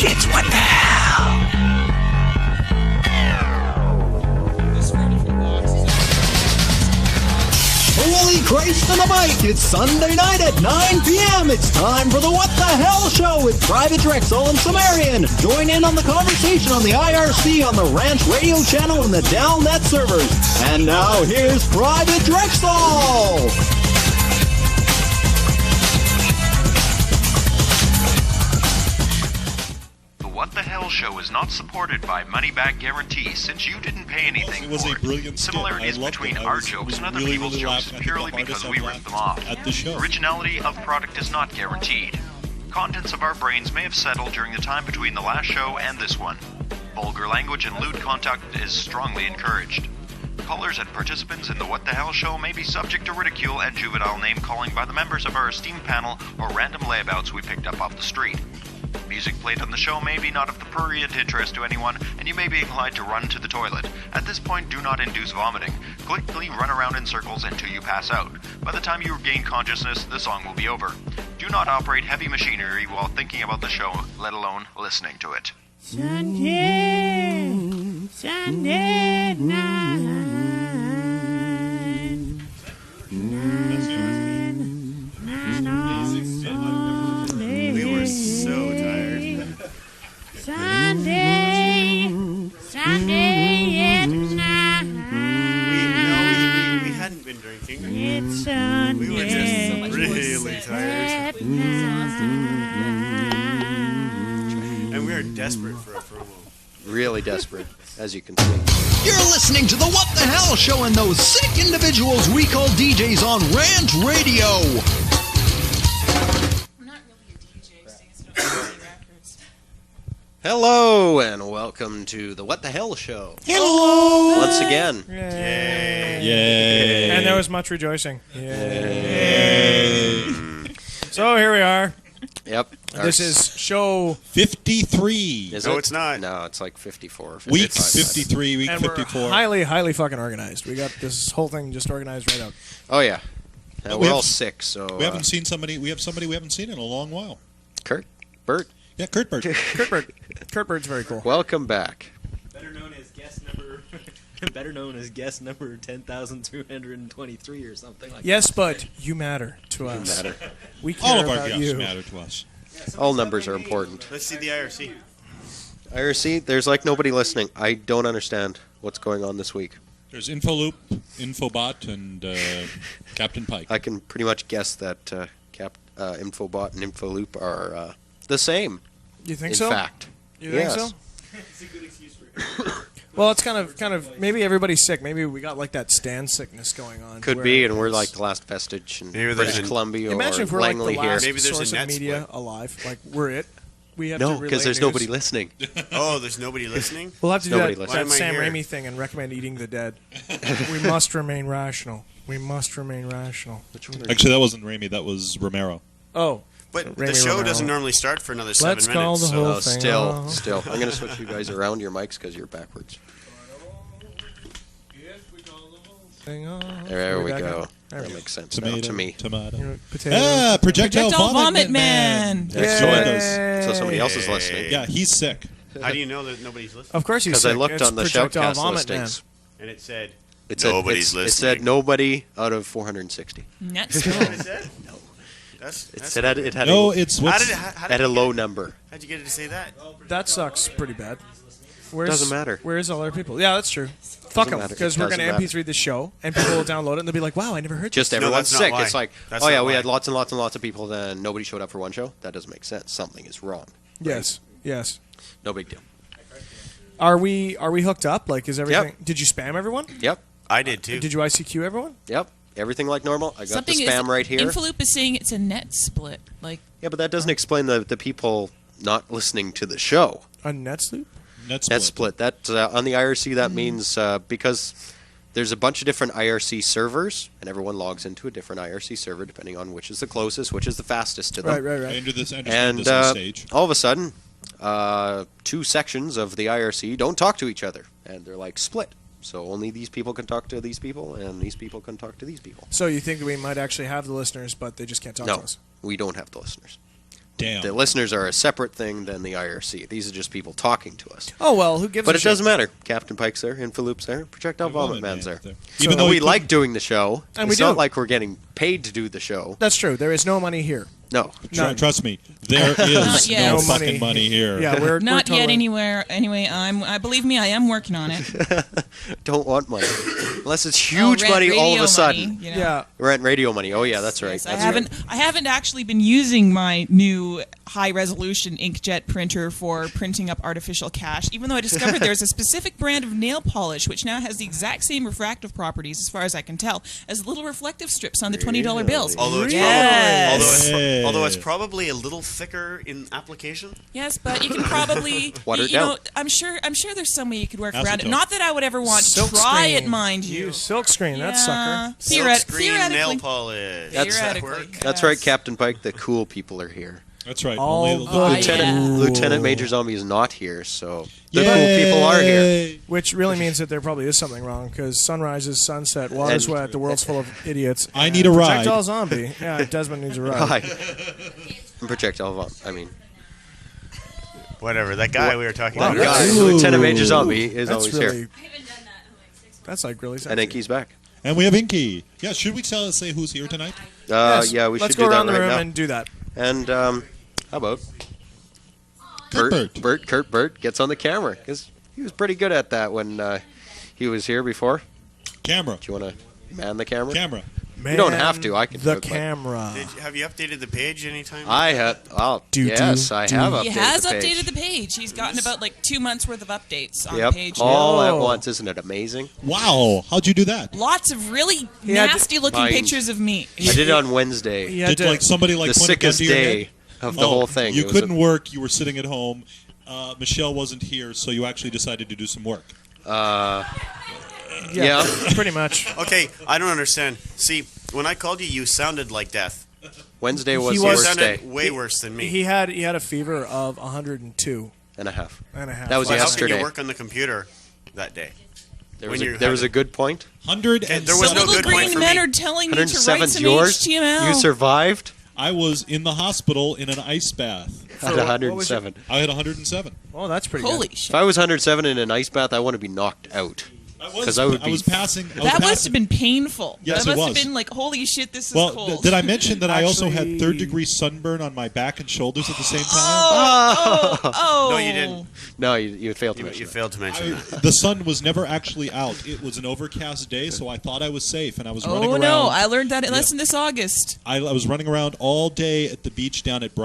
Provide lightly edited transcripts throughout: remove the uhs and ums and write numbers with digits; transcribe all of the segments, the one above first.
It's What the Hell. Holy Christ on the mic! It's Sunday night at 9 p.m. It's time for the What the Hell show with Private Drexoll and Cimmerian. Join in on the conversation on the IRC, on the Ranch Radio channel, and the Dalnet servers. And now here's Private Drexoll. What the Hell show is not supported by money-back guarantees since you didn't pay anything It was for a brilliant it. skit. Similarities I loved between it. our jokes and other people's jokes is purely because we ripped them off. At the show. Originality of product is not guaranteed. Contents of our brains may have settled during the time between the last show and this one. Vulgar language and lewd conduct is strongly encouraged. Callers and participants in the What the Hell show may be subject to ridicule and juvenile name-calling by the members of our esteemed panel or random layabouts we picked up off the street. Music played on the show may be not of the prurient interest to anyone, and you may be inclined to run to the toilet. At this point, do not induce vomiting. Quickly run around in circles until you pass out. By the time you regain consciousness, the song will be over. Do not operate heavy machinery while thinking about the show, let alone listening to it. Sunday night. We were so tired. Sunday at night. We hadn't been drinking. It's Sunday. We were just really tired. At night. And we are desperate for a promo. Really desperate, as you can see. You're listening to the What the Hell show and those sick individuals we call DJs on Ranch Radio. I'm not really a DJ, so it's not really records. Hello, and welcome to the What the Hell show. Hello. Once again. Yay. And there was much rejoicing. Yay. So here we are. Yep. This is show 53. Is No, it? it's not. No, it's like 54. Week 55. 53, week and we're 54. highly fucking organized. We got this whole thing just organized right out. Oh, yeah. We We're have- all sick, so... We haven't seen somebody. We have somebody we haven't seen in a long while. Kurt? Bert? Yeah, Kurt Bert. Kurt Bird's very cool. Welcome back. Better known as guest number 10,323 or something like Yes, but you matter to us. Matter. We care All of our about guests you. matter to us. All numbers are important. Let's see the IRC. IRC, there's like nobody listening. I don't understand what's going on this week. There's Infoloop, Infobot, and Captain Pike. I can pretty much guess that Infobot and Infoloop are the same. You think in so? fact. You think Yes. so? It's a good excuse for it. Well, it's kind of maybe everybody's sick. Maybe we got like that stand sickness going on. Could where be, and we're it's- like the last vestige in Maybe there's British an- Columbia or Imagine if we're like Langley the here. last Maybe there's a source of net media split. alive. Like we're it. We have to No, relay because there's news. nobody listening. Oh, there's nobody listening? We'll have to do Nobody that, listening. that Why am I Sam here? Raimi thing and recommend eating the dead. We must remain rational. We must remain rational. Actually, that wasn't Raimi. That was Romero. Oh, But Raimi the show Romero. doesn't normally start for another 7 Let's minutes. call the so- whole Oh, thing still. off. I'm going to switch you guys around your mics because you're backwards. Thing off. There we back go. up? There we That go. makes sense now Tomato. to me. Tomato. Potato. Ah, Projectile Vomit Man. That's Joined joined us. us. So somebody else is listening. Yeah, he's sick. How do you know that nobody's listening? Of course he's Because I sick. looked It's on the Projectile Shoutcast Vomit Man. listings. And it said, It said, Nobody's It said listening. nobody out of 460. Net Is that what it said? No. That's It said it had No, a, it's how what's. did it, how at did a you low get, number. how'd you get it to say that? That sucks pretty bad. Where's, Doesn't matter. Where's all our people? Yeah, that's true. Fuck them, matter. because It we're going to doesn't MP3 this show, and people will download it, and they'll be like, wow, I never heard Just this. everyone's that's not sick. why. It's like, That's oh yeah, not we why. had lots and lots and lots of people, then nobody showed up for one show. That doesn't make sense. Something is wrong. Yes, yes. No big deal. Are we hooked up? Like, is everything... Did you spam everyone? Yep. I did too. Did you ICQ everyone? Yep. Everything like normal. I got Something the spam right here. Infoloop is saying it's a net split. Like, Yeah, but that doesn't explain the people not listening to the show. A Netsloop? Net That split. That on the IRC, that means because there's a bunch of different IRC servers, and everyone logs into a different IRC server depending on which is the closest, which is the fastest to them. Right. I understand And this on stage. all of a sudden, two sections of the IRC don't talk to each other, and they're like split. So only these people can talk to these people, and these people can talk to these people. So you think that we might actually have the listeners, but they just can't talk to No, us? we don't have the listeners. Damn. The listeners are a separate thing than the IRC. These are just people talking to us. Oh, well, who gives But a it shit? doesn't matter. Captain Pike's there, Infoloop's there, Projectile Vomit Man's there. Even So though we he like doing the show. And It's we not do. like we're getting paid to do the show. That's true. There is no money here. No. None. Trust me, there is Not yet. no No fucking money. money here. Yeah, we're Not totally... yet anywhere. Anyway, I believe me, I am working on it. Don't want money. Unless it's Oh, huge rent money all of radio a sudden. money, you know. Yeah. Rent radio money. Oh, yeah, that's right. Yes, That's I haven't actually been using my new high resolution inkjet printer for printing up artificial cash, even though I discovered there's a specific brand of nail polish which now has the exact same refractive properties, as far as I can tell, as little reflective strips on the $20 bills. Although it's, Yes. although it's probably a little thicker in application. Yes, but you can probably Water it you know, down. I'm sure there's some way you could work around it. Acetone. Not that I would ever want to Silk try screen. it, mind you. Use silk screen, that Yeah. sucker. Silkscreen nail Theoretically. polish. That's- Theoretically. That's right, Captain Pike. The cool people are here. That's right. All Only the- Lieutenant, yeah. Lieutenant Major Zombie is not here, so the cool people are here. Yay. Which really means that there probably is something wrong, because sunrises, sunset, water's And- wet, the world's full of idiots. I need a ride. Projectile zombie. Yeah, Desmond needs a ride. Hi. And Projectile Vomit. I mean, Whatever. That guy we were talking Wow, about. that's- guy, Lieutenant Major Zombie is That's always really... here. That's like really sexy. And Enki's back. And we have Enki. Yeah, should we say who's here tonight? Yes, Yeah, we let's should go do that around the right room now. and do that. And how about Bert. Kurt Bert gets on the camera because he was pretty good at that when he was here before. Camera. Do you want to man the camera? Camera. You don't have to, I can The do it, but- camera. Have you updated the page anytime? I have. Oh, Do, yes, do, I do. have updated He has the page. updated the page. He's gotten about like 2 months worth of updates on Yep, the page. all at Whoa. once. Isn't it amazing? Wow. How'd you do that? Lots of really He had to- nasty looking Mine. pictures of me. I did it on Wednesday, He had Did to, like somebody like the point a gun sickest to your day head? of the whole thing. You It was a- couldn't work. You were sitting at home. Michelle wasn't here, so you actually decided to do some work. yeah. pretty much. Okay, I don't understand. See, when I called you, you sounded like death. Wednesday was He the was- worst day Sounded way worse than me. He had a fever of 102 and a half. and a half. That was Well, how can yesterday. you work on the computer that day? There when was, you there had was it. a good point. 100 Okay, and there was The no little good point green for men me. are telling me to write 107's some yours. HTML. You survived I was in the hospital in an ice bath. at 107. I had 107. Oh, that's pretty Holy good. shit. If I was 107 in an ice bath, I want to be knocked out. I 'Cause I would be- was passing. That must have been painful. Yes, that it must have was. been like, holy shit, this is Well, cold. did I mention that I also had Actually- third-degree sunburn on my back and shoulders at the same time? Oh, No, you didn't. No, you failed to You mention that. failed to mention that. The sun was never actually out. It was an overcast day, so I thought I was safe, and I was running Oh around. no, I learned that lesson this August. I was running around all day at the beach down at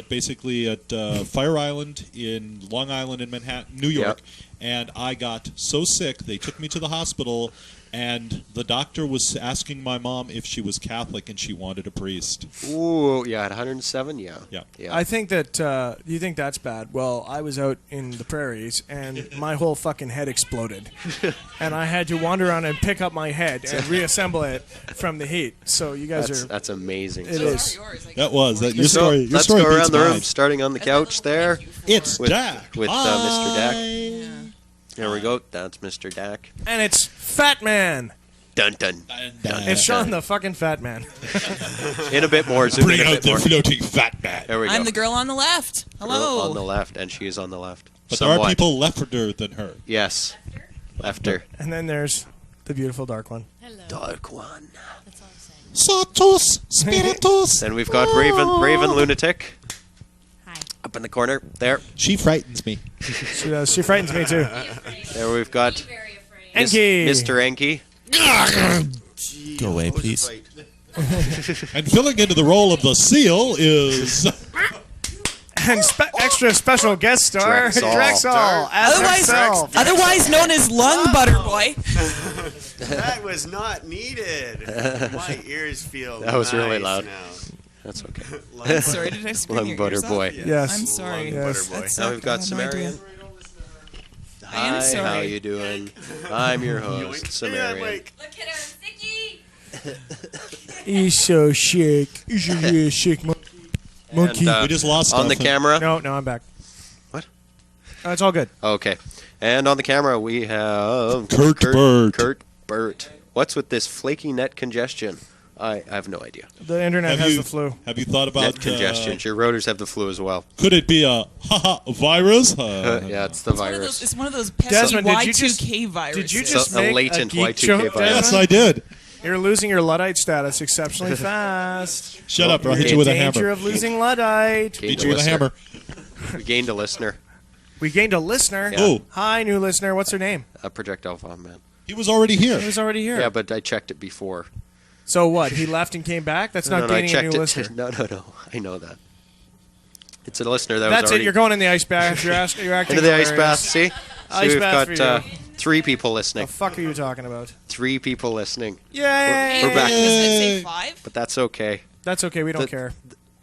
basically at Fire Island in Long Island in Manhattan, New York, and I got so sick they took me to the hospital, and the doctor was asking my mom if she was Catholic, and she wanted a priest. Ooh, yeah, at 107, yeah. Yeah. I think that you think that's bad. Well, I was out in the prairies and my whole fucking head exploded, and I had to wander around and pick up my head and reassemble it from the heat. So you guys are. That's amazing. It So- is. That was that. Your So, story. Your let's story go beats around the room, mine. starting on the couch there. It's with- Dak. with, Mr. Dak. Hi. There we go. That's Mr. Dak. And it's Fat Man. Dun dun. It's Sean the fucking Fat Man. In a bit more. Zoom Bring in a out bit the more. floating fat man. There we go. I'm the girl on the left. Hello. On the left, and she is on the left. But there are Somewhat. people lefter than her. Yes. Lefter. And then there's the beautiful dark one. Dark one. Satus spiritus. Then we've got Raven Lunatic. Hi. Up in the corner. There. She frightens me. She frightens me too. There we've got Enki. Mr. Enki. Go away, please. And filling into the role of the seal is And extra special guest star Drexoll. Drexoll as himself. Otherwise known as Lung Butter Boy. That was not needed. My ears feel That was really nice loud. now. That's okay. I'm sorry, did I scream Lung your butter ears off? boy. Yes. I'm sorry. Lung Yes. butter boy. That's Now okay, we've got I had no idea. Cimmerian. I am Hi, sorry. how you doing? I'm your host, Yoink. Look at that Cimmerian. mic. Look at her, sticky. He's so chic. He's a real chic monkey. And, we just lost on the stuff. camera. No, I'm back. What? It's all good. Okay. And on the camera we have Kurt Bert. Kurt Bert. What's with this flaky net congestion? I have no idea. The internet has the flu. Have you thought about Net congestion. Your routers have the flu as well. Could it be a virus? Yeah, it's the virus. It's one of those pesky Desmond, Y2K viruses. Did you just a make latent a geek Y2K joke, virus. Yes, Desmond? I did. You're losing your Luddite status exceptionally fast. Shut up, or I'll You're hit you with a in danger hammer. of losing Luddite. Beat you with a hammer. We gained a listener. We gained a listener. Yeah. Oh. Hi, new listener. What's her name? A projectile von man. He was already here. He was already here. Yeah, but I checked it before. So what? He left and came back? That's not I gaining a checked new it. listener. No. I know that. It's a listener that That's was it. already You're going in the ice bath. You're acting into the ice hilarious. bath. See, Ice we've bath got for you. 3 people listening. The fuck are you talking about? 3 people listening. Yay! We're back. Doesn't it say 5? But that's okay. That's okay. We don't care.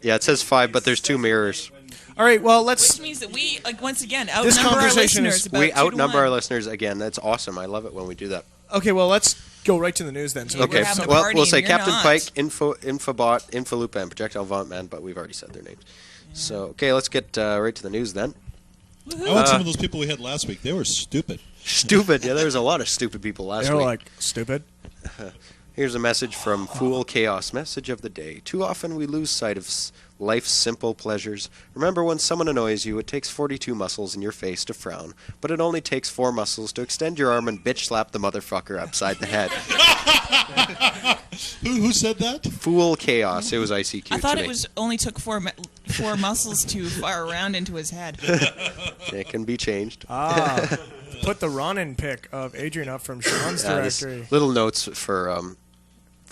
Yeah, it says 5, but there's 2 mirrors. All right. Well, let's. Which means that we, once again, This outnumber our conversation listeners is- about We 2 to outnumber 1. our listeners again. That's awesome. I love it when we do that. Okay. Well, let's go right to the news then. So Okay. having a Well, party we'll and say you're Captain not. Pike, Infobot, Infolupa, and Projectile Vaunt Man, but we've already said their names. So, okay, let's get right to the news then. I want some of those people we had last week. They were stupid. Stupid. Yeah, there was a lot of stupid people last They're week. like stupid. Here's a message from Fool Chaos. Message of the day. Too often we lose sight of life's simple pleasures. Remember, when someone annoys you, it takes 42 muscles in your face to frown, but it only takes 4 muscles to extend your arm and bitch slap the motherfucker upside the head. Who said that? Fool Chaos. It was ICQ I thought to it me. was only took 4 muscles to fire around into his head. It can be changed. Put the Ronin pic of Adrian up from Sean's This directory. little notes for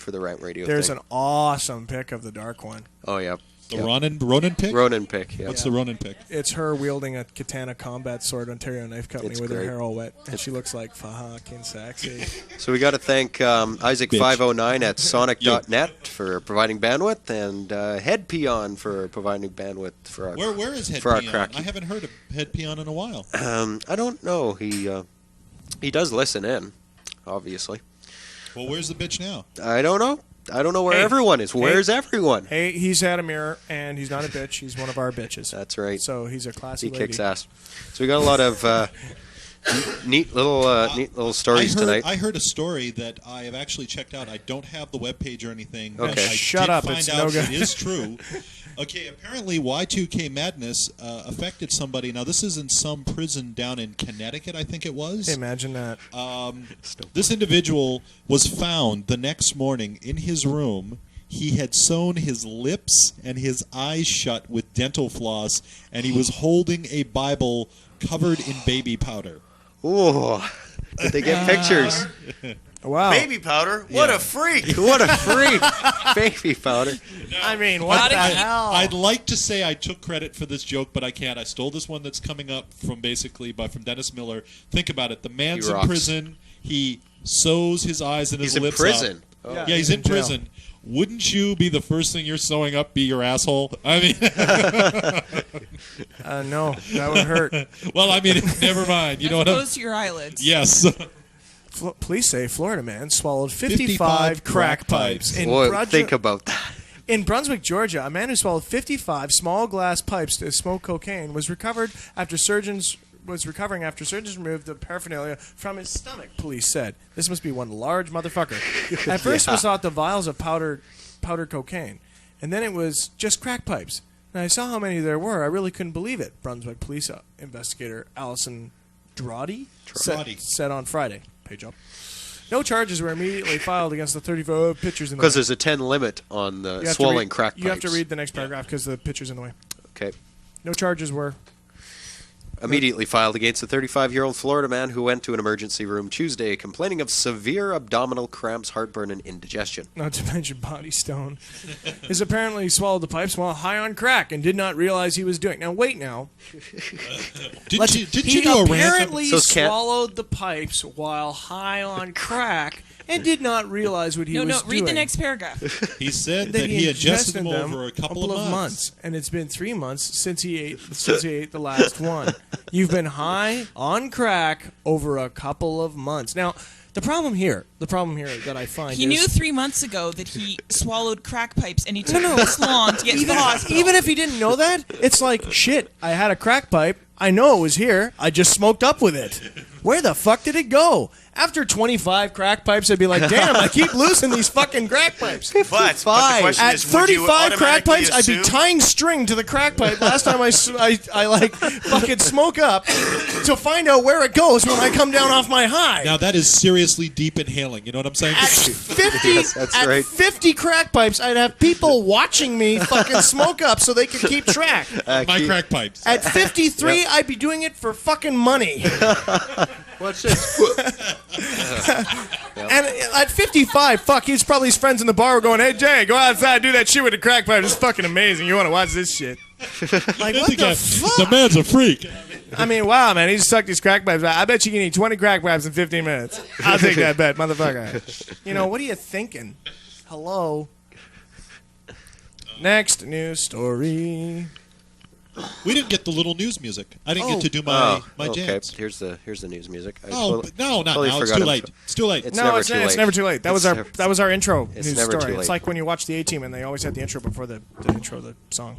the Rant Radio There's thing. an awesome pic of the Dark One. Oh, yeah. The Yep. Ronin pick? Ronin pick, yeah. What's the Ronin pick? It's her wielding a katana combat sword, Ontario Knife Company, It's with her great. hair all wet, and she looks like fucking sexy. So we got to thank Isaac509 at Sonic.net for providing bandwidth, and Head Peon for providing bandwidth for our Where is Head for our Peon? crack. I haven't heard of Head Peon in a while. I don't know. He does listen in, obviously. Well, where's the bitch now? I don't know. I don't know where Hey. everyone is. Where's everyone? Hey, he's had a mirror, and he's not a bitch. He's one of our bitches. That's right. So he's a classy He lady. kicks ass. So we got a lot of neat little stories tonight. I heard a story that I have actually checked out. I don't have the webpage or anything. Okay. But I Shut did up, find it's out no good. it is true. Okay, apparently Y2K madness affected somebody. Now, this is in some prison down in Connecticut, I think it was. Hey, imagine that. This individual was found the next morning in his room. He had sewn his lips and his eyes shut with dental floss, and he was holding a Bible covered in baby powder. Ooh, did they get pictures? Wow. Baby powder? What a freak! What a freak! Baby powder. I mean, what Gotta the keep- hell? I'd like to say I took credit for this joke, but I can't. I stole this one that's coming up from Dennis Miller. Think about it. The man's He in rocks. prison. He sews his eyes and his He's in lips prison. up. Oh. Yeah, Yeah, he's in jail. prison. Wouldn't you be the first thing you're sewing up be your asshole? I mean, No, that would hurt. well, I mean, never mind. You know what I'm... Close to your eyelids. Yes. Police say Florida man swallowed 55 crack pipes. Boy, think about that. In Brunswick, Georgia, a man who swallowed 55 small glass pipes to smoke cocaine was recovering after surgeons removed the paraphernalia from his stomach, police said. This must be one large motherfucker. At first it was thought the vials of powdered cocaine, and then it was just crack pipes. And I saw how many there were. I really couldn't believe it, Brunswick police investigator Allison Drotty said on Friday. Page up. No charges were immediately filed against the 35 pictures in the way. Because there's a 10 limit on the You have to swallowing read- crack pipes. You have to read the next paragraph because the picture's in the way. Okay. No charges were. Immediately filed against a 35-year-old Florida man who went to an emergency room Tuesday complaining of severe abdominal cramps, heartburn, and indigestion. Not to mention body stone. Has apparently swallowed the pipes while high on crack and did not realize he was doing. Now wait now. Didn't you He do a rant? apparently So can't- swallowed the pipes while high on crack and did not realize what he was doing. Read the next paragraph. He said That that he ingested them over a couple of months. and it's been 3 months since he ate the last one. You've been high on crack over a couple of months. Now, the problem here that I find He is knew 3 months ago that he swallowed crack pipes, and he took this long to get to the hospital. even if he didn't know that, it's like, shit, I had a crack pipe. I know it was here. I just smoked up with it. Where the fuck did it go? After 25 crack pipes, I'd be like, damn, I keep losing these fucking crack pipes. But the question At is, would you 35 crack automatically pipes, I'd be assume- tying string to the crack pipe last time I like fucking smoke up to find out where it goes when I come down off my high. Now that is seriously deep inhaling. You know what I'm saying? At 50, Yes, that's at right. 50 crack pipes, I'd have people watching me fucking smoke up so they could keep track. My crack pipes. At 53, I'd be doing it for fucking money. Watch this. And at 55, fuck, he's probably his friends in the bar were going, hey, Jay, go outside, do that shit with the crack pipe. It's fucking amazing. You want to watch this shit? Like, what the fuck? The man's a freak. I mean, wow, man, he just sucked his crack pipes out. I bet you can eat 20 crack pipes in 15 minutes. I'll take that bet, motherfucker. You know, what are you thinking? Hello? Next news story. We didn't get the little news music. I didn't get to do my okay. jams. Here's the news music. I But no, not totally now. It's forgot too about- late. It's too late. It's No, never it's, too it's late. never too late. That was our intro It's news never story. too It's late. like when you watch the A-Team and they always had the intro before the intro of the song.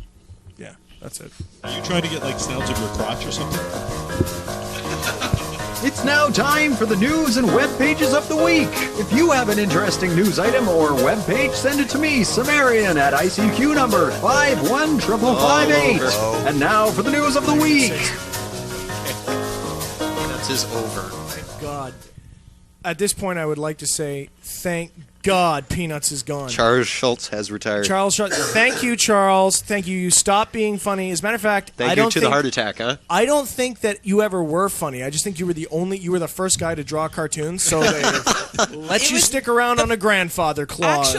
Yeah, that's it. Are you trying to get like sounds of your crotch or something? It's now time for the news and web pages of the week. If you have an interesting news item or web page, send it to me, Cimmerian, at ICQ number 51558. And now for the news of the week. That's is over. Thank God. At this point, I would like to say, thank God Peanuts is gone. Charles Schultz has retired. Charles Schultz. Thank you, Charles. Thank you. You stopped being funny. As a matter of fact, Thank I you don't to think, the heart attack, huh? I don't think that you ever were funny. I just think you were the first guy to draw cartoons, so they let you stick around on a grandfather clause.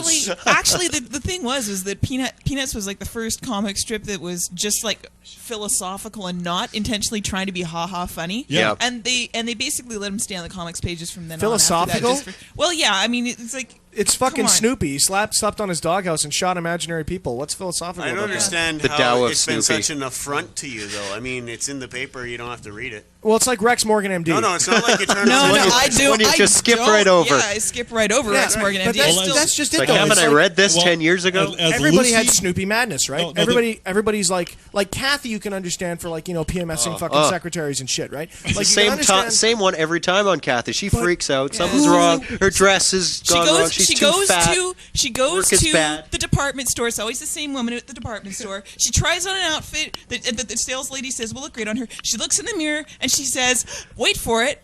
Actually, the thing was that Peanuts was like the first comic strip that was just like philosophical and not intentionally trying to be ha-ha funny. Yeah. And they basically let him stay on the comics pages from then Philosophical? on. Philosophical? Well, yeah. I mean, it's like It's fucking Come on. Snoopy. He slept on his doghouse and shot imaginary people. What's philosophical I don't about that? understand The how Tao of it's been Snoopy. such an affront to you, though. I mean, it's in the paper. You don't have to read it. Well, it's like Rex Morgan, MD. No, it's not like you turn no, on. I do. when you I just skip don't- right over. Yeah, I skip right over Rex Morgan. But MD. I that's, still- that's just it, Like, though. haven't It's I like- read this 10 years ago? As Everybody Lucy, had Snoopy madness, right? No, Everybody's like Kathy. You can understand for like PMSing fucking secretaries and shit, right? Like you Same can understand- same one every time on Kathy. She freaks out. Something's wrong. Her dress is gone wrong. She's too fat. She goes Work is to bad. the department store. It's always the same woman at the department store. She tries on an outfit that the sales lady says will look great on her. She looks in the mirror and she says, "Wait for it."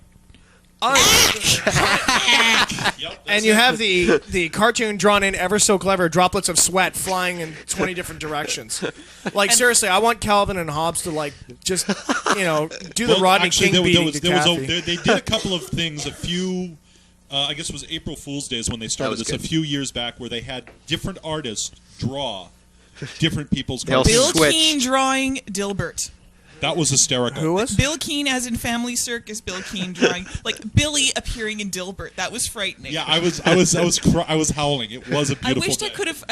And you have the cartoon drawn in ever so clever droplets of sweat flying in 20 different directions. Like seriously, I want Calvin and Hobbes to like just do the Rodney actually, King beating to there was Kathy. they did a couple of things. A few, I guess it was April Fool's Days when they started was this good. a few years back, where they had different artists draw different people's They'll cartoons. Bill Switch. Keane drawing Dilbert. That was hysterical. Who was? Bill Keane, as in Family Circus. Bill Keane drawing like Billy appering in Dilbert. That was frightening. Yeah, I was howling. It was a I beautiful wished day. I could have.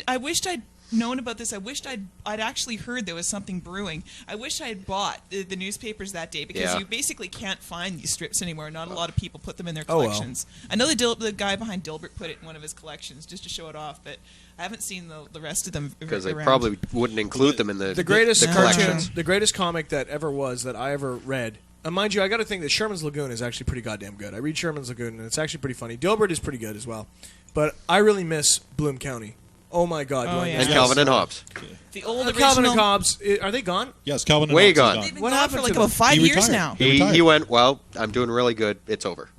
I wished I'd known about this. I wished I'd actually heard there was something brewing. I wish I had bought the newspapers that day because Yeah. you basically can't find these strips anymore. Not a lot of people put them in their Oh, well. collections. I know the guy behind Dilbert put it in one of his collections just to show it off, but I haven't seen the rest of them Because they around. probably wouldn't include them in The greatest the cartoon, collections. the greatest comic that ever was that I ever read. Mind you, I got to think that Sherman's Lagoon is actually pretty goddamn good. I read Sherman's Lagoon, and it's actually pretty funny. Dilbert is pretty good as well. But I really miss Bloom County. Oh, my God. do Oh, I yeah. miss And Yes. Calvin and Hobbes. the old original. Calvin and Hobbes, are they gone? Yes, Calvin and Way Hobbes is gone. They've been What gone happened for like to about them? 5 He years retired. now. He retired. He went, well, I'm doing really good. It's over.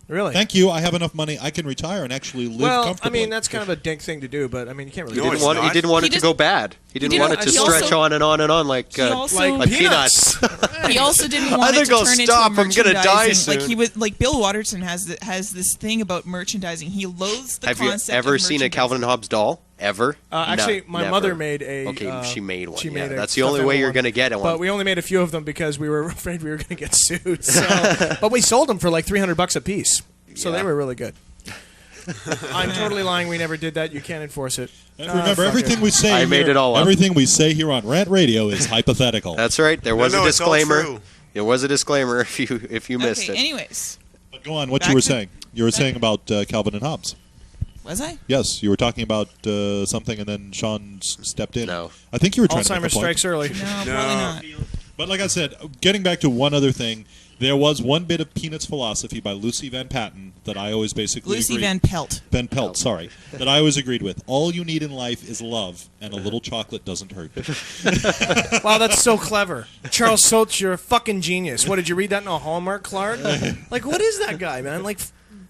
Really? Thank you. I have enough money. I can retire and actually live Well, I comfortably. mean, that's kind of a dink thing to do, but I mean, you can't really No, do it's that. not. He didn't want He it to just- go bad. He didn't didn't- want it to he stretch also- on and on and on like also- Like peanuts. He also didn't I want it think to I'll turn stop. into a I'm gonna die merchandising- Like soon. he was like Bill Watterson has this thing about merchandising. He loathes the Have you concept. ever of seen a merchandising. Calvin and Hobbes doll? Ever? Actually, No, my never. mother made a. Okay, she made one. She yeah, made a that's the stuffed only way animal you're one. going to get one. But we only made a few of them because we were afraid we were going to get sued. So. But we sold them for like $300 a piece, so Yeah. they were really good. I'm totally lying. We never did that. You can't enforce it. Remember, fuck everything it. we say I here, made it all up. everything we say here on Rant Radio is hypothetical. That's right. There was no, a it's all disclaimer. true. There was a disclaimer if you missed Okay. it. Anyways, But go on. What Back you were to- saying? You were saying about Calvin and Hobbes. was I? Yes, you were talking about something, and then Sean stepped in. No. I think you were trying to make Alzheimer's a point. strikes early. No, probably not. But like I said, getting back to one other thing, There was one bit of Peanuts philosophy by Lucy Van Patten that I always basically Lucy agreed. Van Pelt. Van Pelt, sorry. That I always agreed with. All you need in life is love, and a little chocolate doesn't hurt. Wow, that's so clever. Charles Soates, you're a fucking genius. What, did you read that in a Hallmark, Clark? Like, what is that guy, man? Like,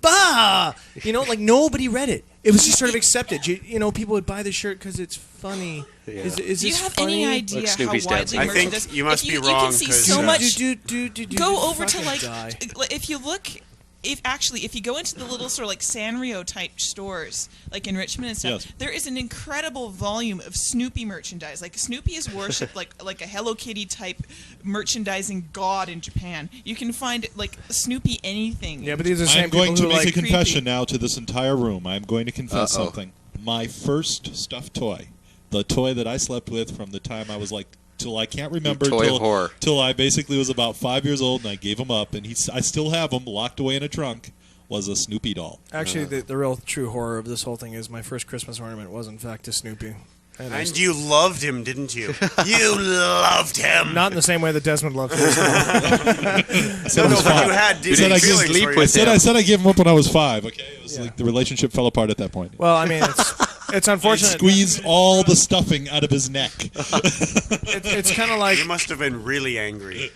bah! You know, like, nobody read it. It was just sort of accepted. You know, people would buy the shirt because it's funny. Yeah. Is Do you this have funny? any idea Look, how Snoopy's widely dancing. I merchandise? think you must be You wrong, can see 'cause, so much. Go Over to like, die. if you look, if you go into the little sort of like Sanrio type stores, like in Richmond and stuff, Yes. there is an incredible volume of Snoopy merchandise. Like Snoopy is worshipped like a Hello Kitty type merchandising god in Japan. You can find like Snoopy anything. Yeah, but these are the I'm same people going to who make like a confession creepy. now to this entire room. I'm going to confess something. My first stuffed toy, the toy that I slept with from the time I was like, till I can't remember, Toy whore. till I basically was about 5 years old, and I gave him up, and I still have him locked away in a trunk, was a Snoopy doll. Actually, the real true horror of this whole thing is my first Christmas ornament was in fact a Snoopy. And you loved him, didn't you? You loved him. Not in the same way that Desmond loved him. No, but you had deep said I could feelings sleep for with you. I said I gave him up when I was 5. Okay, it was Yeah. like the relationship fell apart at that point. Well, I mean, it's I unfortunate. squeezed all the stuffing out of his neck. It's kind of like You must have been really angry.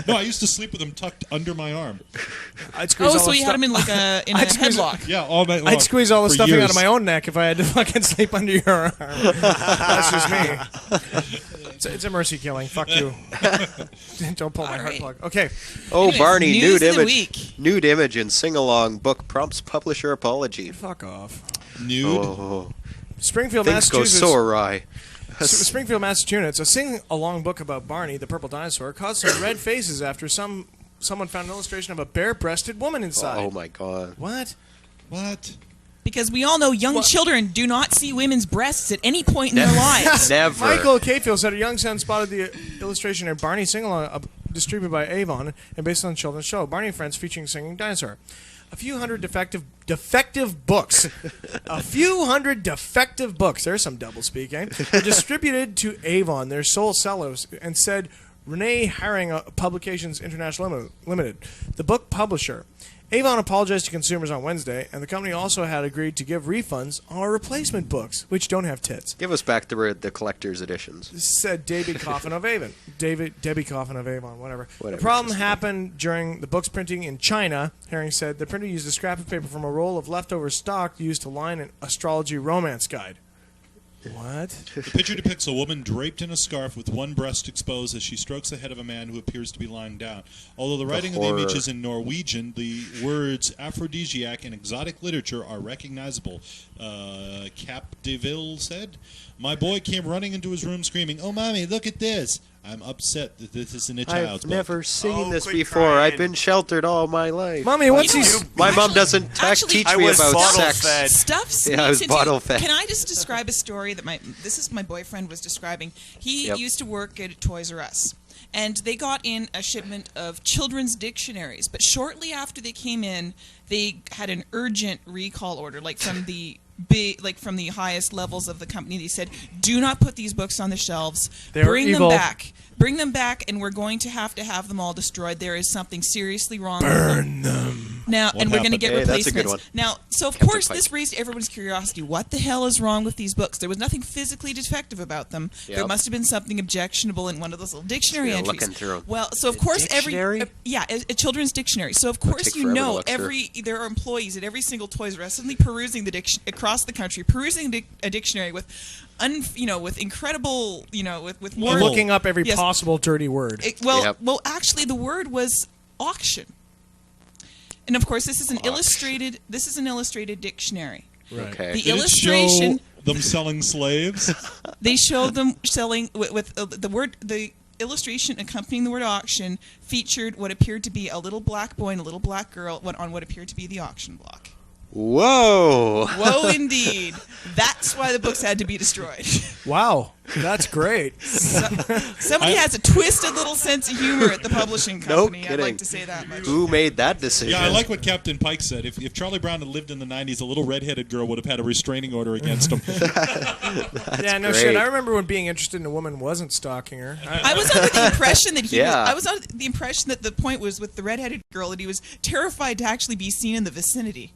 No, I used to sleep with him tucked under my arm. I'd squeeze Oh, all so the you had him in like a I'd squeeze- headlock. Yeah, all night long. I'd squeeze all the for stuffing years. out of my own neck if I had to fucking sleep under your arm. That's just me. It's a mercy killing. Fuck you. Don't pull my heart right. plug. Okay. Oh, Anyways, Barney, news nude of the image. week. Nude image in sing-along book prompts publisher apology. Fuck off. Nude. Oh, Springfield, things go Massachusetts. so awry. Springfield, Massachusetts. A sing-along book about Barney, the purple dinosaur, caused some red faces after someone found an illustration of a bare-breasted woman inside. Oh my god. What? What? Because we all know young children do not see women's breasts at any point in their lives. Never. Michael Capefield said a young son spotted the illustration of Barney sing-along distributed by Avon and based on the children's show. Barney and Friends featuring singing dinosaur. A few hundred defective books. A few hundred defective books. There's some doublespeak, eh? Were distributed to Avon, their sole sellers, and said Renee Haring, Publications International Limited, the book publisher. Avon apologized to consumers on Wednesday, and the company also had agreed to give refunds on our replacement books, which don't have tits. Give us back the collector's editions. Said David Coffin of Avon. Debbie Coffin of Avon, whatever. Whatever, The problem just- happened during the book's printing in China. Herring said the printer used a scrap of paper from a roll of leftover stock used to line an astrology romance guide. What? The picture depicts a woman draped in a scarf with one breast exposed as she strokes the head of a man who appears to be lying down. Although the writing of the image horror. is in Norwegian, the words aphrodisiac in exotic literature are recognizable. Capdeville said, "My boy came running into his room screaming, 'Oh, Mommy, look at this!' I'm upset that this isn't a child's I've book." never seen Oh, this quit before. crying. I've been sheltered all my life. Mommy, what's he... My mom doesn't actually, teach I me was about bottle sex. fed. Stuff sneaks I was into- bottle fed. Can I just describe a story that my boyfriend was describing? He Yep. used to work at Toys R Us, and they got in a shipment of children's dictionaries. But shortly after they came in, they had an urgent recall order, like from the from the highest levels of the company. They said, "Do not put these books on the shelves. They're Bring evil. them back." Bring them back, and we're going to have them all destroyed. There is something seriously wrong with them. Now, What and we're going to happened? get Hey, that's a replacements. good one. Now, so of Captain course, Pike. this raised everyone's curiosity. What the hell is wrong with these books? There was nothing physically defective about them. There Yep. must have been something objectionable in one of those little dictionary Yeah, entries. looking through 'em. Well, so of course dictionary? a children's dictionary. So of That'll course take you forever to know look through. there are employees at every single Toys R Us suddenly perusing across the country, perusing a dictionary with with incredible with more Looking up every Yes. possible dirty word. Yep. Well, actually, the word was auction, and of course, this is an illustrated dictionary. Okay. The Did it illustration show them selling slaves? they showed them selling with the illustration accompanying the word auction featured what appeared to be a little black boy and a little black girl on what appeared to be the auction block. Whoa. Whoa, indeed! That's why the books had to be destroyed. Wow, that's great. Somebody has a twisted little sense of humor at the publishing company. I'd kidding. like to say that much. Who made that decision? Yeah, I like what Captain Pike said. If Charlie Brown had lived in the 90s, a little redheaded girl would have had a restraining order against him. Yeah, no great. shit. I remember when being interested in a woman wasn't stalking her. I was under the impression that Yeah. I was under the impression that the point was with the redheaded girl that he was terrified to actually be seen in the vicinity.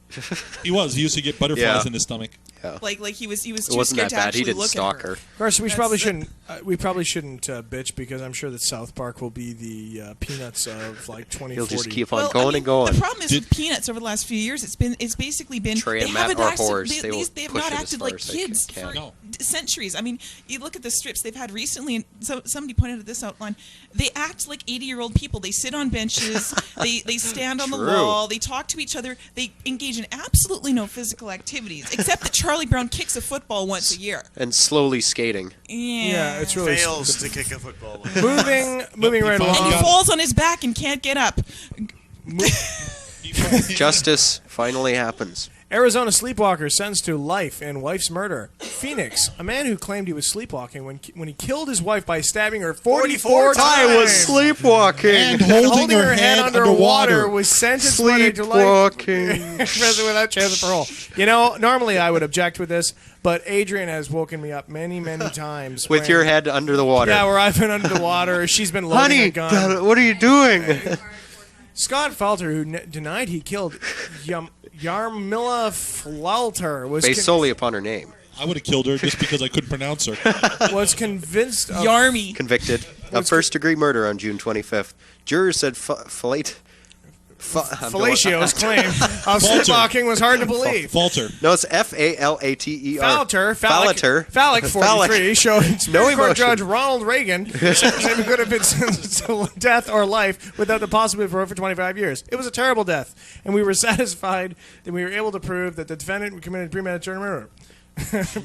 He used to get butterflies Yeah. in his stomach. Like he was It too wasn't scared that to bad. actually He didn't look stalk at her. Of course, we That's probably the- shouldn't. We probably shouldn't bitch because I'm sure that South Park will be the Peanuts of like 2040. He'll just keep on Well, going I mean, and going. The problem is with Peanuts over the last few years. It's basically been Trey and they Matt haven't are acted, whores. They will they have push not it as acted far like as they kids can. for No. centuries. I mean, you look at the strips they've had recently, and somebody pointed out this outline. They act like 80-year-old people. They sit on benches. they stand on the True. wall. They talk to each other. They engage in absolutely no physical activities, except that Charlie Brown kicks a football once a year. And slowly skating. Yeah, it's really Fails to kick a football. moving right he And he along. falls on his back and can't get up. Justice finally happens. Arizona sleepwalker sentenced to life in wife's murder. Phoenix, a man who claimed he was sleepwalking when he killed his wife by stabbing her 44 times. I was sleepwalking. And And holding her head underwater. was sentenced Monday to life Sleepwalking. prison without chance of parole. You know, normally I would object with this, but Adrian has woken me up many, many times. With when- your head under the water. Yeah, where I've been under the water. She's been loading Honey, a gun. what are you doing? Scott Falter, who denied he killed Yarmila Flalter, was Based solely upon her name. I would have killed her just because I couldn't pronounce her. was convinced of Yarmy. Convicted of first-degree murder on June 25th. Jurors said Fellatio's claim of sleepwalking was hard to believe. Falter. No, it's F-A-L-A-T-E-R. Falter, phallic 43, Phallic. showed No Supreme Court emotion. Judge Ronald Reagan said he could have been sentenced to death or life without the possibility of parole for 25 years. It was a terrible death, and we were satisfied that we were able to prove that the defendant committed premeditated murder.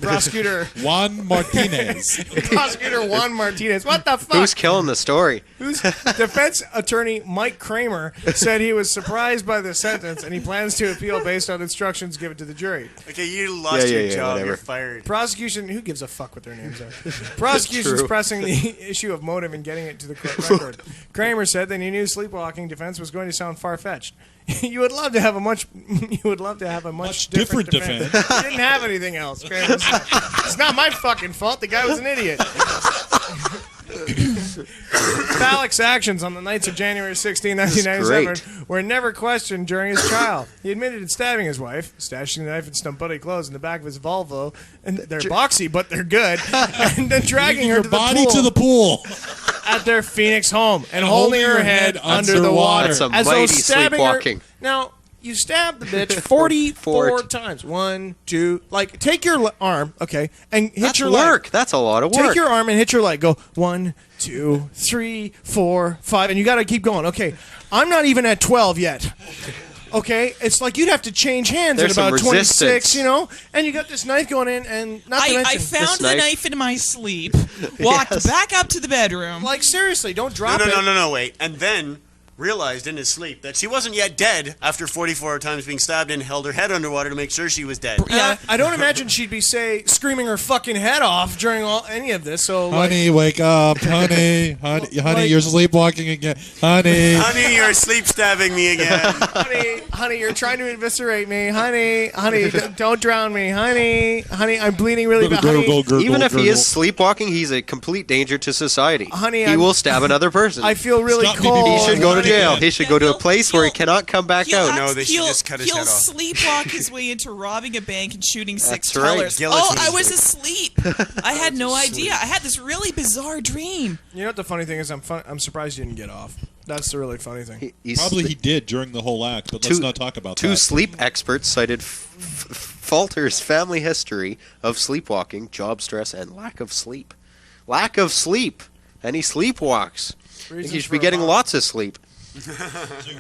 Prosecutor Juan Martinez. Juan Martinez. What the fuck? Who's killing the story? Defense attorney Mike Kramer said he was surprised by the sentence and he plans to appeal based on instructions given to the jury. Okay, you lost Yeah, your yeah, job. whatever. You're fired. Prosecution, who gives a fuck what their names are? Prosecution's True. pressing the issue of motive and getting it to the court record. Kramer said that he knew sleepwalking defense was going to sound far-fetched. You would love to have a much different defense. He didn't have anything else. Kramer said. It's not my fucking fault. The guy was an idiot. Phallic's actions on the nights of January 16, 1997 were never questioned during his trial. He admitted to stabbing his wife, stashing the knife in some buddy clothes in the back of his Volvo, and they're boxy, but they're good, and then dragging her Your to body the pool to the pool. at their Phoenix home and holding her head under the water. That's a as though mighty stabbing sleepwalking. her. Now, you stabbed the bitch 44 times. 1, 2, like, take your arm, okay, and hit That's your work. leg. That's a lot of work. Take your arm and hit your leg. Go 1, 2, 3, 4, 5, and you got to keep going. Okay, I'm not even at 12 yet. Okay, it's like you'd have to change hands There's at about some 26, resistance. you know, and you got this knife going in, and not to I mention, found the knife. knife in my sleep, walked Yes. back up to the bedroom. like seriously, don't No, drop it. no, wait. And then realized in his sleep that she wasn't yet dead after 44 times being stabbed and held her head underwater to make sure she was dead. Yeah. I don't imagine she'd be screaming her fucking head off during any of this. So like, Honey, wake up. Honey, Like- you're sleepwalking again. Honey. Honey, you're sleep stabbing me again. honey, you're trying to eviscerate me, honey, don't drown me, honey, I'm bleeding really bad, honey. Even if he is sleepwalking, he's a complete danger to society. Honey, he will stab another person. I feel really Stop me, cold. he should go to Honey. jail. He should go to a place where he He'll- cannot come back He'll out. act- No, they should he'll- just cut his he'll head off. sleepwalk his way into robbing a bank and shooting six That's right. tellers. Guillotine. Oh, I was asleep. I had no idea. I had this really bizarre dream. You know what the funny thing is? I'm surprised you didn't get off. That's the really funny thing. Probably he did during the whole act, but let's not talk about Two that. sleep experts cited Falter's family history of sleepwalking, job stress, and lack of sleep. Lack of sleep. And he sleepwalks. I think he Reasons should be for getting a lots of sleep.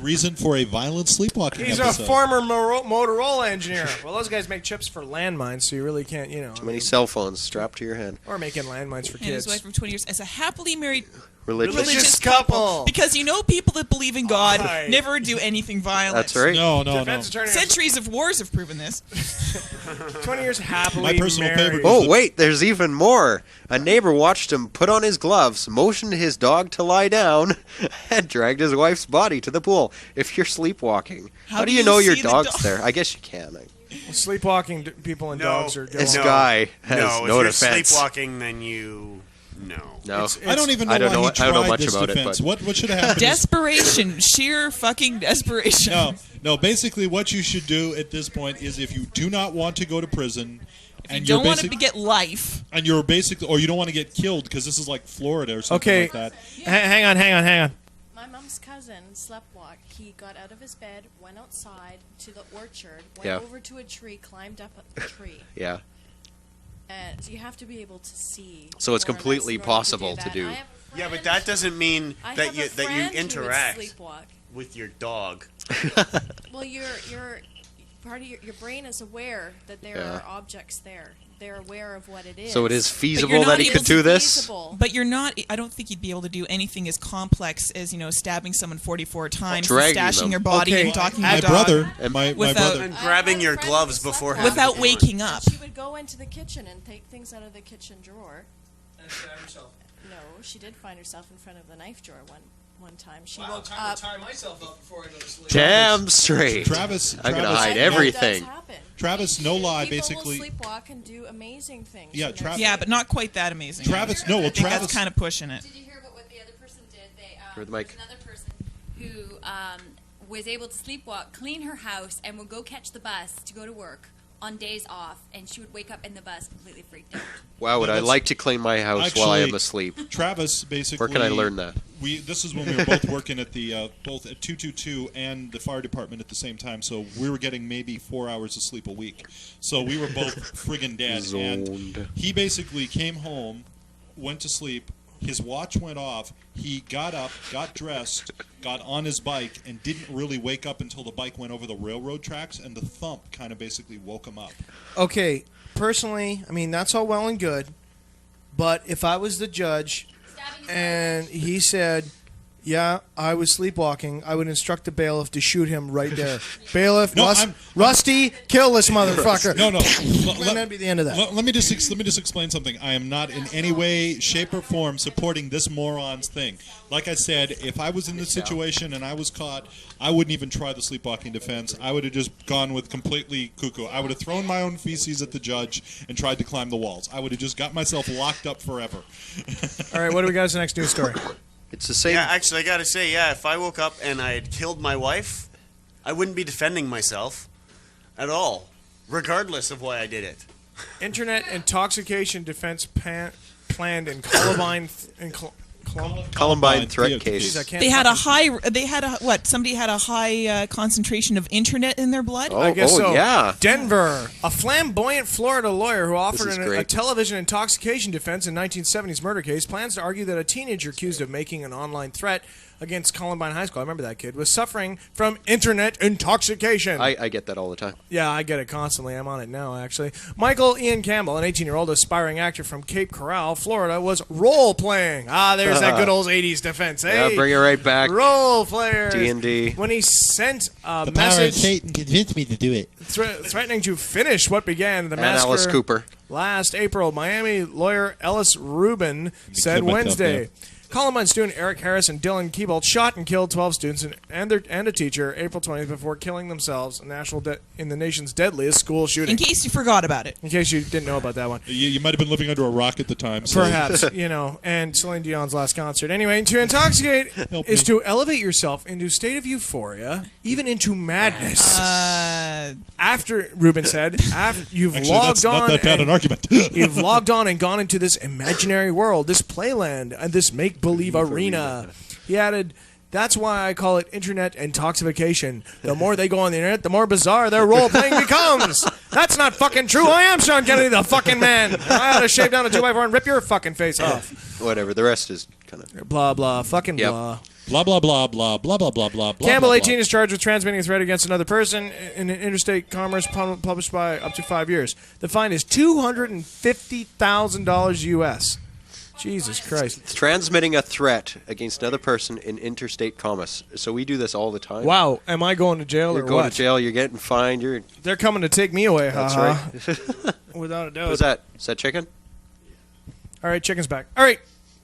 Reason for a violent sleepwalking He's episode. a former Motorola engineer. Well, those guys make chips for landmines, so you really can't, Too many cell phones strapped to your head. Or making landmines for And his kids. wife for 20 years as a happily married Religious couple. Because people that believe in God Aye. never do anything violent. That's right. No. Defense attorney Centuries of wars have proven this. 20 years happily My personal married. favorite- Oh, wait, there's even more. A neighbor watched him put on his gloves, motioned his dog to lie down, and dragged his wife's body to the pool. If you're sleepwalking, how do you know your see the dog's dog? there? I guess you can. Sleepwalking people and dogs are This going. guy has no, no if defense. you're sleepwalking, then you... No. I don't even know I don't why know he what- I don't know tried much this about it, defense. but- What should have happened? Desperation. Sheer fucking desperation. No. Basically, what you should do at this point is, if you do not want to go to prison, and You don't you're want to get life. and you're basically, or you don't want to get killed, because this is like Florida or something Okay, like that. hang on. My mom's cousin sleptwalked. He got out of his bed, went outside to the orchard, went Yeah. over to a tree, climbed up a tree. Yeah. And you have to be able to see. So it's more or less completely in order possible to that. do. I have a Yeah, but friend- that doesn't mean I that have you a friend who would interact sleepwalk. with your dog. Well, your part of your brain is aware that there Yeah. are objects there. They're aware of what it is. So it is But feasible you're not that he able could to do this? Feasible. But you're not. I don't think you'd be able to do anything as complex as stabbing someone 44 times, Dragging stashing them. their body, Okay. and talking to My a dog brother, my Without- brother. And grabbing I your had a friend gloves who beforehand. slept without on. waking up. She would go into the kitchen and take things out of the kitchen drawer. No, she did find herself in front of the knife drawer one time. She woke up. myself up before I go to sleep. Damn straight. Travis, I'm gonna Travis- hide That everything. does happen. Travis, no lie, People basically. will sleepwalk and do amazing things. Yeah, when they're Travis- Yeah, but not quite that amazing. Travis, no, well, I think Travis. that's kind of pushing it. Did you hear about what the other person did? Hear the mic. There was another person who was able to sleepwalk, clean her house, and would go catch the bus to go to work on days off, and she would wake up in the bus completely freaked out. Wow, would I That's- like to clean my house while I am Actually, asleep? Travis, basically. Where can I learn that? This is when we were both working at the both at 222 and the fire department at the same time. So we were getting maybe 4 hours of sleep a week. So we were both friggin' dead. Zoned. And he basically came home, went to sleep. His watch went off. He got up, got dressed, got on his bike, and didn't really wake up until the bike went over the railroad tracks, and the thump kind of basically woke him up. Okay, personally, I mean, that's all well and good. But if I was the judge and he said, yeah, I was sleepwalking, I would instruct the bailiff to shoot him right there. Bailiff, No, I'm- Rusty, kill this motherfucker. No. And that'd be the end of that. Let me just explain something. I am not in any way, shape, or form supporting this moron's thing. Like I said, if I was in this situation and I was caught, I wouldn't even try the sleepwalking defense. I would have just gone with completely cuckoo. I would have thrown my own feces at the judge and tried to climb the walls. I would have just got myself locked up forever. All right, what do we got as the next news story? It's the same. Yeah, actually, I gotta say, if I woke up and I had killed my wife, I wouldn't be defending myself at all, regardless of why I did it. Internet intoxication defense planned in Columbine. Columbine threat Jeez, case. I can't They had a fucking- high. They had a what? Somebody had a high concentration of internet in their blood. Oh, I guess so. yeah. Denver. A flamboyant Florida lawyer who offered is a great. television intoxication defense in 1970s murder case plans to argue that a teenager accused of making an online threat against Columbine High School, I remember that kid, was suffering from internet intoxication. I get that all the time. Yeah, I get it constantly. I'm on it now, actually. Michael Ian Campbell, an 18-year-old aspiring actor from Cape Coral, Florida, was role-playing. There's that good old 80s defense. Hey, Yeah, bring it right back. role players. D&D. When he sent a The power of message Satan convinced me to do it. threatening to finish what began the And massacre Alice Cooper. last April, Miami lawyer Ellis Rubin said killed myself, Wednesday. yeah. Columbine student Eric Harris and Dylan Keebold shot and killed 12 students and a teacher April 20th before killing themselves in the nation's deadliest school shooting. In case you forgot about it. In case you didn't know about that one. You might have been living under a rock at the time. So. Perhaps, and Celine Dion's last concert. Anyway, to intoxicate Help is me. to elevate yourself into a state of euphoria, even into madness. After, Ruben said, after you've Actually, logged that's on not that bad an argument. you've logged on and gone into this imaginary world, this playland, and this make-believe arena. He added, that's why I call it internet intoxication. The more they go on the internet, the more bizarre their role-playing becomes. That's not fucking true. I am Sean Kennedy, the fucking man. I ought to shave down a 2x4 and rip your fucking face off. Whatever. The rest is kind of. Blah, blah, fucking Yep. blah. Blah, blah, blah, blah, blah, blah, blah, blah, blah. Campbell, blah, 18, is charged with transmitting a threat against another person in interstate commerce published by up to 5 years. The fine is $250,000 U.S. Jesus Christ. Transmitting a threat against another person in interstate commerce. So we do this all the time. Wow. Am I going to jail You're or going what? to jail. You're getting fined. They're coming to take me away. That's haha. right. Without a doubt. What's that? Is that chicken? All right, chicken's back. All right.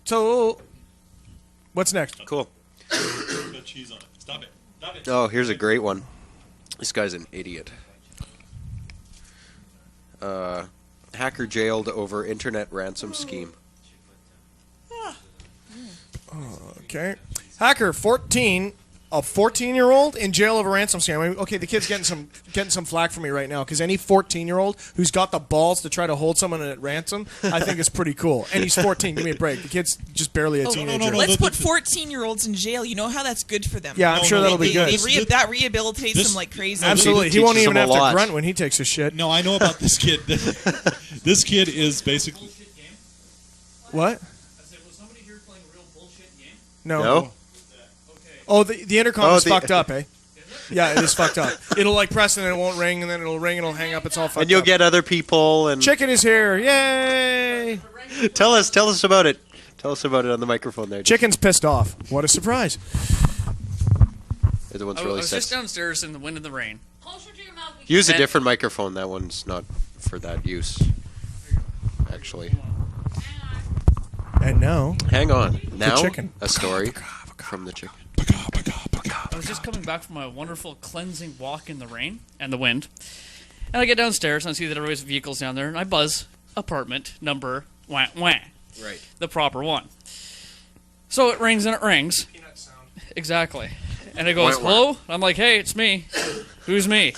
So, what's next? Cool. Got cheese on it. Stop it. Stop it. Oh, here's a great one. This guy's an idiot. Hacker jailed over internet ransom scheme. Okay. Hacker, 14, a 14-year-old in jail over ransom scam. I mean, okay, the kid's getting some flack from me right now because any 14-year-old who's got the balls to try to hold someone at ransom, I think is pretty cool. And he's 14. Give me a break. The kid's just barely a teenager. Let's put 14-year-olds in jail. You know how that's good for them. Yeah, I'm sure that'll be good. That rehabilitates them like crazy. Absolutely. He won't even have to grunt when he takes his shit. No, I know about this kid. This kid is basically... What? No. No? Oh, the intercom is fucked up, eh? Yeah, it is fucked up. It'll like press and then it won't ring, and then it'll ring and it'll hang up. It's all fucked up. And you'll get other people and... Chicken is here. Yay! Tell us about it. Tell us about it on the microphone there. Chicken's pissed off. What a surprise. The one's I really was just sexy. downstairs in the wind and the rain. Use a different microphone. That one's not for that use. Actually. And now... Hang on. Now, chicken. a story from the chicken. I was just coming back from my wonderful cleansing walk in the rain and the wind. And I get downstairs and I see that everybody's vehicle's down there, and I buzz apartment number wah wah. Right. The proper one. So it rings and it rings. Peanut sound. Exactly. And it goes, Wah, wah. hello? I'm like, hey, it's me. Who's me?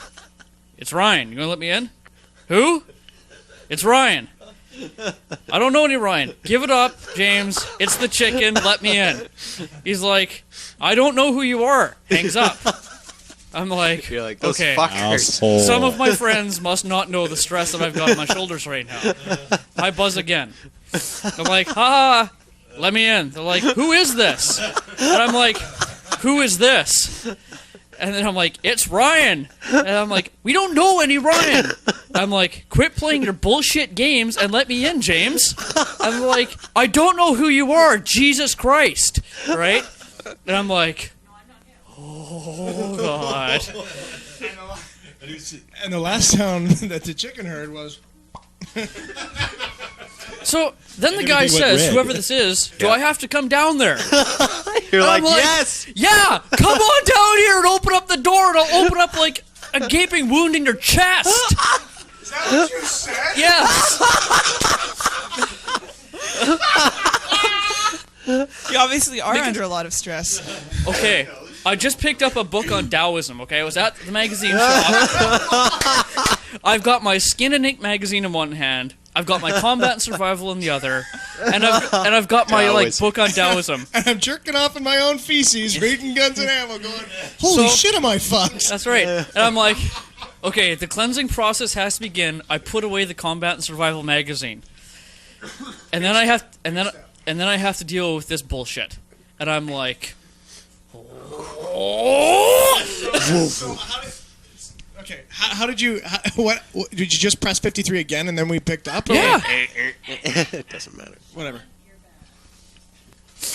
It's Ryan. You gonna let me in? Who? It's Ryan. I don't know any Ryan. Give it up, James. It's the chicken. Let me in. He's like, I don't know who you are. Hangs up. I'm like, You're like, those okay. fuckers. Asshole. Some of my friends must not know the stress that I've got on my shoulders right now. I buzz again. I'm like, ha, let me in. They're like, who is this? And I'm like, who is this? And then I'm like, it's Ryan. And I'm like, we don't know any Ryan. I'm like, quit playing your bullshit games and let me in, James. I'm like, I don't know who you are, Jesus Christ. Right? And I'm like, oh, God. And the last sound that the chicken heard was... So then the guy Everything went says, red. whoever this is, do I have to come down there? You're I'm like, yes! Yeah, come on down here and open up the door, and I'll open up like a gaping wound in your chest. Is that what you said? Yes. You obviously are under a lot of stress. Okay, I just picked up a book on Taoism, okay? I was at the magazine shop. I've got my Skin and Ink magazine in one hand. I've got my Combat and Survival in the other. And I've got my book on Taoism. And I'm jerking off in my own feces, reading Guns and Ammo, going, holy shit, am I fucked? That's right. And I'm like, okay, the cleansing process has to begin. I put away the Combat and Survival magazine. And then I have to deal with this bullshit. And I'm like, Okay, how did you... What did you just press 53 again and then we picked up? yeah. It doesn't matter. Whatever.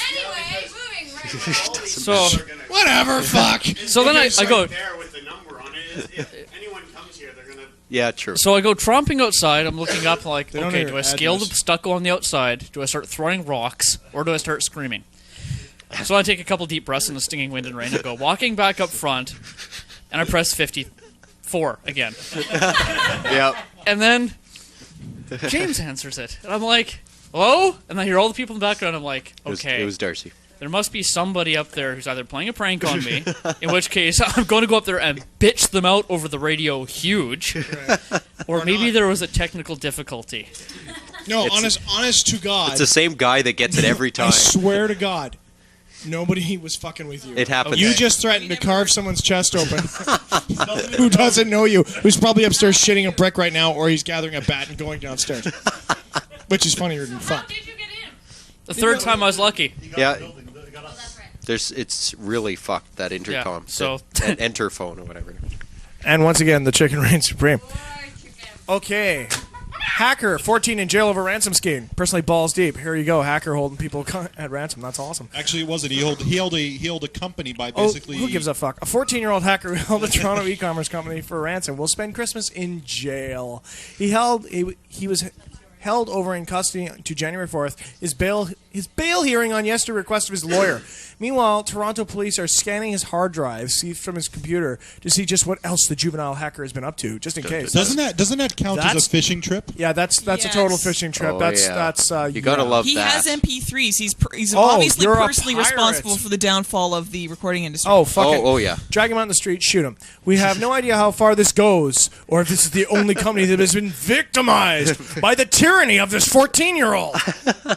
Anyway, moving right So, Whatever, fuck. so then I go, There with the number on it. If anyone comes here, they're gonna. Yeah, true. so I go tromping outside. I'm looking up like, don't okay, know do I your scale the address. stucco on the outside? Do I start throwing rocks? Or do I start screaming? So I take a couple deep breaths in the stinging wind and rain and go walking back up front, and I press 54 again. Yeah. And then James answers it. And I'm like, hello? And I hear all the people in the background. I'm like, okay. It was Darcy. There must be somebody up there who's either playing a prank on me, in which case I'm going to go up there and bitch them out over the radio huge, or maybe there was a technical difficulty. No, honest to God. It's the same guy that gets it every time. I swear to God, nobody was fucking with you. It happens. You just threatened to carve someone's chest open who doesn't know you, who's probably upstairs shitting a brick right now, or he's gathering a bat and going downstairs. Which is funnier than fuck. The third time I was lucky. Yeah. It's really fucked, that intercom. so- That enter phone or whatever. And once again, the chicken reigns supreme. Okay. Hacker, 14 in jail over ransom scheme. Personally, balls deep. Here you go, hacker holding people at ransom. That's awesome. Actually, it wasn't. He held a company by Oh, basically. who gives a fuck? A 14-year-old hacker who held a Toronto e-commerce company for ransom will spend Christmas in jail. He was held over in custody to January 4th. His bail hearing on yesterday request of his lawyer. Meanwhile, Toronto police are scanning his hard drive, seized from his computer, to see just what else the juvenile hacker has been up to, just in case. Doesn't that count as a fishing trip? Yeah, that's a total fishing trip. Oh, that's yeah. You gotta love He that. has MP3s. He's Oh, obviously you're a personally pirate. responsible for the downfall of the recording industry. Oh, fuck it. Oh, yeah. Drag him out in the street, shoot him. We have no idea how far this goes, or if this is the only company that has been victimized by the tyranny of this 14-year-old.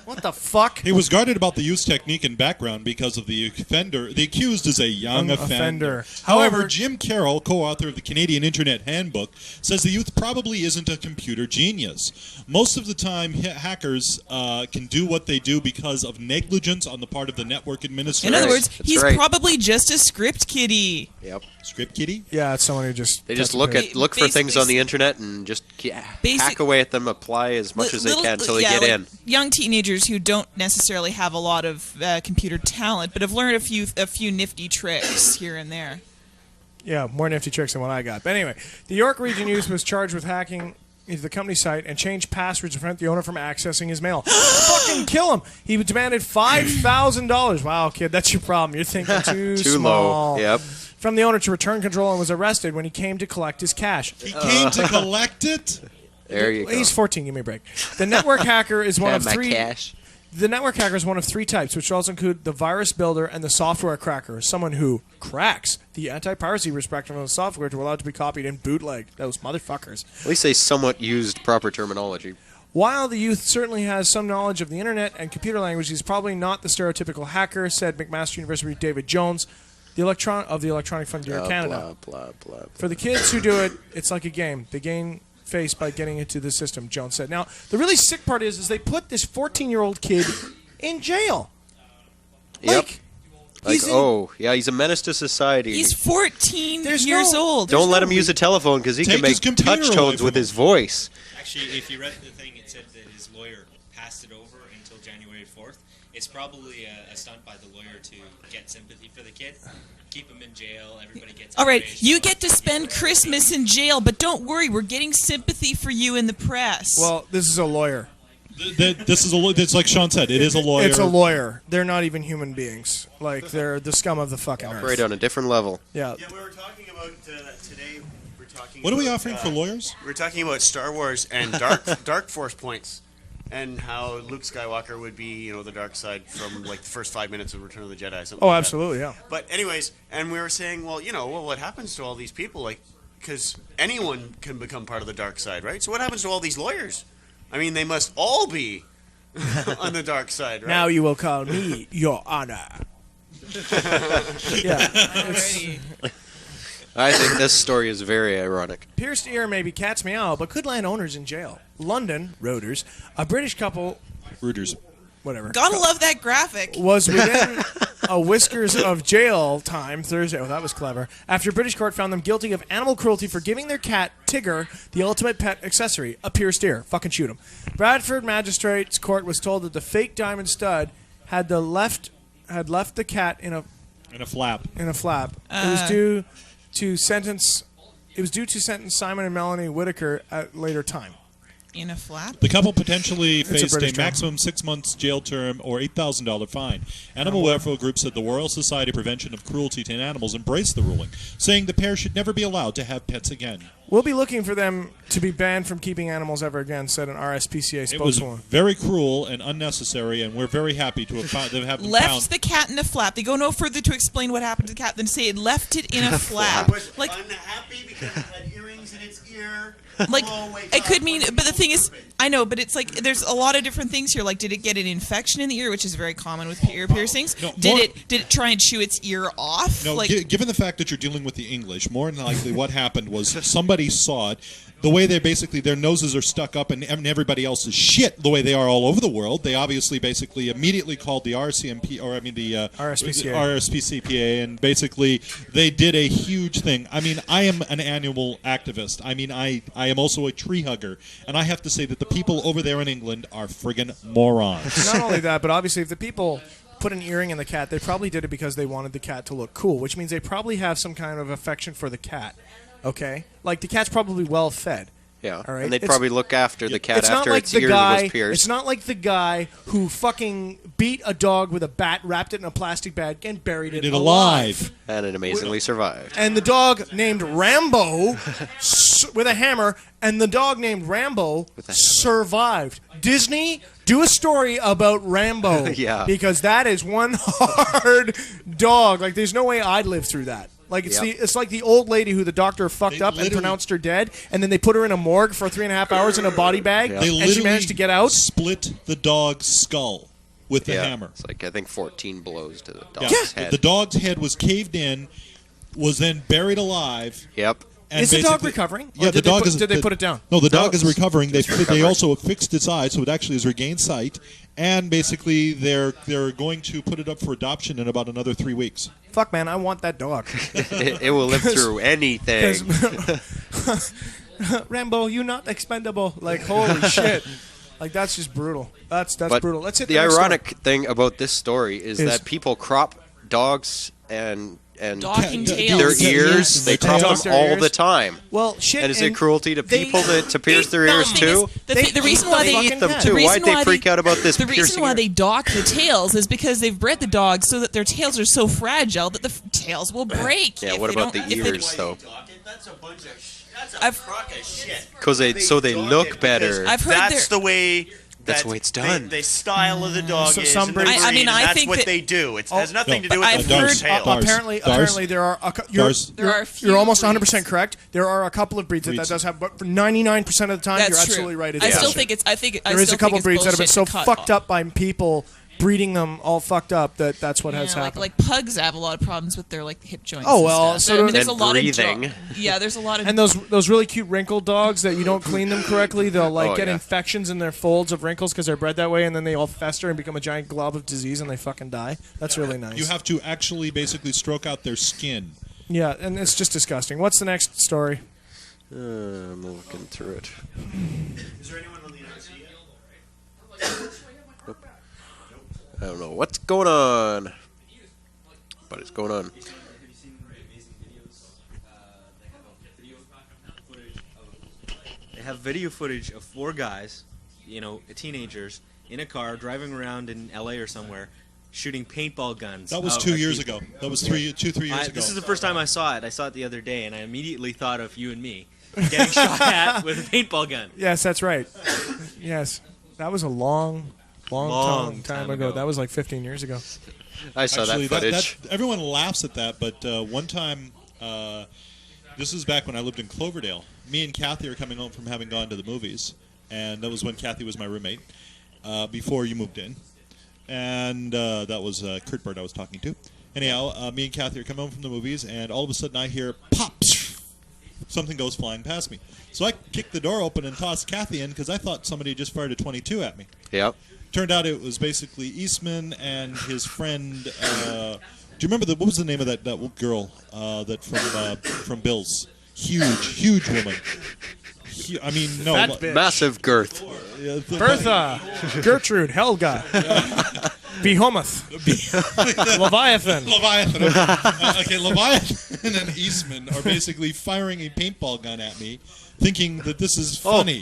What the fuck? He was guarded about the use technique and background because of the offender. The accused is a young offender. However, Jim Carroll, co-author of the Canadian Internet Handbook, says the youth probably isn't a computer genius. Most of the time, hackers can do what they do because of negligence on the part of the network administrator. In other words, he's probably just a script kiddie. Yep. Script kiddie? Yeah, it's someone who just... They just look for things on the internet and just hack away at them, apply as much as they can until they get in. Young teenagers who don't necessarily have a lot of computer talent, but have learned a few nifty tricks here and there. Yeah, more nifty tricks than what I got. But anyway, the York Region youth was charged with hacking into the company site and changed passwords to prevent the owner from accessing his mail. Fucking kill him. He demanded $5,000. Wow, kid, that's your problem. You're thinking too small. Low. Yep. From the owner to return control and was arrested when he came to collect his cash. He came to collect it? There you go. He's 14. Give me a break. The network hacker is one of three. Cash. The network hacker is one of three types, which also include the virus builder and the software cracker, someone who cracks the anti-piracy spectrum of the software to allow it to be copied and bootlegged. Those motherfuckers. At least they somewhat used proper terminology. While the youth certainly has some knowledge of the internet and computer language, he's probably not the stereotypical hacker, said McMaster University David Jones, of the Electronic Frontier Canada. Blah, blah, blah. For the kids who do it, it's like a game. They gain face by getting into the system, Jones said. Now, the really sick part is they put this 14-year-old kid in jail. Yep. He's a menace to society. He's 14 years old. Don't let him use a telephone because he can make touch tones with his voice. Actually, if you read the thing, it said that his lawyer passed it over until January 4th. It's probably a stunt by the lawyer to get sympathy for the kid. Keep him in jail. Everybody gets. All right, you get to spend Christmas in jail, but don't worry, we're getting sympathy for you in the press. Well, this is a lawyer. It's like Sean said. It is a lawyer. It's a lawyer. They're not even human beings. Like, they're the scum of the fucking earth. Operate on a different level. Yeah. Yeah, we were talking about today. We're talking. What are we about, offering for lawyers? We're talking about Star Wars and Dark Force points, and how Luke Skywalker would be, the dark side from like the first 5 minutes of Return of the Jedi. Something Oh, like absolutely, that. yeah. But anyways, and we were saying, well, what happens to all these people? Like, because anyone can become part of the dark side, right? So what happens to all these lawyers? I mean, they must all be on the dark side, right? Now you will call me Your Honor. Yeah. I think this story is very ironic. Pierced ear may be cat's meow, but could land owners in jail. London, Reuters, a British couple... Reuters. Whatever. Gotta love that graphic. Was within a whiskers of jail time Thursday. Oh, that was clever. After a British court found them guilty of animal cruelty for giving their cat, Tigger, the ultimate pet accessory, a pierced ear. Fucking shoot him. Bradford Magistrates Court was told that the fake diamond stud had left the cat in a flap. It was due to sentence Simon and Melanie Whitaker at a later time. In a flap? The couple potentially It's a faced a British term. maximum 6 months jail term or $8,000 fine. Animal welfare group said the Royal Society Prevention of Cruelty to Animals embraced the ruling, saying the pair should never be allowed to have pets again. We'll be looking for them to be banned from keeping animals ever again, said an RSPCA It was spokeswoman. very cruel and unnecessary, and we're very happy to have found them found. Left the cat in a flap. They go no further to explain what happened to the cat than say it left it in a flap. I was Like, unhappy because it had earrings things in its ear. Like, Oh, wake it up, could mean, what but the thing is, I know, but it's like there's a lot of different things here. Like, did it get an infection in the ear, which is very common with ear piercings? No, did it try and chew its ear off? No, like, given the fact that you're dealing with the English, more than likely what happened was somebody saw it. The way they basically, their noses are stuck up and everybody else's shit, the way they are all over the world, they obviously basically immediately called the RCMP, or I mean the RSPCA, and basically they did a huge thing. I mean, I am an animal activist. I mean, I am also a tree hugger, and I have to say that the people over there in England are friggin' morons. Not only that, but obviously if the people put an earring in the cat, they probably did it because they wanted the cat to look cool, which means they probably have some kind of affection for the cat. Okay? Like, the cat's probably well fed. Yeah, all right? and they'd probably look after the cat It's not after like its the ear guy. was pierced. It's not like the guy who fucking beat a dog with a bat, wrapped it in a plastic bag, and buried it alive. And it amazingly survived. And the dog named Rambo with a hammer, and the dog named Rambo survived. Disney, do a story about Rambo. Yeah. Because that is one hard dog. Like, there's no way I'd live through that. Like, it's like the old lady who the doctor fucked up and pronounced her dead, and then they put her in a morgue for 3.5 hours in a body bag, They and she managed to get out. Split the dog's skull with the hammer. It's like, I think 14 blows to the dog's head. The dog's head was caved in, was then buried alive. Yep. And Is the dog basically- recovering? Or Yeah, the dog is. Did they put it down? No, the dog is recovering. They recovering. also fixed its eye, so it actually has regained sight. And basically, they're going to put it up for adoption in about another 3 weeks. Fuck, man, I want that dog. It will live through anything. Rambo, you not expendable. Like, holy shit. Like, that's just brutal. That's But brutal. Let's hit the next ironic story. thing about this story is that people crop dogs and Docking their tails. ears. They crop Dock them their all ears. the time. Well, shit. And is it cruelty to people to pierce their ears too? The reason why they eat them too. Why'd they freak out about this The reason piercing why ear? they dock the tails is because they've bred the dogs so that their tails are so fragile that the tails will break. Yeah, if what they about don't- the if they- ears though? That's a bunch of. That's a crock of shit. Because they look better. I've heard That's the way. That's the way it's done. The style of the dog So is. some and the breeds- breed, I mean, and I that's think what that- they do. It has nothing to do but with I've the heard- first tail. Apparently, there are you're almost 100% correct. There are a couple of breeds that does have, but for 99% of the time, That's you're true. absolutely right. It I is. still think it's. I think There is a couple of breeds that have been so fucked up by people breeding them all fucked up that's what has happened. Like pugs have a lot of problems with their like hip joints. Oh, and well, stuff. so I mean, do- there's a And lot breathing. of yeah, there's a lot of And those really cute wrinkled dogs that you don't clean them correctly, they'll like Oh, get yeah. infections in their folds of wrinkles because they're bred that way, and then they all fester and become a giant glob of disease, and they fucking die. That's really nice. You have to actually basically stroke out their skin. Yeah, and it's just disgusting. What's the next story? I'm looking through it. Is there anyone on the NRC yet? I don't know what's going on, but it's going on. They have video footage of 4 guys, teenagers, in a car driving around in LA or somewhere, shooting paintball guns. That was 2 years ago. That was 3 years ago. This is the first time I saw it. I saw it the other day, and I immediately thought of you and me getting shot at with a paintball gun. Yes, that's right. Yes, that was a long time ago. That was like 15 years ago. I saw Actually, that footage. everyone laughs at that, but one time, this is back when I lived in Cloverdale. Me and Kathy are coming home from having gone to the movies, and that was when Kathy was my roommate before you moved in, and that was Kurt Bert I was talking to. Anyhow, me and Kathy are coming home from the movies, and all of a sudden I hear pop. Something goes flying past me. So I kicked the door open and tossed Kathy in because I thought somebody had just fired a .22 at me. Yep. Turned out it was basically Eastman and his friend. Do you remember what was the name of that girl that from Bill's? Huge woman. I mean, no, Fat bitch. Massive girth. Bertha, Gertrude, Helga, Behemoth, Leviathan. Leviathan. Okay, Leviathan and Eastman are basically firing a paintball gun at me, thinking that this is funny.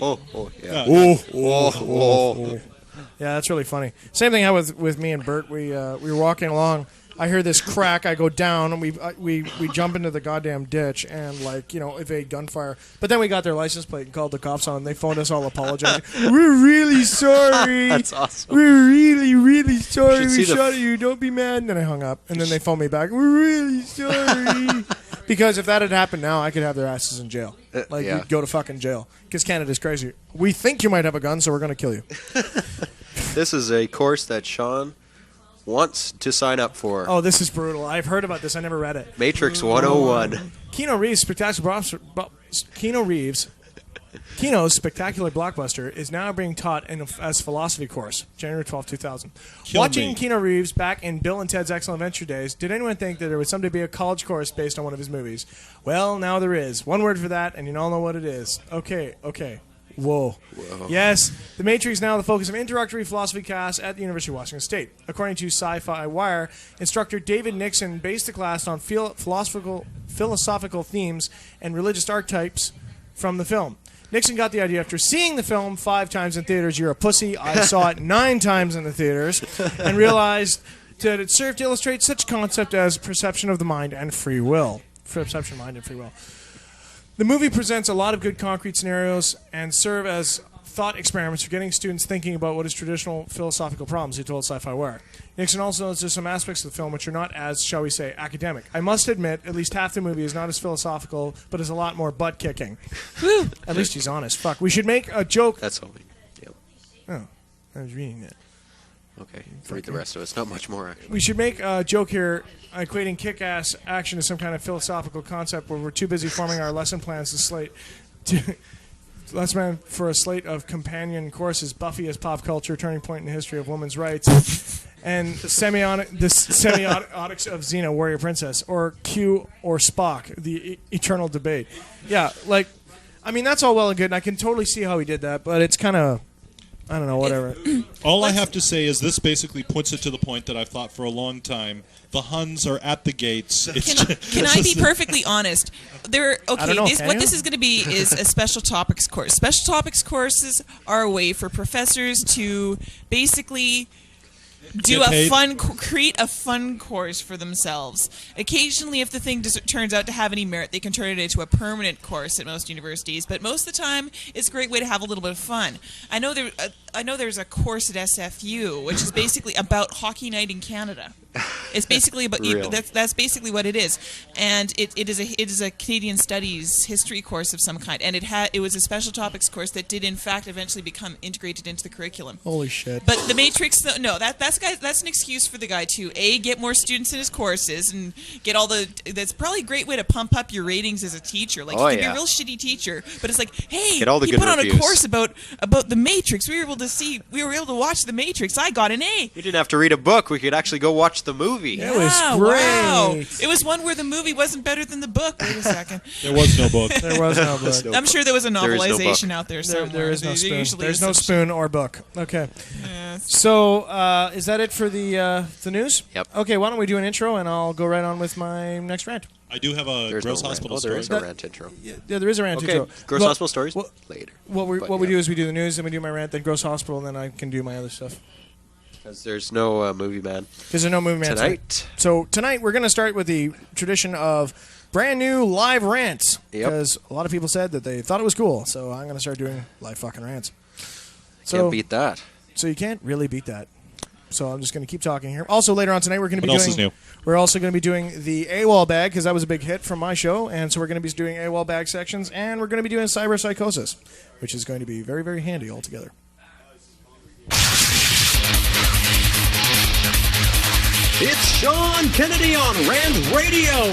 Yeah, that's really funny. Same thing happened with me and Bert. We were walking along. I hear this crack. I go down, and we jump into the goddamn ditch, and evade gunfire. But then we got their license plate and called the cops on. And they phoned us all apologizing. We're really sorry. That's awesome. We're really sorry. You should We see the shot at you. Don't be mad. And then I hung up. And then they phoned me back. We're really sorry. Because if that had happened now, I could have their asses in jail. Like, yeah. you'd go to fucking jail. Because Canada's crazy. We think you might have a gun, so we're going to kill you. This is a course that Sean wants to sign up for. Oh, this is brutal. I've heard about this. I never read it. Matrix 101. Kino's spectacular blockbuster is now being taught as philosophy course, January 12, 2000. Watching Keanu Reeves back in Bill and Ted's Excellent Adventure days, did anyone think that there would someday be a college course based on one of his movies? Well, now there is. One word for that, and you all know what it is. Okay. Whoa. Yes, The Matrix is now the focus of introductory philosophy class at the University of Washington State. According to Sci-Fi Wire, instructor David Nixon based the class on philosophical themes and religious archetypes from the film. Nixon got the idea after seeing the film 5 times in theaters. You're a pussy. I saw it 9 times in the theaters and realized that it served to illustrate such concept as perception of the mind and free will. Perception, mind, and free will. The movie presents a lot of good concrete scenarios and serve as thought experiments for getting students thinking about what is traditional philosophical problems, he told Sci-Fi Wire. Nixon also notes there's some aspects of the film which are not as, shall we say, academic. I must admit, at least half the movie is not as philosophical, but is a lot more butt-kicking. At least he's honest. Fuck. We should make a joke... That's all. Yep. Oh, I was reading that. Okay, read the rest of it. It's not much more, actually. We should make a joke here equating kick-ass action to some kind of philosophical concept where we're too busy forming our lesson plans for a slate of companion courses, Buffy as pop culture, turning point in the history of women's rights, and the semiotics of Xena, warrior princess, or Q or Spock, the eternal debate. Yeah, like, I mean, that's all well and good, and I can totally see how he did that, but it's kind of... I don't know, whatever. All I have to say is this basically puts it to the point that I've thought for a long time. The Huns are at the gates. Can I be perfectly honest? What this is going to be is a special topics course. Special topics courses are a way for professors to basically create a fun course for themselves. Occasionally, if the thing turns out to have any merit, they can turn it into a permanent course at most universities. But most of the time, it's a great way to have a little bit of fun. I know there's a course at SFU which is basically about Hockey Night in Canada. It's basically about that's basically what it is, and it is a Canadian Studies history course of some kind, and it was a special topics course that did in fact eventually become integrated into the curriculum. Holy shit! But the Matrix, no, that's an excuse for the guy to get more students in his courses and get all the. That's probably a great way to pump up your ratings as a teacher. Like you can be a real shitty teacher, but it's like, hey, get all the he good put reviews. On a course about the Matrix. We were able to watch the Matrix. I got an A. We didn't have to read a book. We could actually go watch the movie. It was great. Wow. It was one where the movie wasn't better than the book. Wait a second. There was no book. There was no book. I'm sure there was a novelization out there somewhere. There is no spoon. There's no spoon or book. Okay. Yes. So, is that it for the news? Yep. Okay, why don't we do an intro, and I'll go right on with my next rant. I do have a Gross Hospital story. There is a rant intro. Yeah, there is a rant intro. Gross Hospital stories later. What we do is we do the news, then we do my rant, then Gross Hospital, and then I can do my other stuff. Because there's no movie man. Because there's no movie man tonight. So tonight we're going to start with the tradition of brand new live rants. Because a lot of people said that they thought it was cool. So I'm going to start doing live fucking rants. Can't beat that. So you can't really beat that. So I'm just going to keep talking here. Also, later on tonight, we're going to be What else is new? We're also going to be doing the AWOL bag, because that was a big hit from my show. And so we're going to be doing AWOL bag sections. And we're going to be doing cyber psychosis, which is going to be very, very handy altogether. It's Sean Kennedy on Rand Radio.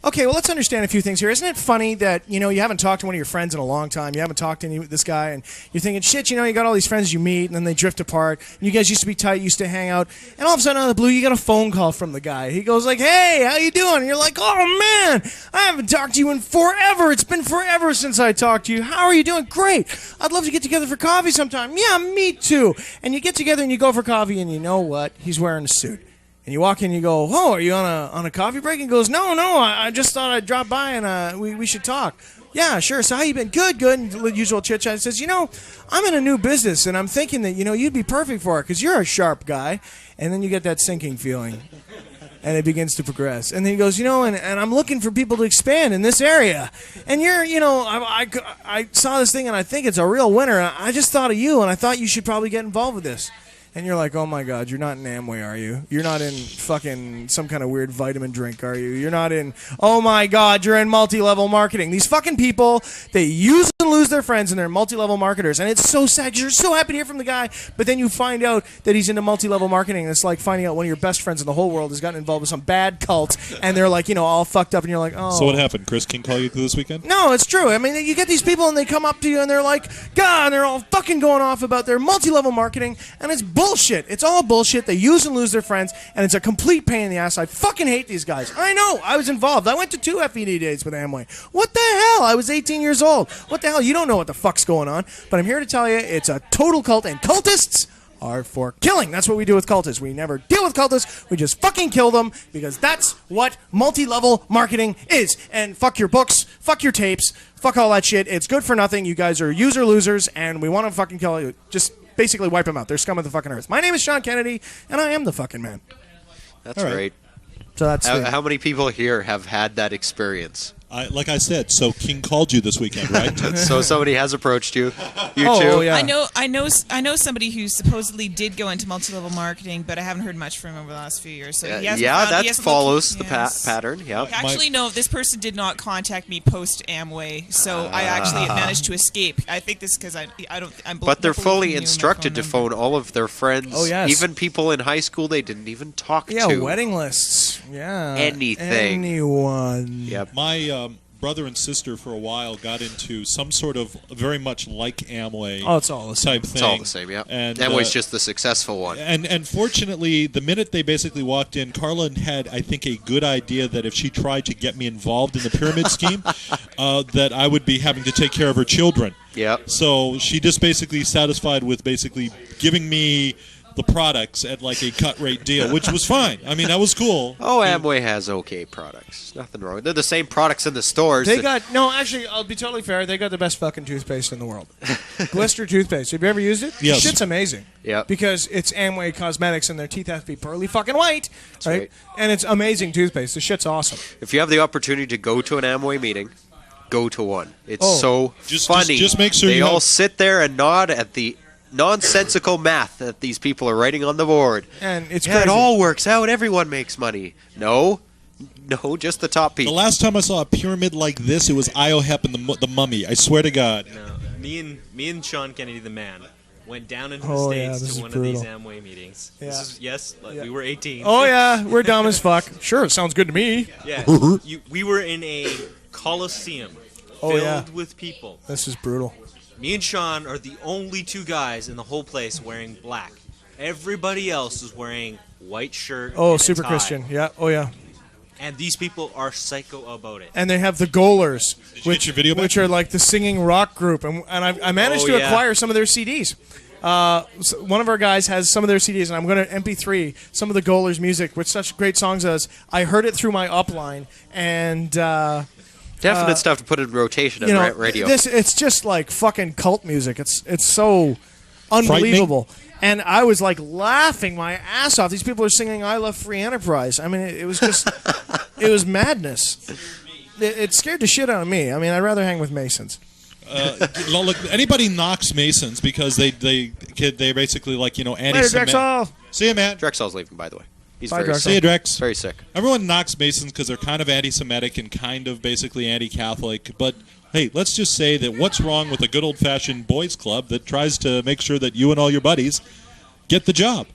Okay, well, let's understand a few things here. Isn't it funny that, you haven't talked to one of your friends in a long time, you haven't talked to this guy, and you're thinking, shit, you got all these friends you meet, and then they drift apart, and you guys used to be tight, used to hang out, and all of a sudden, out of the blue, you get a phone call from the guy. He goes like, hey, how you doing? And you're like, oh, man, I haven't talked to you in forever. It's been forever since I talked to you. How are you doing? Great. I'd love to get together for coffee sometime. Yeah, me too. And you get together, and you go for coffee, and you know what? He's wearing a suit. And you walk in and you go, oh, are you on a coffee break? And he goes, no, I just thought I'd drop by and we should talk. Yeah, sure. So how you been? Good. And the usual chit-chat. He says, I'm in a new business and I'm thinking that, you'd be perfect for it because you're a sharp guy. And then you get that sinking feeling. And it begins to progress. And then he goes, and I'm looking for people to expand in this area. And you're, I saw this thing and I think it's a real winner. I just thought of you and I thought you should probably get involved with this. and you're like, oh my God, you're not in Amway, are you? You're not in fucking some kind of weird vitamin drink, are you? You're not in, oh my God, you're in multi-level marketing. These fucking people, they use and lose their friends and they're multi-level marketers. And it's so sad. You're so happy to hear from the guy, but then you find out that he's into multi-level marketing. And it's like finding out one of your best friends in the whole world has gotten involved with some bad cult, and they're like, all fucked up, and you're like, oh. So what happened? Chris King call you this weekend? No, it's true. I mean, you get these people and they come up to you and they're like, God, and they're all fucking going off about their multi-level marketing, and it's bullshit. It's all bullshit. They use and lose their friends, and it's a complete pain in the ass. I fucking hate these guys. I know. I was involved. I went to 2 FED days with Amway. What the hell? I was 18 years old. What the hell? You don't know what the fuck's going on, but I'm here to tell you it's a total cult, and cultists are for killing. That's what we do with cultists. We never deal with cultists. We just fucking kill them because that's what multi-level marketing is. And fuck your books, fuck your tapes, fuck all that shit. It's good for nothing. You guys are user losers, and we want to fucking kill you. Just basically wipe them out. They're scum of the fucking earth. My name is Sean Kennedy, and I am the fucking man. That's great. So that's how many people here have had that experience? Like I said, so King called you this weekend, right? So somebody has approached you. You Oh, too? yeah. I know somebody who supposedly did go into multi-level marketing, but I haven't heard much from him over the last few years. So he hasn't that he hasn't follows looked- the yes. pattern. Yeah. Actually, no. This person did not contact me post Amway, so I actually managed to escape. I think this because I don't. But they're fully instructed to phone all of their friends. Oh, yes. Even people in high school they didn't even talk Yeah, to. wedding lists. Yeah. Anything. Anyone. Yep. My brother and sister for a while got into some sort of very much like Amway it's all the same. type thing. It's all the same, yeah. And, Amway's just the successful one. And fortunately, the minute they basically walked in, Carla had, I think, a good idea that if she tried to get me involved in the pyramid scheme, that I would be having to take care of her children. Yep. So she just basically satisfied with basically giving me the products at like a cut rate deal, which was fine. I mean, that was cool. Oh, Amway has okay products. Nothing wrong. They're the same products in the stores. Actually, I'll be totally fair. They got the best fucking toothpaste in the world. Glister toothpaste. Have you ever used it? Yes. Shit's amazing. Yeah. Because it's Amway Cosmetics and their teeth have to be pearly fucking white. right. And it's amazing toothpaste. The shit's awesome. If you have the opportunity to go to an Amway meeting, go to one. It's so Just funny. make sure they you all have- sit there and nod at the nonsensical math that these people are writing on the board. And it's it crazy. all works out. Everyone makes money. No, just the top The people. last time I saw a pyramid like this, it was Iohep and the Mummy. I swear to God. No, me and Sean Kennedy, the man, went down into Oh, the yeah, States this to is one of these brutal. Amway meetings. Yeah. We were 18. Oh, yeah. We're dumb as fuck. Sure, it sounds good to me. Yeah, we were in a coliseum Oh, filled yeah. with people. This is brutal. Me and Sean are the only 2 guys in the whole place wearing black. Everybody else is wearing white shirt. Oh, and a super tie. Christian. Yeah. Oh, yeah. And these people are psycho about it. And they have the Goalers, you get your video back? which are like the singing rock group. And I managed to acquire some of their CDs. So one of our guys has some of their CDs, and I'm going to MP3 some of the Goalers' music, which such great songs as. I heard it through my upline, and Definite stuff to put in rotation on radio. It's just like fucking cult music. It's so unbelievable. And I was like laughing my ass off. These people are singing "I Love Free Enterprise." I mean, it was just, it was madness. It scared the shit out of me. I mean, I'd rather hang with Masons. Look, anybody knocks Masons because they basically like Later, anti-Semitic. Drexoll. See you, man. Drexoll's leaving, by the way. He's Bye, very Drexoll. See you, sick. Drex. Very sick. Everyone knocks Masons because they're kind of anti-Semitic and kind of basically anti-Catholic. But hey, let's just say that what's wrong with a good old-fashioned boys' club that tries to make sure that you and all your buddies get the job?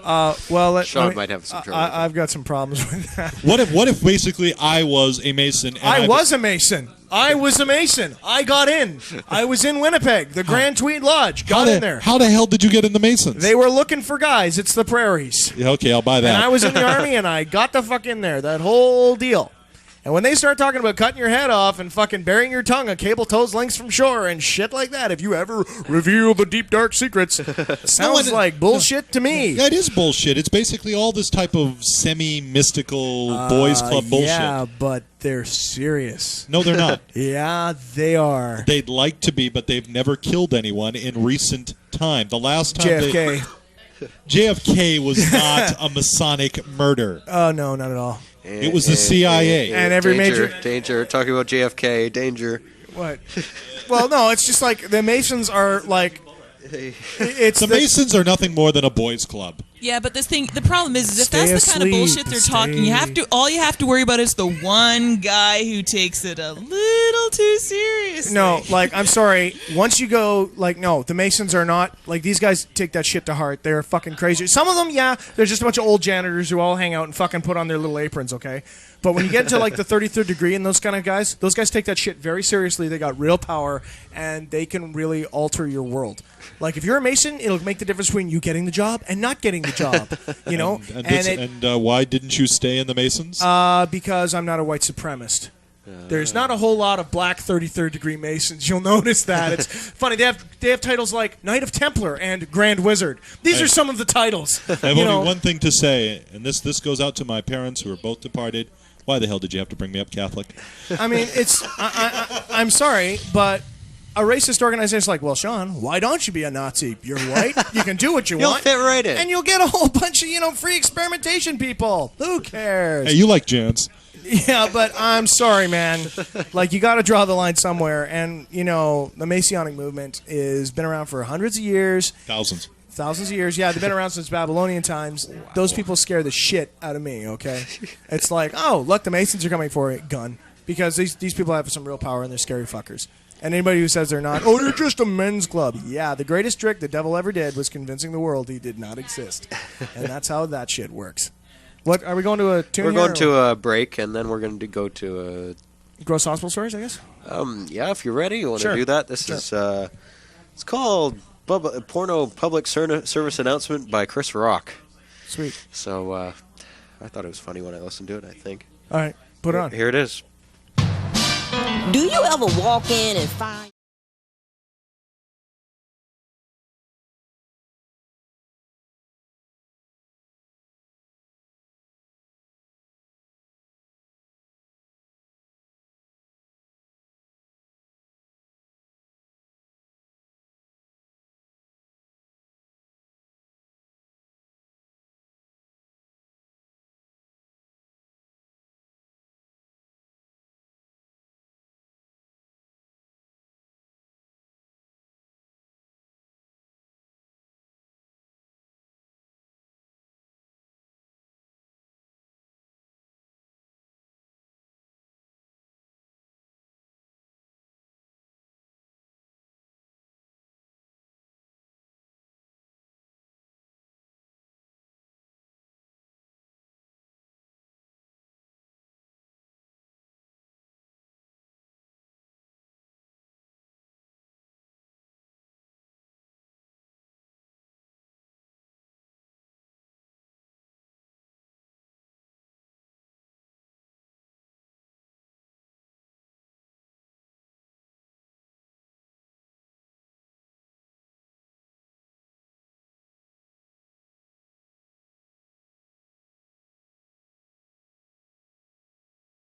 Well, Sean might have some trouble. I've got some problems with that. What if basically I was a Mason? And I was a Mason. I was a Mason. I got in. I was in Winnipeg, the Grand Tweed Lodge. Got in there. How the hell did you get in the Masons? They were looking for guys. It's the prairies. Yeah, okay, I'll buy that. And I was in the Army, and I got the fuck in there. That whole deal. And when they start talking about cutting your head off and fucking burying your tongue a cable toes lengths from shore and shit like that, if you ever reveal the deep dark secrets, it sounds like bullshit to me. Yeah, it is bullshit. It's basically all this type of semi-mystical boys club bullshit. Yeah, but they're serious. No, they're not. Yeah, they are. They'd like to be, but they've never killed anyone in recent time. The last time JFK. JFK was not a Masonic murder. Oh, no, not at all. It was the CIA. And every danger, major... Danger. Talking about JFK. Danger. What? Well, no, it's just like the Masons are like... It's The Masons are nothing more than a boys' club. Yeah, but the problem is if Stay that's the kind of asleep, bullshit they're talking, all you have to worry about is the one guy who takes it a little too seriously. No, like, I'm sorry. Once you go, like, no, the Masons are not, like, these guys take that shit to heart. They're fucking crazy. Some of them, yeah, they're just a bunch of old janitors who all hang out and fucking put on their little aprons, okay? But when you get into, like, the 33rd degree and those kind of guys, those guys take that shit very seriously. They got real power, and they can really alter your world. Like, if you're a Mason, it'll make the difference between you getting the job and not getting the job, you know? And why didn't you stay in the Masons? Because I'm not a white supremacist. There's not a whole lot of black 33rd degree Masons. You'll notice that. It's funny. They have titles like Knight of Templar and Grand Wizard. These are some of the titles. I have only one thing to say, and this goes out to my parents who are both departed. Why the hell did you have to bring me up Catholic? I mean, I'm sorry, but a racist organization's like, well, Sean, why don't you be a Nazi? You're white. You can do what you You'll want. fit right in. And you'll get a whole bunch of, free experimentation people. Who cares? Hey, you like Jans. Yeah, but I'm sorry, man. Like, you got to draw the line somewhere. And, the Masonic movement has been around for hundreds of years. Thousands of years. Yeah, they've been around since Babylonian times. Those people scare the shit out of me, okay? It's like, oh, look, the Masons are coming for it. Gun. Because these people have some real power and they're scary fuckers. And anybody who says they're not, oh, they're just a men's club. Yeah, the greatest trick the devil ever did was convincing the world he did not exist. And that's how that shit works. What, are we going to a tune We're here, going to a break, and then we're going to go to a... Gross Hospital Stories, I guess? Yeah, if you're ready, you want to Sure. do that. This is, it's called Porno Public Service Announcement by Chris Rock. Sweet. So, I thought it was funny when I listened to it, I think. All right, put it on. Here it is. Do you ever walk in and find...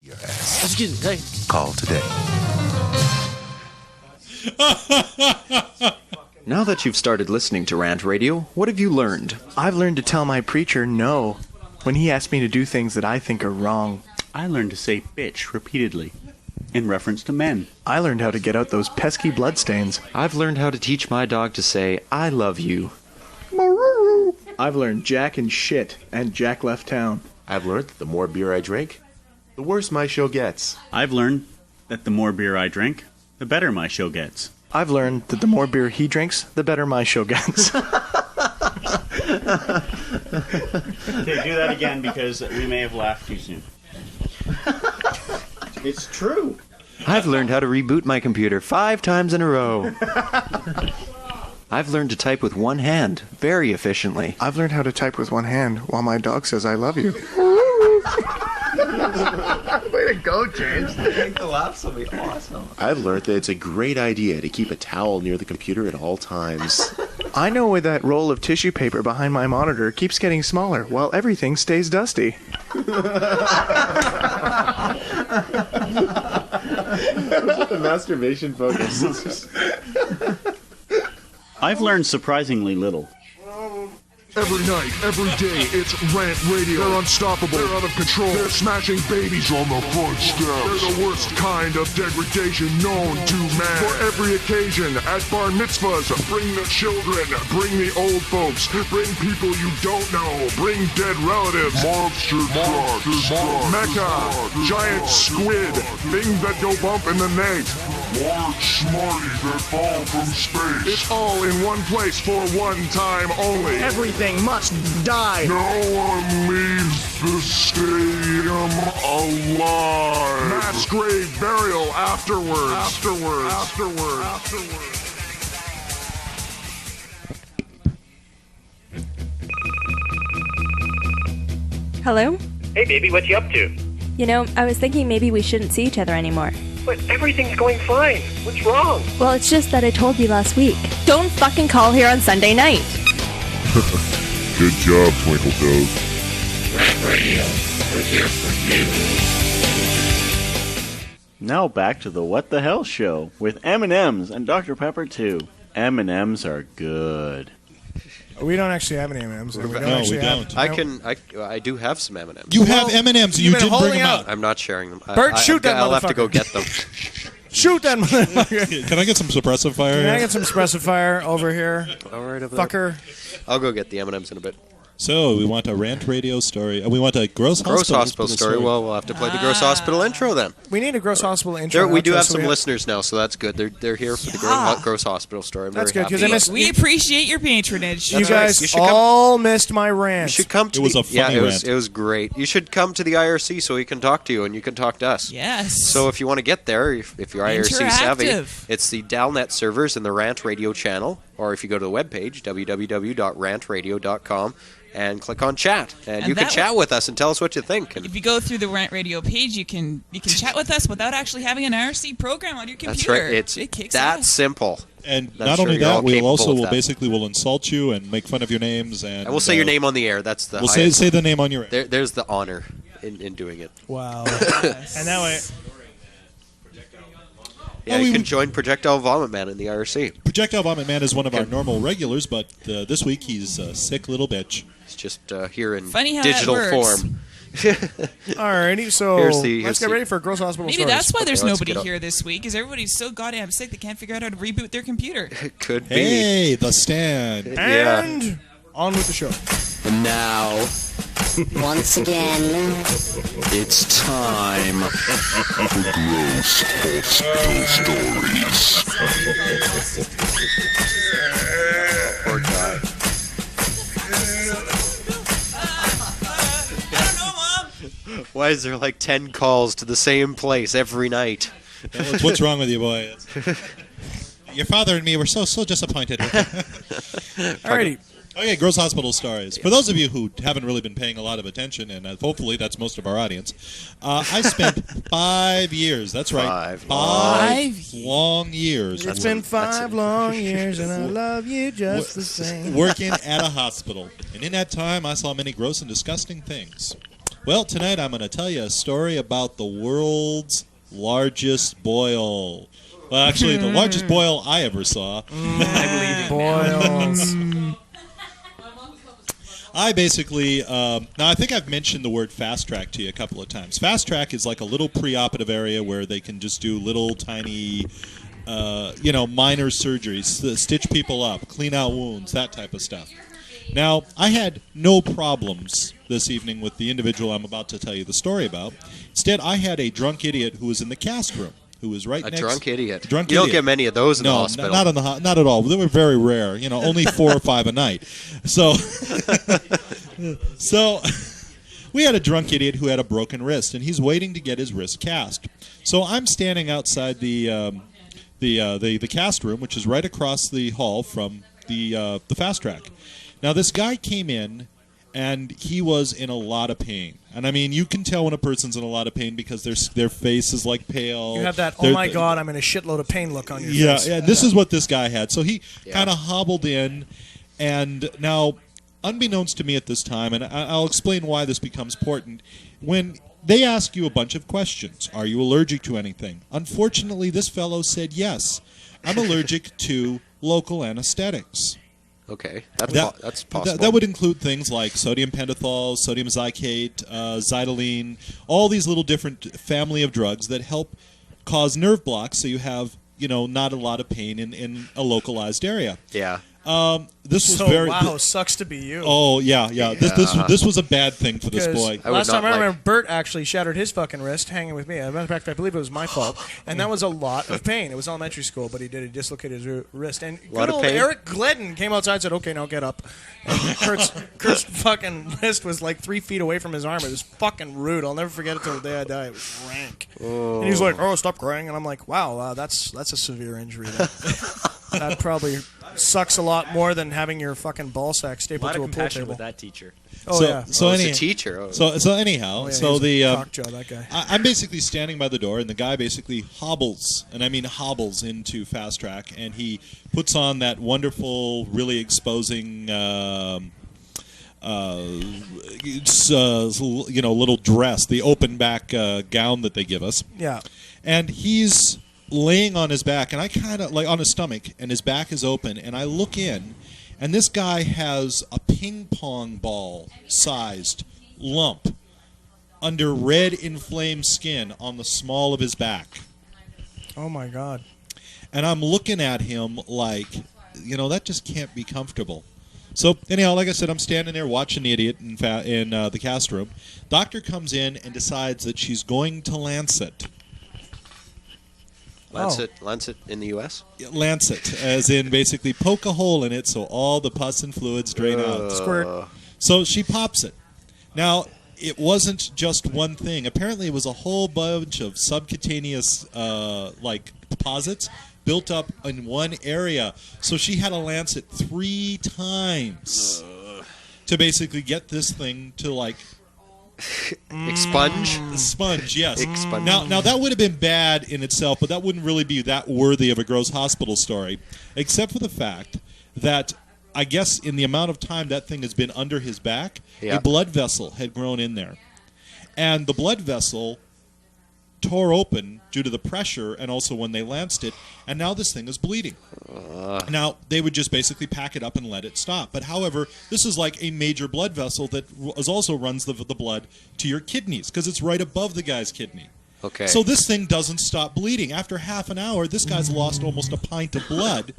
Excuse me. Call today. Now that you've started listening to Rant Radio, what have you learned? I've learned to tell my preacher no when he asks me to do things that I think are wrong. I learned to say bitch repeatedly in reference to men. I learned how to get out those pesky bloodstains. I've learned how to teach my dog to say, I love you. I've learned Jack and shit, and Jack left town. I've learned that the more beer I drink, the worse my show gets. I've learned that the more beer I drink, the better my show gets. I've learned that the more beer he drinks, the better my show gets. Okay, do that again because we may have laughed too soon. It's true. I've learned how to reboot my computer 5 times in a row. I've learned to type with one hand very efficiently. I've learned how to type with one hand while my dog says I love you. Way to go, James. I think the laughs will be awesome. I've learned that it's a great idea to keep a towel near the computer at all times. I know why that roll of tissue paper behind my monitor keeps getting smaller while everything stays dusty. The masturbation focus. I've learned surprisingly little. Every night, every day, it's Rant Radio. They're unstoppable. They're out of control. They're smashing babies on the front steps. They're the worst kind of degradation known to man. For every occasion, at bar mitzvahs, bring the children, bring the old folks, bring people you don't know, bring dead relatives, monster trucks, mecha, giant squid, things that go bump in the night, large smarties that fall from space. It's all in one place for one time only. Everything must die. No one leaves the stadium alive. Mass grave burial afterwards. Hello? Hey, baby, what you up to? You know, I was thinking maybe we shouldn't see each other anymore. But everything's going fine. What's wrong? Well, it's just that I told you last week. Don't fucking call here on Sunday night. Good job, Twinkle Toes. Radio, we're here for you. Now back to the What the Hell show with M&M's and Dr. Pepper too. M&M's are good. We don't actually have any M&Ms. No, we don't. I do have some M&Ms. You have M&Ms. You didn't bring them out. I'm not sharing them. Bert, shoot that I'll motherfucker. have to go get them. Shoot that motherfucker. Can I get some suppressive fire? Can I get some suppressive fire over here? All right, over fucker. There. I'll go get the M&Ms in a bit. So we want a Rant Radio story. We want a Gross Hospital story. Well, we'll have to play the Gross Hospital intro then. We need a Gross Hospital intro. We do have some listeners now, so that's good. They're here for the Gross Hospital story. I'm That's very good, happy. 'cause We appreciate your patronage. You guys all missed my rant. You should come to It was a funny rant. It was great. You should come to the IRC so we can talk to you and you can talk to us. Yes. So if you want to get there, if you're IRC savvy, Interactive. it's the Dalnet servers and the Rant Radio channel, or if you go to the webpage, www.rantradio.com, and click on chat, and you can that chat with us and tell us what you think. And If you go through the Rant Radio page, you can chat with us without actually having an IRC program on your computer. that's right. It's it kicks that ass. simple. And That's not true. only You're all that, we'll capable also of will that. basically will insult you and make fun of your names, and we'll say your name on the air. That's the We'll highest. say the name on your air. There's the honor in doing it. Wow. And that way. Yeah, you can join Projectile Vomit Man in the IRC. Projectile Vomit Man is one of our normal regulars, but this week he's a sick little bitch. It's just here in Funny how digital that works. form. Alrighty, so let's get ready for Gross Hospital Maybe stories. that's why there's Okay, let's nobody get up. here this week, is everybody's so goddamn sick they can't figure out how to reboot their computer. It could be. Hey, The Stand. And on with the show. And now, once again, It's time for Gross Hospital Stories. Poor guy. Why is there like 10 calls to the same place every night? What's wrong with you, boy? Your father and me were so disappointed with you. Alrighty. Okay, Gross Hospital Stories. For those of you who haven't really been paying a lot of attention, and hopefully that's most of our audience, I spent 5 years. That's right, 5 long years. It's been 5 long years, and I love you just the same. Working at a hospital. And in that time, I saw many gross and disgusting things. Well, tonight I'm going to tell you a story about the world's largest boil. Well, actually, the largest boil I ever saw. I believe boils. I basically, now I think I've mentioned the word fast track to you a couple of times. Fast track is like a little preoperative area where they can just do little tiny, minor surgeries, stitch people up, clean out wounds, that type of stuff. Now, I had no problems this evening with the individual I'm about to tell you the story about. Instead, I had a drunk idiot who was in the cast room, who was right next. Drunk idiot. Drunk you don't idiot. get many of those in the hospital. Not at all. They were very rare. Only 4 or 5 a night. So, we had a drunk idiot who had a broken wrist, and he's waiting to get his wrist cast. So I'm standing outside the cast room, which is right across the hall from the fast track. Now, this guy came in, and he was in a lot of pain. And I mean, you can tell when a person's in a lot of pain because their face is like pale. You have that, oh my God, I'm in a shitload of pain look on your face. Yeah, this is what this guy had. So he kind of hobbled in, and now, unbeknownst to me at this time, and I'll explain why this becomes important, when they ask you a bunch of questions, are you allergic to anything? Unfortunately, this fellow said yes. I'm allergic to local anesthetics. Okay, that's possible. That would include things like sodium pentothal, sodium zicate, xylylene, all these little different family of drugs that help cause nerve blocks, so you have not a lot of pain in a localized area. Yeah. This was wow, sucks to be you. Oh yeah. This was a bad thing for this boy. Last time I remember, Bert actually shattered his fucking wrist hanging with me. As a matter of fact, I believe it was my fault, and that was a lot of pain. It was elementary school, but he dislocated his wrist. And good old Eric Glidden came outside and said, "Okay, now get up." And Kurt's fucking wrist was like 3 feet away from his arm. It was fucking rude. I'll never forget it till the day I die. It was rank. Oh. And he's like, "Oh, stop crying," and I'm like, "Wow, that's a severe injury." That probably sucks a lot more than having your fucking ball sack stapled to a pool table. With that teacher. Oh yeah. So it's a teacher. Oh. So anyhow, Oh, yeah, so he's the a cock jaw, that guy. I'm basically standing by the door, and the guy basically hobbles, and I mean hobbles into Fast Track, and he puts on that wonderful, really exposing, little dress, the open back gown that they give us. Yeah. And he's laying on his back, and I kind of like on his stomach, and his back is open, and I look in, and this guy has a ping pong ball sized lump under red inflamed skin on the small of his back. Oh my God. And I'm looking at him like, that just can't be comfortable. So anyhow, like I said, I'm standing there watching the idiot in the cast room. Doctor comes in and decides that she's going to Lancet. Lancet in the U.S.? Lancet, as in basically poke a hole in it so all the pus and fluids drain out. Squirt. So she pops it. Now, it wasn't just one thing. Apparently, it was a whole bunch of subcutaneous deposits built up in one area. So she had to lance it 3 times to basically get this thing to expunge? Sponge, yes. Expunge. Now that would have been bad in itself, but that wouldn't really be that worthy of a gross hospital story, except for the fact that I guess in the amount of time that thing has been under his back, a blood vessel had grown in there. And the blood vessel tore open due to the pressure and also when they lanced it, and now this thing is bleeding. Now, they would just basically pack it up and let it stop. But however, this is like a major blood vessel that also runs the blood to your kidneys, because it's right above the guy's kidney. Okay. So this thing doesn't stop bleeding. After half an hour, this guy's lost almost a pint of blood.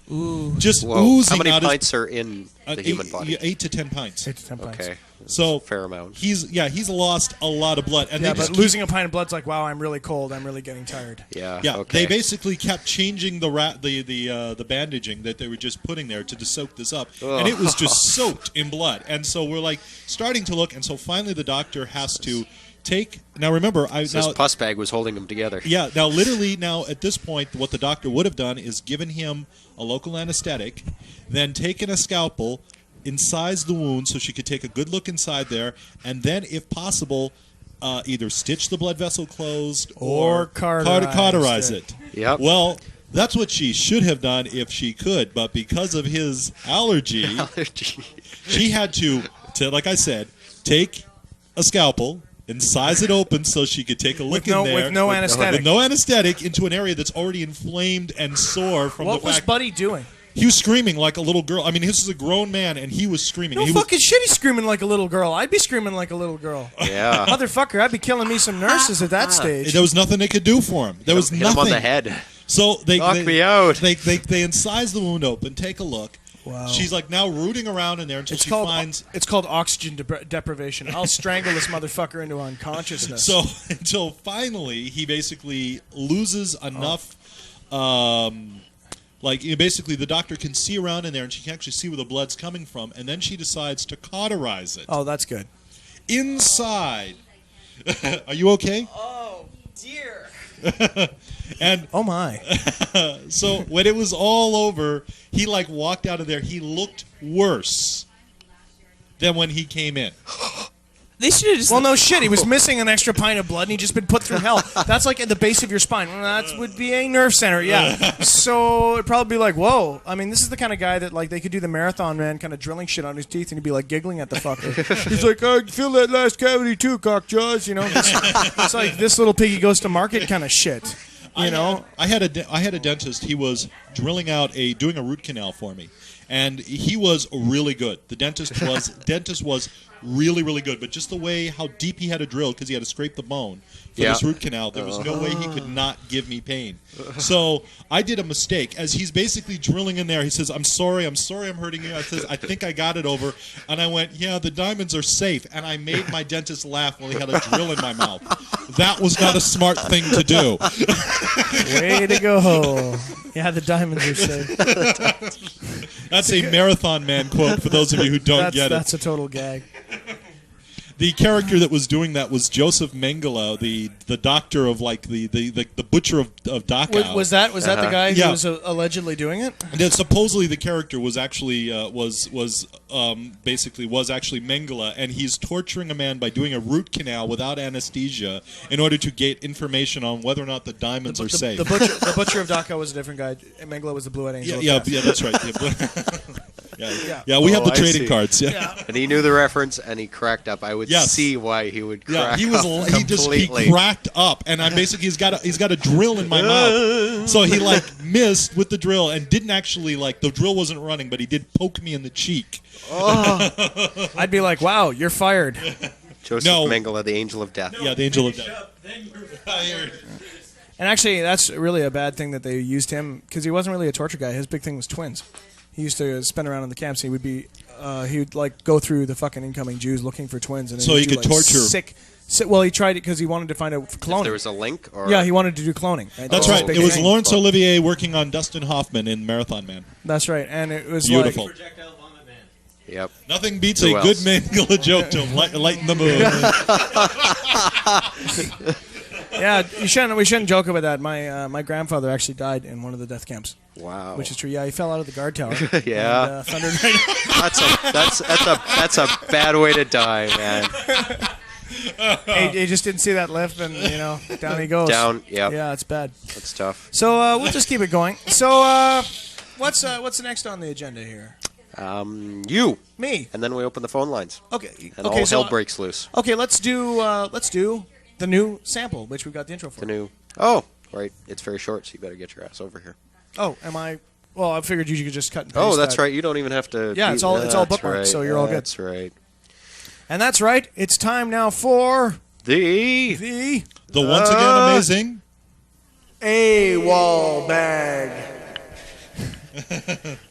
Just oozing How many out pints are in the human body? 8 to 10 pints. 8 to 10 pints. Okay. So fair amount. He's lost a lot of blood. And yeah, they just but losing a pint of blood's like, wow, I'm really cold. I'm really getting tired. Yeah. Yeah, Okay. they basically kept changing the bandaging that they were just putting there to soak this up, and it was just soaked in blood. And so we're starting to look, and so finally the doctor has to take. Now remember, This pus bag was holding him together. Yeah. Now literally, at this point, what the doctor would have done is given him a local anesthetic, then taken a scalpel, incised the wound so she could take a good look inside there, and then, if possible, either stitch the blood vessel closed or cauterize it. Yep. Well, that's what she should have done if she could, but because of his allergy, she had to, like I said, take a scalpel, incise it open so she could take a look in there. With no anesthetic. With no anesthetic into an area that's already inflamed and sore from the fact. What was Buddy doing? He was screaming like a little girl. I mean, this is a grown man, and he was screaming. No fucking shit, he's screaming like a little girl. I'd be screaming like a little girl. Yeah. Motherfucker, I'd be killing me some nurses at that stage. There was nothing they could do for him. There was Hit nothing. him on the head. So they Knock me out. They incise the wound open, take a look. Wow. She's now rooting around in there until she finds. It's called oxygen deprivation. I'll strangle this motherfucker into unconsciousness. So until finally he basically loses enough. Basically, the doctor can see around in there, and she can actually see where the blood's coming from, and then she decides to cauterize it. Oh, that's good. Inside. Are you okay? Oh, dear. And oh my. So when it was all over, he walked out of there. He looked worse than when he came in. They should have just. Well, no shit. He was missing an extra pint of blood, and he just been put through hell. That's like at the base of your spine. Well, that would be a nerve center, yeah. So it'd probably be like, whoa. I mean, this is the kind of guy that they could do the marathon man kind of drilling shit on his teeth, and he'd be giggling at the fucker. He's like, I can feel that last cavity too, cockjaws. It's like this little piggy goes to market kind of shit. I had a dentist. He was doing a root canal for me, and he was really good. The dentist was really, really good, but just the way how deep he had to drill, because he had to scrape the bone for this root canal, there was no way he could not give me pain. So I did a mistake. As he's basically drilling in there, he says, I'm sorry I'm hurting you. I says, I think I got it over. And I went, yeah, the diamonds are safe. And I made my dentist laugh while he had a drill in my mouth. That was not a smart thing to do. Way to go. Yeah, the diamonds are safe. That's a Marathon Man quote for those of you who don't get it. That's a total gag. The character that was doing that was Joseph Mengele, the doctor of like the butcher of Dachau. Was that the guy who was allegedly doing it? And supposedly the character was actually basically Mengele, and he's torturing a man by doing a root canal without anesthesia in order to get information on whether or not the diamonds are safe. The butcher of Dachau was a different guy. Mengele was the Blue-Eyed Angel. Yeah, that's right. Yeah, we have the trading cards. Yeah. And he knew the reference, and he cracked up. I would see why he would crack up completely. He cracked up, and I'm basically he's got a drill in my mouth, so he like missed with the drill and didn't actually the drill wasn't running, but he did poke me in the cheek. Oh. I'd be like, wow, you're fired. Joseph Mengele, the Angel of Death. Yeah, the Angel of Death. Then you're fired. And actually, that's really a bad thing that they used him, because he wasn't really a torture guy. His big thing was twins. He used to spin around in the camps. He would be, he'd go through the fucking incoming Jews looking for twins, and so he could torture. Well, he tried it because he wanted to find out cloning. If there was a link, or yeah, he wanted to do cloning. Right? That's right. It was Laurence Olivier working on Dustin Hoffman in Marathon Man. That's right, and it was beautiful. Projectile Vomit Man. Yep. Nothing beats a good Mengele joke to lighten the mood. Yeah, we shouldn't joke about that. My grandfather actually died in one of the death camps. Wow. Which is true. Yeah, he fell out of the guard tower. Yeah. And, thundered right. That's a bad way to die, man. He just didn't see that lift, and down he goes. Down. Yeah. Yeah, it's bad. That's tough. So we'll just keep it going. So what's next on the agenda here? You. Me. And then we open the phone lines. Okay. And all hell breaks loose. Okay, let's do the new sample, which we got the intro for. The new. Oh, right. It's very short, so you better get your ass over here. Oh, am I? Well, I figured you could just cut and paste. Oh, that's right. You don't even have to. Yeah, it's all bookmarked, right. so you're all good. That's right. And that's right. It's time now for the once again amazing AWOL bag.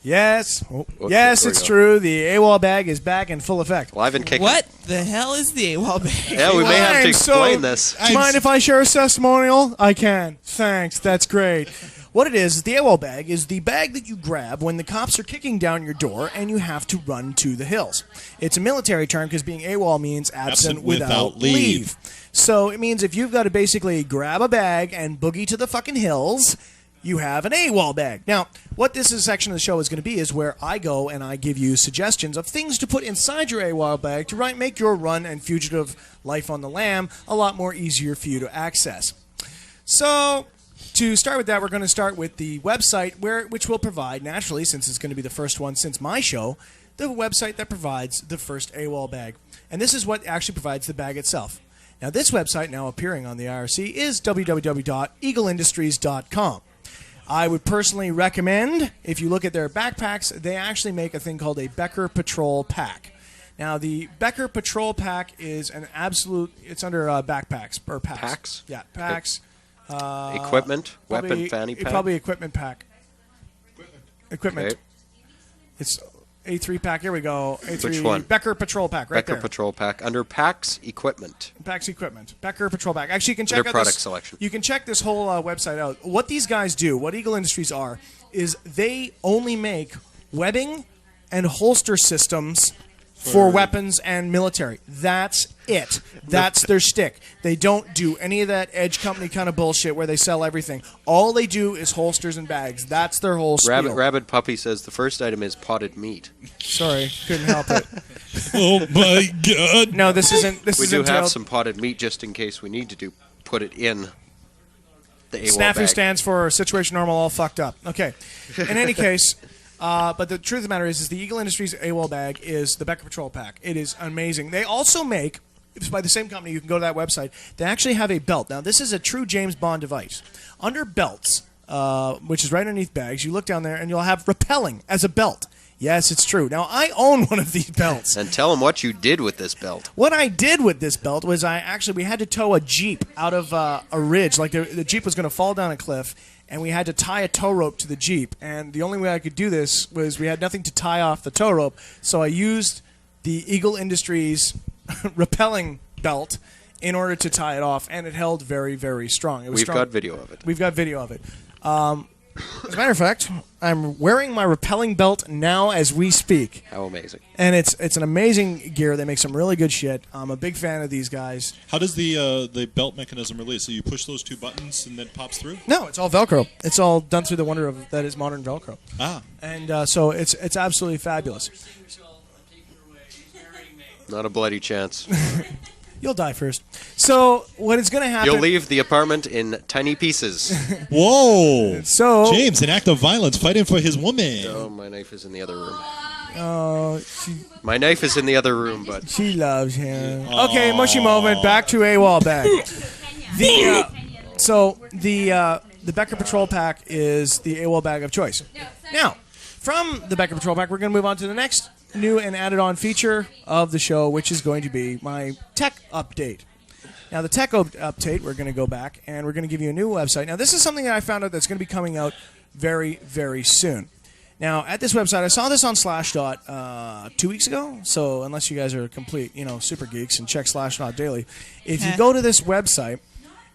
Yes. Yes, it's true. The AWOL bag is back in full effect. Live and kicking. What the hell is the AWOL bag? Yeah, we may have to explain this. Do you mind if I share a testimonial? I can. Thanks. That's great. What it is the AWOL bag is the bag that you grab when the cops are kicking down your door and you have to run to the hills. It's a military term because being AWOL means absent without leave. So it means if you've got to basically grab a bag and boogie to the fucking hills, you have an AWOL bag. Now, what this section of the show is going to be is where I go and I give you suggestions of things to put inside your AWOL bag to make your run and fugitive life on the lam a lot more easier for you to access. So, to start with that, we're going to start with the website, which will provide, naturally, since it's going to be the first one since my show, the website that provides the first AWOL bag. And this is what actually provides the bag itself. Now, this website, now appearing on the IRC, is www.eagleindustries.com. I would personally recommend, if you look at their backpacks, they actually make a thing called a Becker Patrol Pack. Now, the Becker Patrol Pack is an absolute, it's under backpacks, or packs. Packs? Yeah, packs. Equipment? Weapon fanny pack? Probably equipment pack. Equipment. Okay. It's A3 pack. Here we go. A3 Which one? Becker Patrol Pack, right Becker there. Patrol Pack. Under packs, equipment. Packs equipment. Becker Patrol Pack. Actually, you can check Under out product this, selection. You can check this whole website out. What these guys do, what Eagle Industries are, is they only make webbing and holster systems for weapons and military. That's it. That's their shtick. They don't do any of that Edge Company kind of bullshit where they sell everything. All they do is holsters and bags. That's their whole spiel. Rabbit Puppy says the first item is potted meat. Sorry, couldn't help it. Oh my God! No, this isn't. We do have some potted meat just in case we need to put it in the AWOL Snafu bag. stands for Situation Normal All Fucked Up. Okay. In any case. But the truth of the matter is the Eagle Industries AWOL bag is the Becker Patrol Pack. It is amazing. They also make, it's by the same company, you can go to that website, they actually have a belt. Now, this is a true James Bond device. Under belts, which is right underneath bags, you look down there and you'll have rappelling as a belt. Yes, it's true. Now, I own one of these belts. And tell them what you did with this belt. What I did with this belt was we had to tow a Jeep out of a ridge. Like the Jeep was going to fall down a cliff, and we had to tie a tow rope to the Jeep. And the only way I could do this was we had nothing to tie off the tow rope, so I used the Eagle Industries rappelling belt in order to tie it off, and it held very, very strong. It was strong. Got video of it. We've got video of it. As a matter of fact, I'm wearing my rappelling belt now as we speak. How amazing. And it's an amazing gear. They make some really good shit. I'm a big fan of these guys. How does the belt mechanism release? So you push those two buttons and then it pops through? No, it's all Velcro. It's all done through the wonder of that is modern Velcro. Ah. And so it's absolutely fabulous. Not a bloody chance. You'll die first. So what is going to happen... You'll leave the apartment in tiny pieces. Whoa! So James, an act of violence, fighting for his woman. Oh, my knife is in the other room. Oh, My knife is in the other room, but... She loves him. Okay, mushy moment. Back to AWOL bag. The Becker Patrol Pack is the AWOL bag of choice. Now, from the Becker Patrol Pack, we're going to move on to the next new and added on feature of the show, which is going to be my tech update. Now, the tech update, we're going to go back and we're going to give you a new website. Now, this is something that I found out that's going to be coming out very, very soon. Now, at this website, I saw this on Slashdot 2 weeks ago. So, unless you guys are complete, super geeks and check Slashdot daily, if you go to this website,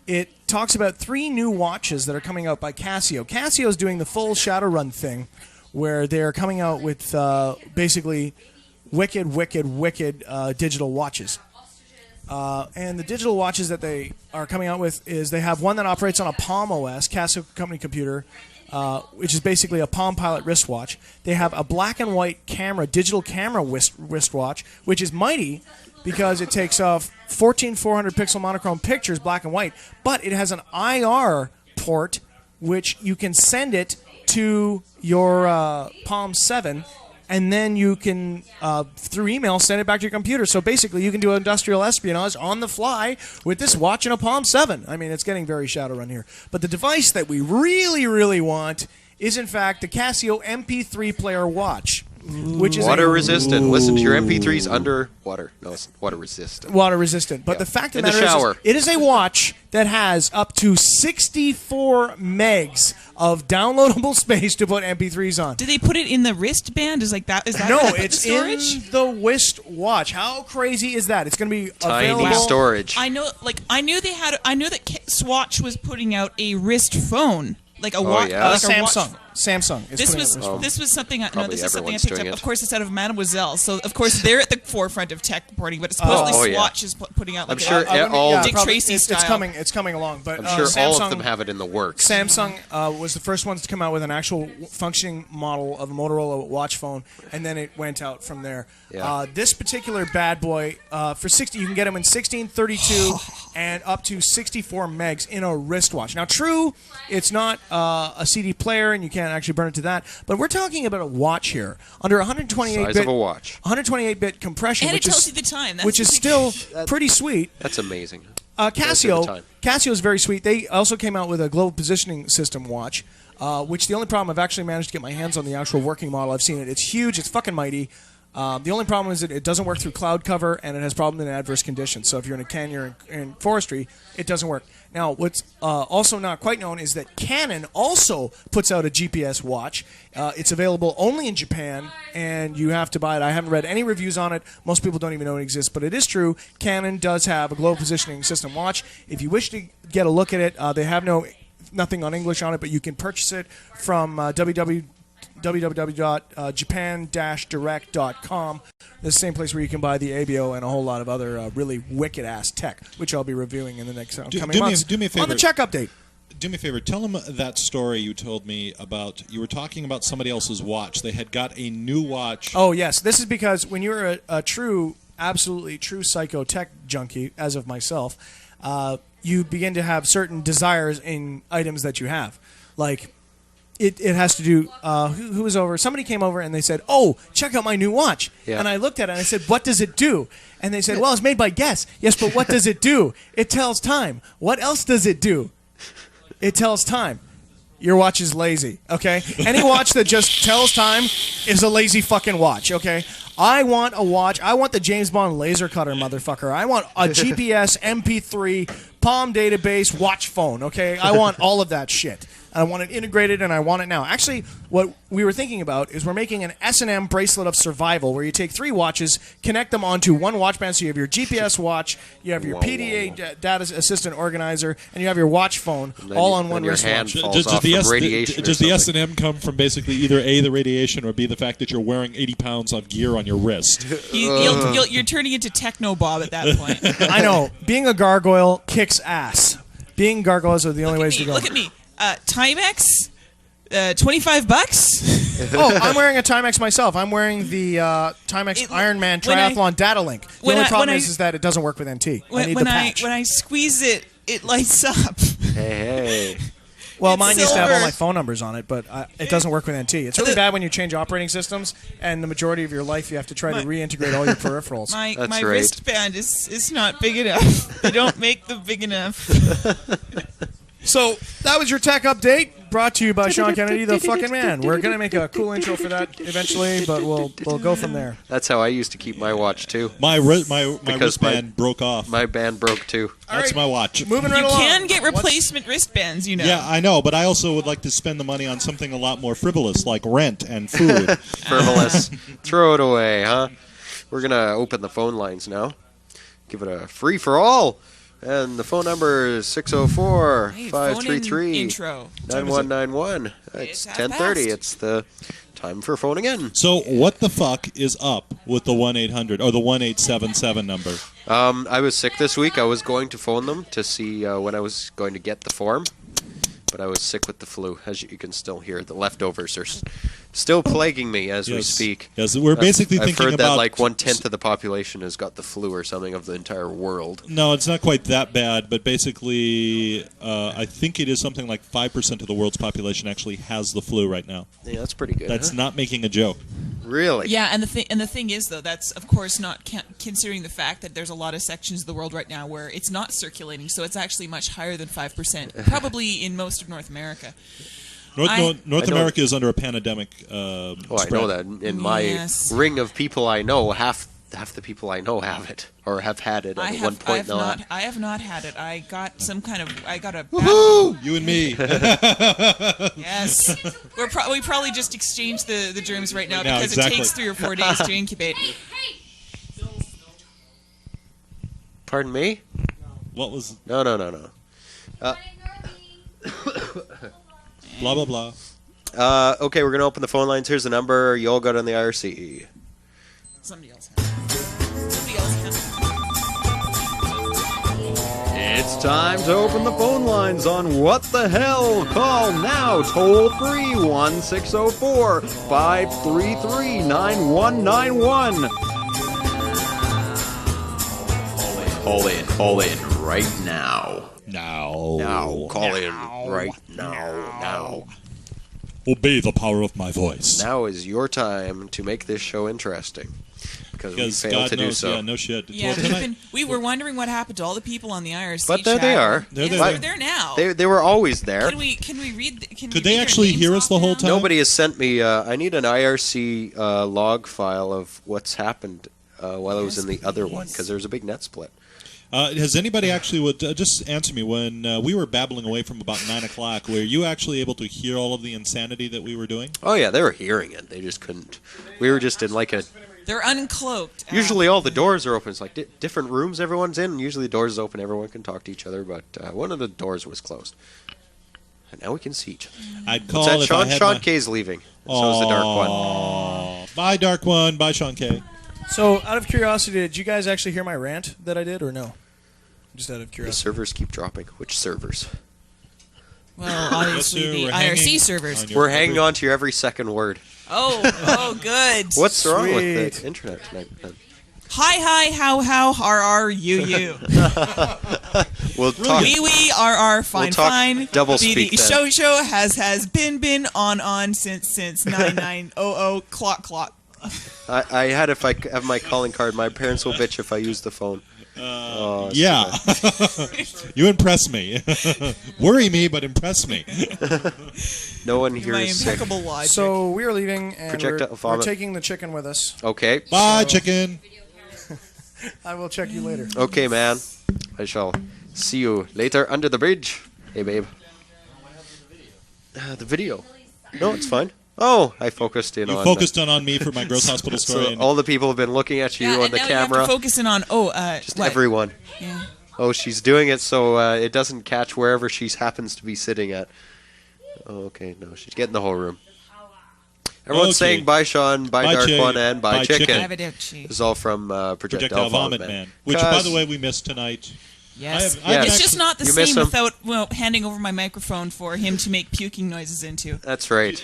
it talks about 3 new watches that are coming out by Casio. Casio is doing the full Shadowrun thing, where they're coming out with basically wicked digital watches. And the digital watches that they are coming out with is they have one that operates on a Palm OS, Casio company computer, which is basically a Palm Pilot wristwatch. They have a black and white digital camera wristwatch, which is mighty because it takes off 14,400 pixel monochrome pictures, black and white, but it has an IR port, which you can send it to your Palm 7, and then you can, through email, send it back to your computer. So basically, you can do industrial espionage on the fly with this watch and a Palm 7. I mean, it's getting very Shadowrun here. But the device that we really, really want is, in fact, the Casio MP3 player watch, which is water resistant. Listen to your MP3s under water. No, it's water resistant. Water resistant. But the fact of the matter shower. is, it is a watch that has up to 64 megs of downloadable space to put MP3s on. Do they put it in the wristband? Is that No, where they put it's the storage? in the wrist watch. How crazy is that? It's going to be tiny available. storage. I know that Swatch was putting out a wrist phone, like a watch. Yeah? Like Samsung. Samsung. Is This putting was out wrist phone. this was something. Probably this is something I everyone's picked doing up. it. Of course, it's out of Mademoiselle, so of course they're at the forefront of tech reporting. But supposedly Swatch is putting out. Like I'm sure Dick Tracy style. It's coming along. But I'm sure Samsung, all of them have it in the works. Samsung was the first ones to come out with an actual functioning model of a Motorola watch phone, and then it went out from there. Yeah. This particular bad boy, for 60, you can get them in 16, 32, and up to 64 megs in a wristwatch. Now, true, it's not a CD player, and you can't actually burn it to that, but we're talking about a watch here under 128-bit. Size of a watch. 128-bit compression, And which it tells is you the time. which is still pretty sweet. That's amazing. Casio is very sweet. They also came out with a global positioning system watch, which the only problem, I've actually managed to get my hands on the actual working model. I've seen it. It's huge. It's fucking mighty. The only problem is that it doesn't work through cloud cover, and it has problems in adverse conditions. So if you're in a canyon or in forestry, it doesn't work. Now, what's also not quite known is that Canon also puts out a GPS watch. It's available only in Japan, and you have to buy it. I haven't read any reviews on it. Most people don't even know it exists, but it is true. Canon does have a global positioning system watch. If you wish to get a look at it, they have nothing on English on it, but you can purchase it from www.japan-direct.com. The same place where you can buy the ABO and a whole lot of other really wicked-ass tech, which I'll be reviewing in the next coming months. Do me a favor. On the check update. Do me a favor. Tell them that story you told me about. You were talking about somebody else's watch. They had got a new watch. Oh, yes. This is because when you're absolutely true psycho tech junkie, as of myself, you begin to have certain desires in items that you have. Like... It has to do, who was over? Somebody came over and they said, oh, check out my new watch. Yeah. And I looked at it and I said, what does it do? And they said, well, it's made by Guess. Yes, but what does it do? It tells time. What else does it do? It tells time. your watch is lazy, okay? Any watch that just tells time is a lazy fucking watch, okay? I want a watch. I want the James Bond laser cutter, motherfucker. I want a GPS, MP3, Palm database, watch phone, okay? I want all of that shit. I want it integrated, and I want it now. Actually, what we were thinking about is we're making an S&M bracelet of survival where you take 3 watches, connect them onto one watch band, so you have your GPS watch, you have your PDA data assistant organizer, and you have your watch phone all on one wristwatch. Does the S&M come from basically either A, the radiation, or B, the fact that you're wearing 80 pounds of gear on your wrist? You're turning into Techno Bob at that point. I know. Being a gargoyle kicks ass. Being gargoyles are the only ways to go. Look at me. Timex, $25. Oh, I'm wearing a Timex myself. I'm wearing the Timex Ironman Triathlon Data Link. The only problem is that it doesn't work with NT. I need the patch. When I squeeze it, it lights up. Hey. Well, mine used to have all my phone numbers on it, but it doesn't work with NT. It's really bad when you change operating systems, and the majority of your life you have to try to reintegrate all your peripherals. My wristband is not big enough. They don't make them big enough. So that was your tech update, brought to you by Sean Kennedy, the fucking man. We're gonna make a cool intro for that eventually, but we'll go from there. That's how I used to keep my watch too. My wristband broke off. My band broke too. That's my watch. Moving right You along. can get replacement wristbands, you know. Yeah, I know, but I also would like to spend the money on something a lot more frivolous, like rent and food. Frivolous. Throw it away, huh? We're gonna open the phone lines now. Give it a free for all. And the phone number is 604-533-9191. It's 10:30. It's the time for phoning in. So what the fuck is up with the 1-800 or the 1877 number? I was sick this week. I was going to phone them to see when I was going to get the form, but I was sick with the flu. As you can still hear, the leftovers are still plaguing me as we speak. Yes, we're basically I've thinking heard about that like 1/10 of the population has got the flu or something of the entire world. No, it's not quite that bad, but basically, I think it is something like 5% of the world's population actually has the flu right now. Yeah, that's pretty good. That's not making a joke. Really? Yeah, and the thing is, though, that's of course not considering the fact that there's a lot of sections of the world right now where it's not circulating, so it's actually much higher than 5%, probably in most of North America. North America is under a pandemic I spread. know that. In my ring of people I know, half the people I know have it or have had it at one point. I have not had it. I got a Woohoo! You and me. Yes. We probably just exchanged the germs right now because exactly. it takes 3 or 4 days to incubate. Pardon me? What was... No. Blah, blah, blah. Okay, we're going to open the phone lines. Here's the number. You all got on the IRC. Somebody else has It's time to open the phone lines on What the Hell. Call now, toll free, 1-604-533-9191. Call in right now. Call in right now. Obey the power of my voice. Now is your time to make this show interesting. Because we failed God to do knows, so. Yeah, no shit. Yeah, we were wondering what happened to all the people on the IRC But there chat. they are. They're there now. They were always there. Can we read? Could they actually hear us the whole time? Nobody has sent me. I need an IRC log file of what's happened while I was in the other one because there was a big net split. Has anybody actually just answer me when we were babbling away from about 9 o'clock? Were you actually able to hear all of the insanity that we were doing? Oh yeah, they were hearing it. They just couldn't. We were just in like a. They're uncloaked. Usually all the doors are open. It's like different rooms everyone's in. Usually the doors is open. Everyone can talk to each other, but one of the doors was closed. And now we can see each other. I'd call What's that? if Sean K's leaving. So is the Dark One. Bye, Dark One. Bye, Sean K. So, out of curiosity, did you guys actually hear my rant that I did, or no? Just out of The curiosity. servers keep dropping. Which servers? Well, obviously the IRC servers. We're hanging on to your every second word. Oh, good. What's wrong with the internet tonight? Hi, how are you? We'll talk. We are fine, we'll talk fine. double speak The then. show has been on since 9900 clock. I had if I have my calling card. My parents will bitch if I use the phone. Yeah. You impress me. Worry me, but impress me. No one here My is sick. impeccable logic. So we are leaving, and Projectile we're vomit. taking the chicken with us. Okay. Bye, chicken. I will check you later. Okay, man. I shall see you later under the bridge. Hey, babe. The video. No, it's fine. Oh, I focused in You on... focused on me for my gross hospital story. So and all the people have been looking at you Yeah, on and the now camera. you have to focus in on Just what? everyone. Yeah. Oh, she's doing it so it doesn't catch wherever she happens to be sitting at. Oh, okay. No, she's getting the whole room. Everyone's Okay. saying bye, Sean, bye, Bye, Dark Chick. One, and bye, Bye, Chicken. Chicken. This is all from Projectile Vomit Man. Which, by the way, we missed tonight. Yes. I've It's just not the You miss same him. without handing over my microphone for him to make puking noises into. That's right.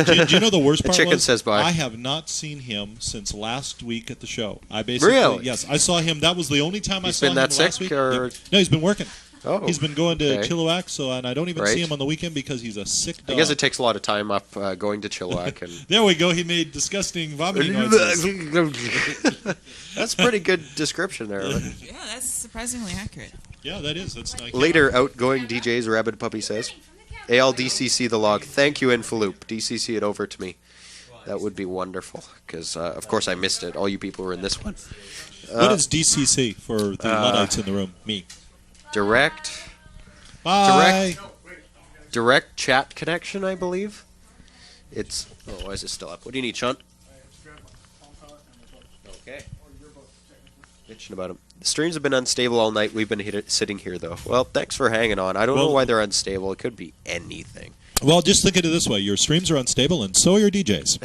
Do you know the worst The part chicken was? says bye. I have not seen him since last week at the show. I basically Really? Yes, I saw him. That was the only time I He's saw been him that last sick, week. or- Yeah. No, he's been working. Oh, He's been going to okay. Chilliwack, and I don't even Right. see him on the weekend because he's a sick dog. I guess it takes a lot of time up going to Chilliwack. And There we go. He made disgusting vomiting noises. That's a pretty good description there. Yeah, that's surprisingly accurate. Yeah, that is. That's nice. Later, outgoing DJ's Rabid Puppy says, ALDCC the log. Thank you, Infaloop. DCC it over to me. That would be wonderful, because, of course, I missed it. All you people were in this one. What is DCC for the Luddites in the room? Me. Direct. Bye. Direct chat connection, I believe. It's... Oh, why is it still up? What do you need, Sean? Okay. Bitching about him. The streams have been unstable all night. We've been sitting here, though. Well, thanks for hanging on. I don't know Well- why they're unstable. It could be anything. Well, just think of it this way: your streams are unstable, and so are your DJs.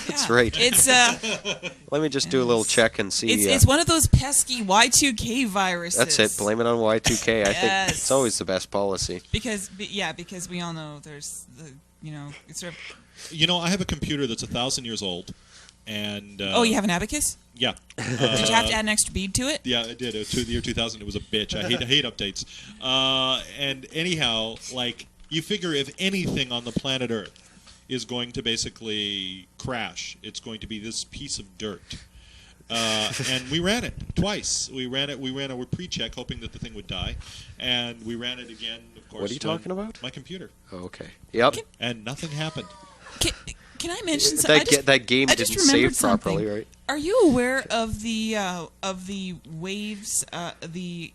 That's right. It's Let me just do a little check and see. it's one of those pesky Y2K viruses. That's it. Blame it on Y2K. I think Yes. it's always the best policy. Because we all know there's it's sort of. You know, I have a computer that's 1,000 years old, and Oh, you have an abacus? Yeah. Did you have to add an extra bead to it? Yeah, I did. The year 2000, it was a bitch. I hate updates. And anyhow, like, you figure if anything on the planet Earth is going to basically crash, it's going to be this piece of dirt. And we ran it twice. We ran a pre-check hoping that the thing would die, and we ran it again. Of course. What are you talking about? My computer. Oh, okay. Yep. And nothing happened. Can I mention something? That game I just didn't save remembered properly, something. right? Are you aware of the waves the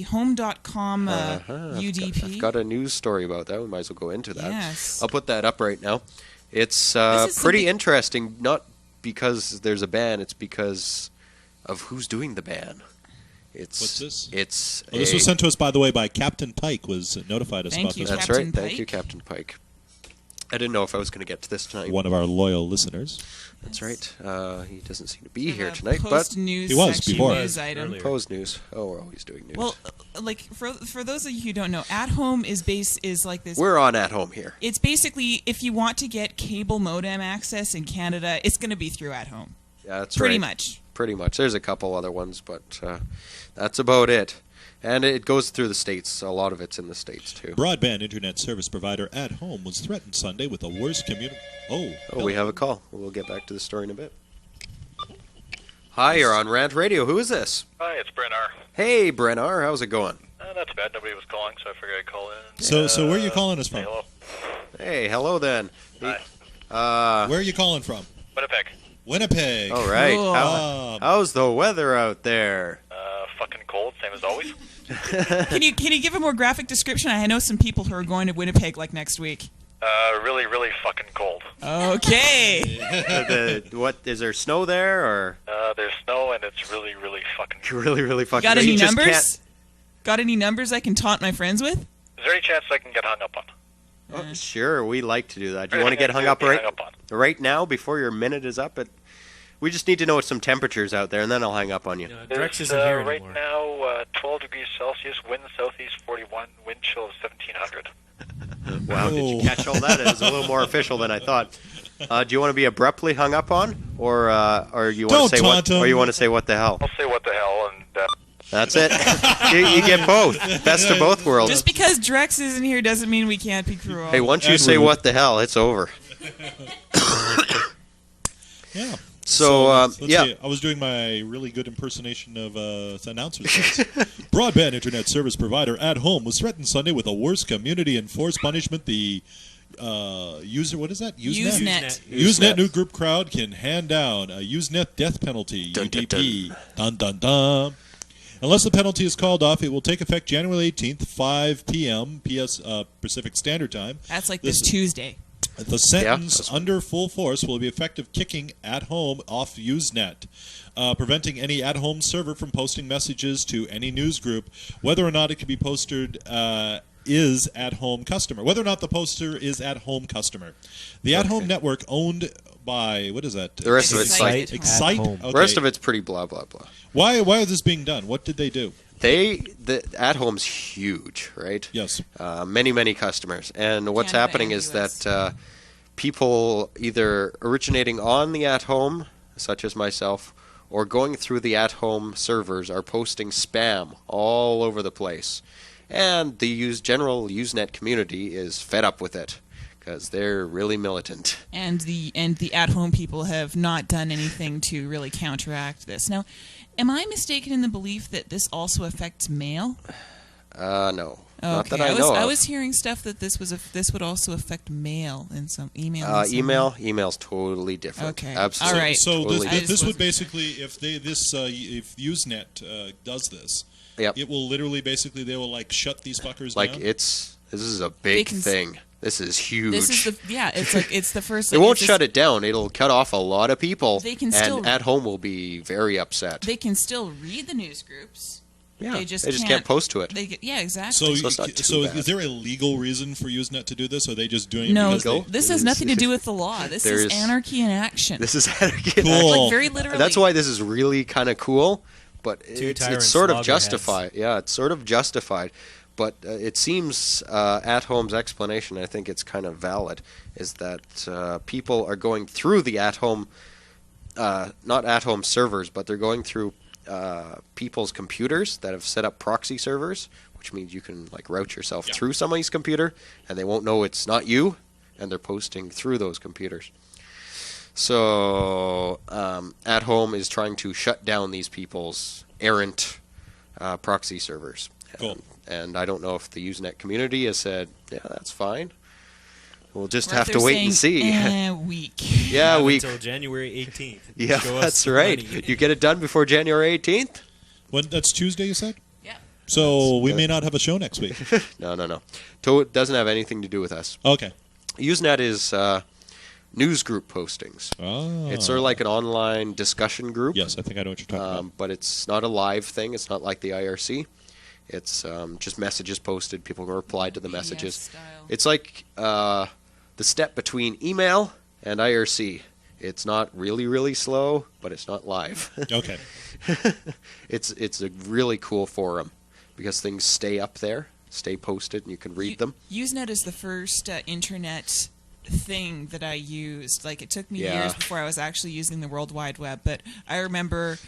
home.com UDP? I've got a news story about that. We might as well go into that. Yes. I'll put that up right now. It's is pretty something- interesting, not because there's a ban, it's because of who's doing the ban. What's this? It's Well, this was sent to us, by the way, by Captain Pike. Was notified us about this. That's right. Thank you, Captain Pike. I didn't know if I was going to get to this tonight. One of our loyal listeners. That's right. He doesn't seem to be here tonight, but post-news He was section before. News item. Post news. Oh, we're always doing news. Well, like for those of you who don't know, At Home is like this. We're on At Home here. It's basically if you want to get cable modem access in Canada, it's going to be through At Home. Yeah, that's Pretty right. much. Pretty much. There's a couple other ones, but that's about it. And it goes through the States. A lot of it's in the States, too. Broadband internet service provider At Home was threatened Sunday with the worst community. Oh, we have a call. We'll get back to the story in a bit. Hi, you're on Rant Radio. Who is this? Hi, it's Brennar. Hey, Brennar. How's it going? Not too bad. Nobody was calling, so I figured I'd call in. So where are you calling us from? Hello. Hey, hello then. Hi. Where are you calling from? Winnipeg. Winnipeg. All right. Cool. How's the weather out there? Fucking cold, same as always. Can you give a more graphic description? I know some people who are going to Winnipeg like next week. Really, really fucking cold. Okay. What is there snow there or? There's snow and it's really, really fucking. Really, really fucking. Got any you just numbers? Got any numbers I can taunt my friends with? Is there any chance I can get hung up on? Oh, sure, we like to do that. Do you Everything want to get hung I do, up get right hung up on. right now before your minute is up? We just need to know some temperatures out there, and then I'll hang up on you. Drex isn't here right anymore. Now, 12 degrees Celsius, wind southeast 41, wind chill of 1700. Wow, did you catch all that? It was a little more official than I thought. Do you want to be abruptly hung up on, or you want to say what? Or you want to say what the hell? I'll say what the hell, and that's it. you get both. Best of both worlds. Just because Drex isn't here doesn't mean we can't be cruel. Hey, once you say what the hell, it's over. Yeah. Let's yeah. see. I was doing my really good impersonation of announcers. Broadband internet service provider At Home was threatened Sunday with a worse community enforced punishment. The user, what is that? Usenet. Usenet new group crowd can hand down a Usenet death penalty. UDP. Dun dun dun. Unless the penalty is called off, it will take effect January 18th, 5 p.m. Pacific Standard Time. That's like this Tuesday. The sentence under full force will be effective kicking At Home off Usenet, preventing any At Home server from posting messages to any news group, whether or not it can be posted is At Home customer. Whether or not the poster is At Home customer. The At Home network owned by, what is that? The rest of it's Excite. Okay. The rest of it's pretty blah, blah, blah. Why is this being done? What did they do? The At Home's huge, right? Yes. Many customers. And what's happening is that people either originating on the At Home, such as myself, or going through the At Home servers are posting spam all over the place. And the general Usenet community is fed up with it because they're really militant. And the At Home people have not done anything to really counteract this. Now, am I mistaken in the belief that this also affects mail? No. Okay. Not that I know of. I was hearing stuff that this would also affect mail in some email. Email's totally different. Okay. Absolutely. All right. So totally this would basically, if Usenet does this, it will literally basically they will like shut these fuckers down. This is a big thing. This is huge. This is it's the first. It won't shut it down. It'll cut off a lot of people. They can and still At Home will be very upset. They can still read the news groups. Yeah, they just can't post to it. Exactly. So is there a legal reason for Usenet to do this? Or are they just doing it no? because This has nothing to do with the law. This is anarchy in action. This is anarchy in action. Like very literally. That's why this is really kind of cool. But it's sort of justified. Yeah, it's sort of justified. But it seems At Home's explanation, I think it's kind of valid, is that people are going through the At Home, not At Home servers, but they're going through people's computers that have set up proxy servers, which means you can like route yourself through somebody's computer, and they won't know it's not you, and they're posting through those computers. So At Home is trying to shut down these people's errant proxy servers. Cool. And I don't know if the Usenet community has said, yeah, that's fine. We'll just Or have if to they're wait and see. saying, week. Yeah, week. Until January 18th. Yeah, Show us that's the right. money. You get it done before January 18th? That's Tuesday, you said? Yeah. So we may not have a show next week. No. It doesn't have anything to do with us. Okay. Usenet is news group postings. Oh. It's sort of like an online discussion group. Yes, I think I know what you're talking about. But it's not a live thing. It's not like the IRC. It's just messages posted. People can reply to the messages. style. It's like the step between email and IRC. It's not really, really slow, but it's not live. Okay. It's a really cool forum because things stay up there, stay posted, and you can read them. Usenet is the first internet thing that I used. Like, it took me years before I was actually using the World Wide Web, but I remember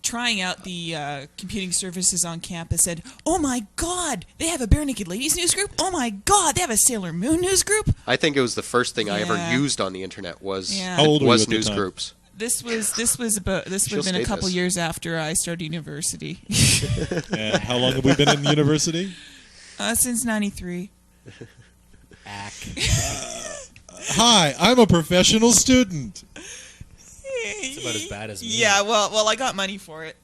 trying out the computing services on campus. Said, "Oh my God, they have a Bare Naked Ladies news group. Oh my God, they have a Sailor Moon news group." I think it was the first thing I ever Yeah. used on the internet was How old were you was at the news time? groups. This would have been a couple years after I started university. And how long have we been in university? Since '93. Hi, I'm a professional student. It's about as bad as me. Yeah, well, I got money for it.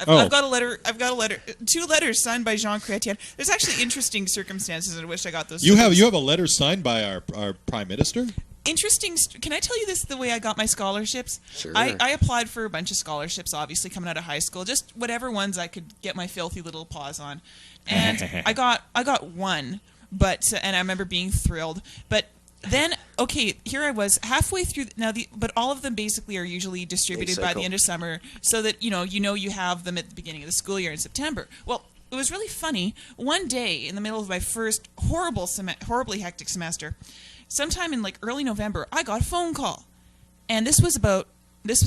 I've got a letter. 2 letters signed by Jean Chrétien. There's actually interesting circumstances. I wish I got those. You have a letter signed by our Prime Minister? Interesting. Can I tell you this? The way I got my scholarships. Sure. I applied for a bunch of scholarships. Obviously, coming out of high school, just whatever ones I could get my filthy little paws on, and I got one. But and I remember being thrilled. But then, okay, here I was halfway through. Now, but all of them basically are usually distributed by the end of summer, so that you have them at the beginning of the school year in September. Well, it was really funny. One day in the middle of my first horribly hectic semester, sometime in like early November, I got a phone call, and this was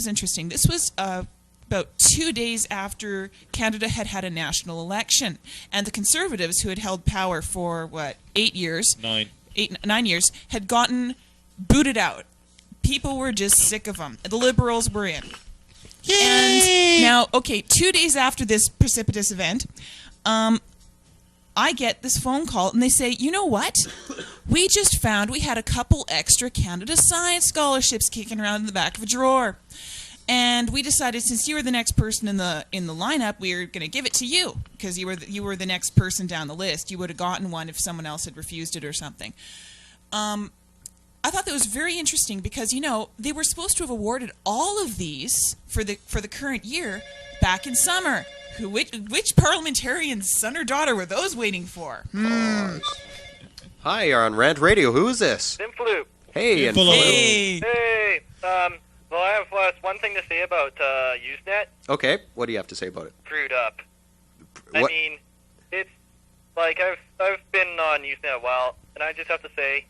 interesting. This was about 2 days after Canada had had a national election, and the Conservatives, who had held power for 8 years, 9 years, had gotten booted out. people were just sick of them. The liberals were in. And now, okay, 2 days after this precipitous event, I get this phone call, and they say, you know what? We just found we had a couple extra Canada Science scholarships kicking around in the back of a drawer. And we decided, since you were the next person in the lineup, we were going to give it to you because you were the next person down the list. You would have gotten one if someone else had refused it or something. I thought that was very interesting because, you know, they were supposed to have awarded all of these for the current year back in summer. Which parliamentarian's son or daughter were those waiting for? Hi, you're on Rant Radio. Who is this? Infloop. Hey, Infloop. Hey. Well, I have one thing to say about Usenet. Okay, what do you have to say about it? Screwed up. I mean, it's like I've been on Usenet a while, and I just have to say,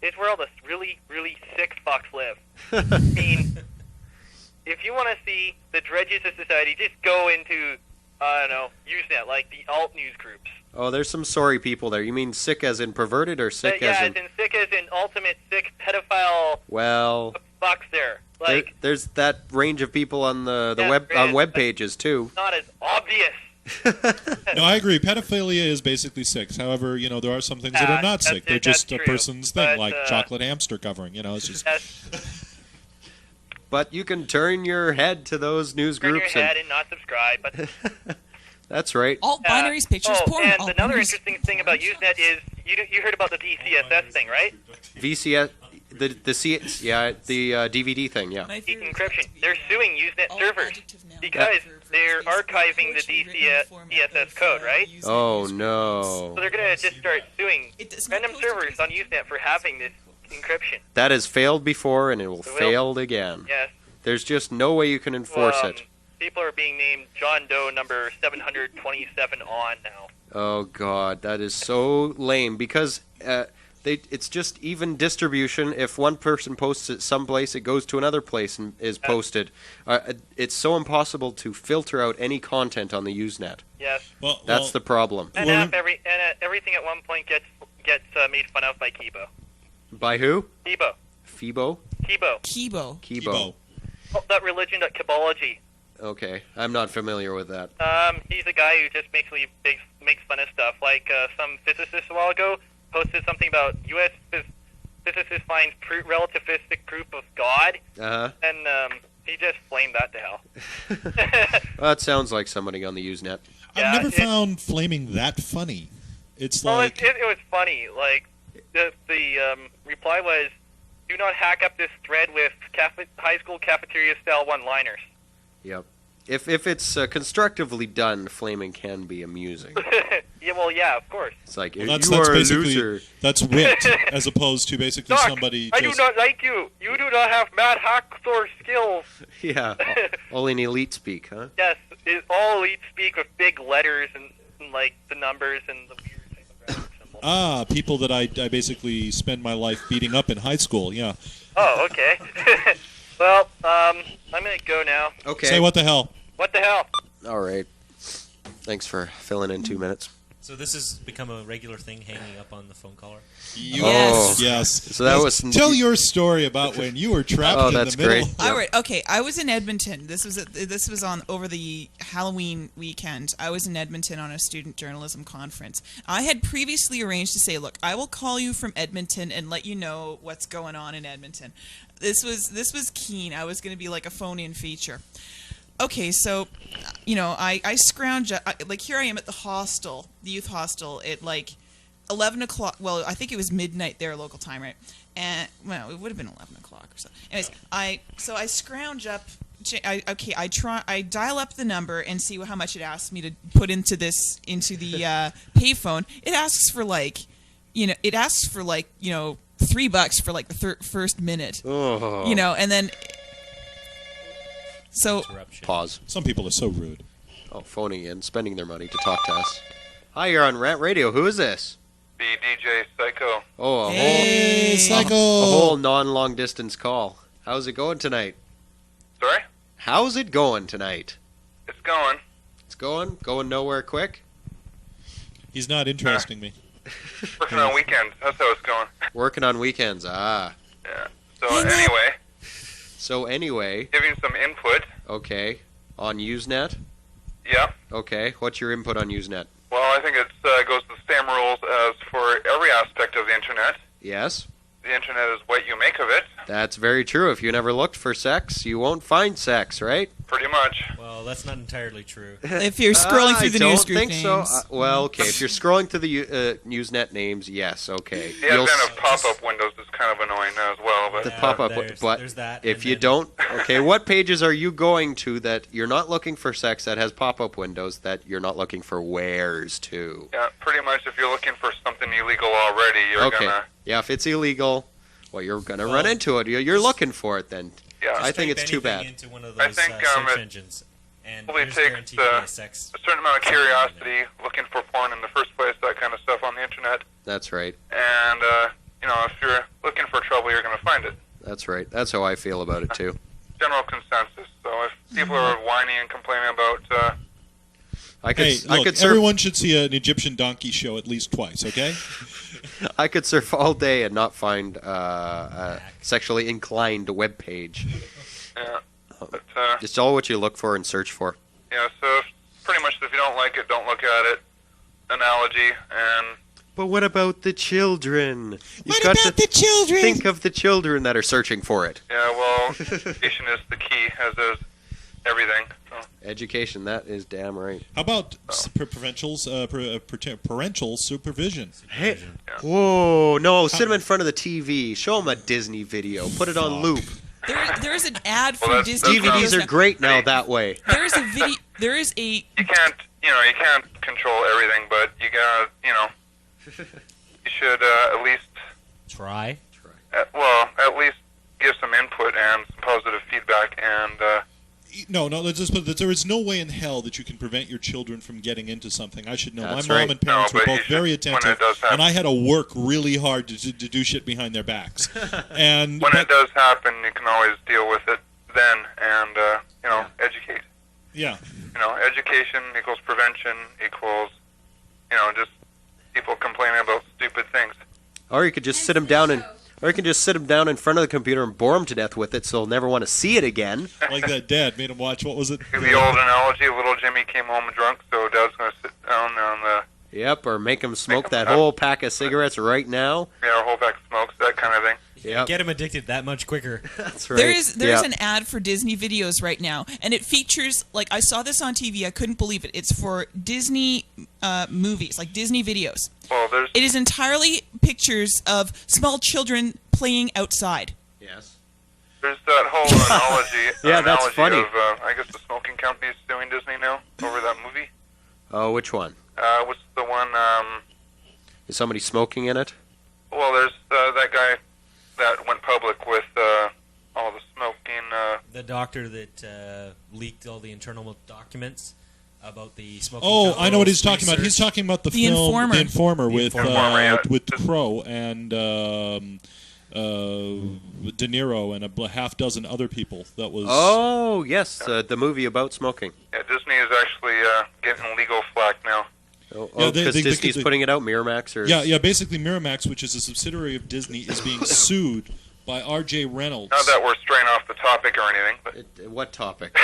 it's where all the really, really sick fucks live. I mean, if you want to see the dredges of society, just go into, I don't know, Usenet, like the alt news groups. Oh, there's some sorry people there. You mean sick as in perverted or sick as in... sick as in ultimate sick pedophile fucks there. Like, there's that range of people on the web pages too. Not as obvious. No, I agree. Pedophilia is basically sick. However, you know, there are some things that are not sick. They're just a person's thing, like chocolate hamster covering. You know, it's just. But you can turn your head to those news groups. Turn your head and not subscribe. But that's right. Alt binaries, pictures, porn. And another interesting thing about Usenet is you heard about the VCSS thing, right? VCS. The DVD thing, yeah. Encryption. They're suing Usenet servers because they're archiving the DCSS code, right? Oh no! So they're gonna just start suing random servers on Usenet for having this encryption. That has failed before, and it will fail again. Yes. There's just no way you can enforce it. People are being named John Doe number 727 on now. Oh God, that is so lame because. It's just even distribution. If one person posts it someplace, it goes to another place and is posted. It's so impossible to filter out any content on the Usenet. Yes. That's the problem. And everything at one point gets made fun of by Kibo. By who? Kibo. Phoebo? Kibo. Oh, that religion, that Kibology. Okay, I'm not familiar with that. He's a guy who just makes fun of stuff. Like some physicist a while ago posted something about U.S. physicists find relativistic proof of God, and he just flamed that to hell. Well, that sounds like somebody on the Usenet. I've never found flaming that funny. It's like... It was funny. Like, the reply was, do not hack up this thread with high school cafeteria-style one-liners. Yep. If it's constructively done, flaming can be amusing. Yeah, of course. It's like, well, you are a loser. That's wit, as opposed to basically Doc, somebody I do not like you. You do not have Matt Hackthor skills. Yeah, all in elite speak, huh? Yes, it's all elite speak with big letters and like the numbers and the weird people that I basically spend my life beating up in high school, yeah. Oh, okay. Well, I'm going to go now. Okay. Say what the hell. What the hell? All right. Thanks for filling in 2 minutes. So this has become a regular thing, hanging up on the phone caller? Yes. So that was... Tell your story about when you were trapped in the middle. Great. All right. Okay. I was in Edmonton. This was on over the Halloween weekend. I was in Edmonton on a student journalism conference. I had previously arranged to say, look, I will call you from Edmonton and let you know what's going on in Edmonton. This was keen. I was going to be like a phone-in feature. Okay, so, you know, I scrounge up, like here I am at the hostel, the youth hostel, at like 11 o'clock, well, I think it was midnight there, local time, right? And, well, it would have been 11 o'clock or so. Anyways, I scrounge up, I dial up the number and see how much it asks me to put into the payphone. It asks for like, $3 for like the first minute, you know, and then... So pause. Some people are so rude. Oh, phoning in, spending their money to talk to us. Hi, you're on Rant Radio. Who is this? DJ Psycho. Oh, Psycho. A whole non-long distance call. How's it going tonight? Sorry? How's it going tonight? It's going. It's going? Going nowhere quick? He's not interesting me. Working on weekends. That's how it's going. Working on weekends. Yeah. So anyway, So anyway. Giving some input. Okay. On Usenet? Yeah. Okay. What's your input on Usenet? Well, I think it goes the same rules as for every aspect of the Internet. Yes. The Internet is what you make of it. That's very true. If you never looked for sex, you won't find sex, right? Pretty much. Well, that's not entirely true. If you're scrolling through the I news don't group think so. names. Well, okay. If you're scrolling through the Usenet names, yes, okay. The advent of pop-up windows is kind of annoying as well. But The pop-up, but there's that, if you don't, okay, what pages are you going to that you're not looking for sex that has pop-up windows that you're not looking for wares to? yeah, pretty much if you're looking for something illegal already, you're Okay. gonna... Yeah, if it's illegal, well, you're gonna run into it. You're looking for it then. Yeah. I think it's too bad. Into one of I those, think search it engines, and probably there's takes guaranteed to be a sex. a certain amount of curiosity looking for porn in the first place, that kind of stuff on the Internet. That's right. And, if you're looking for trouble, you're going to find it. That's right. That's how I feel about it too. General consensus. So if people are whining and complaining about... Everyone should see an Egyptian donkey show at least twice, okay? I could surf all day and not find a sexually inclined web page. Yeah. But, It's all what you look for and search for. yeah, so pretty much if you don't like it, don't look at it. Analogy, and... But what about the children? What about the children? Think of the children that are searching for it. Yeah, well, education is the key, as is everything. So. Education, that is damn right. How about parental supervision? Hey, whoa, no, sit them in front of the TV. Show them a Disney video. Put it on loop. There is an ad for Disney DVDs videos are great now that way. There is a video. There is a. You can't control everything, but you gotta, you should at least try. At least give some input and some positive feedback, and No, let's just put it. There is no way in hell that you can prevent your children from getting into something. I should know. That's My mom right. and parents No, were but you both should- very when it attentive, does happen. and I had to work really hard to do shit behind their backs. And when it does happen, you can always deal with it then, and educate. Yeah. Education equals prevention equals, just people complaining about stupid things. Or you could just sit them down in front of the computer and bore them to death with it, so they'll never want to see it again. Like that dad made him watch. What was it? The old analogy: little Jimmy came home drunk, so Dad's going to sit down on the Yep, or make them smoke that whole pack of cigarettes right now. whole pack of smokes, that kind of thing. Yep. Get them addicted that much quicker. That's There's an ad for Disney videos right now, and it features, like, I saw this on TV. I couldn't believe it. It's for Disney movies, like Disney videos. Well, It is entirely pictures of small children playing outside. Yes. There's that whole analogy. Yeah, that's analogy funny. Of, I guess the smoking company is suing Disney now over that movie. Oh, which one? What's the one? Is somebody smoking in it? Well, there's that guy that went public with all the smoking. The doctor that leaked all the internal documents about the smoking. Oh, I know what he's talking about. research. He's talking about the The film Informer. The Informer The with Informer, yeah. with Crow and De Niro and a half dozen other people. That was. Oh, yes, the movie about smoking. Yeah, Disney is actually getting legal flack now. Oh, Yeah, because Disney's putting it out, Miramax or... Yeah. Basically, Miramax, which is a subsidiary of Disney, is being sued by R.J. Reynolds. Not that we're straying off the topic or anything, but What topic?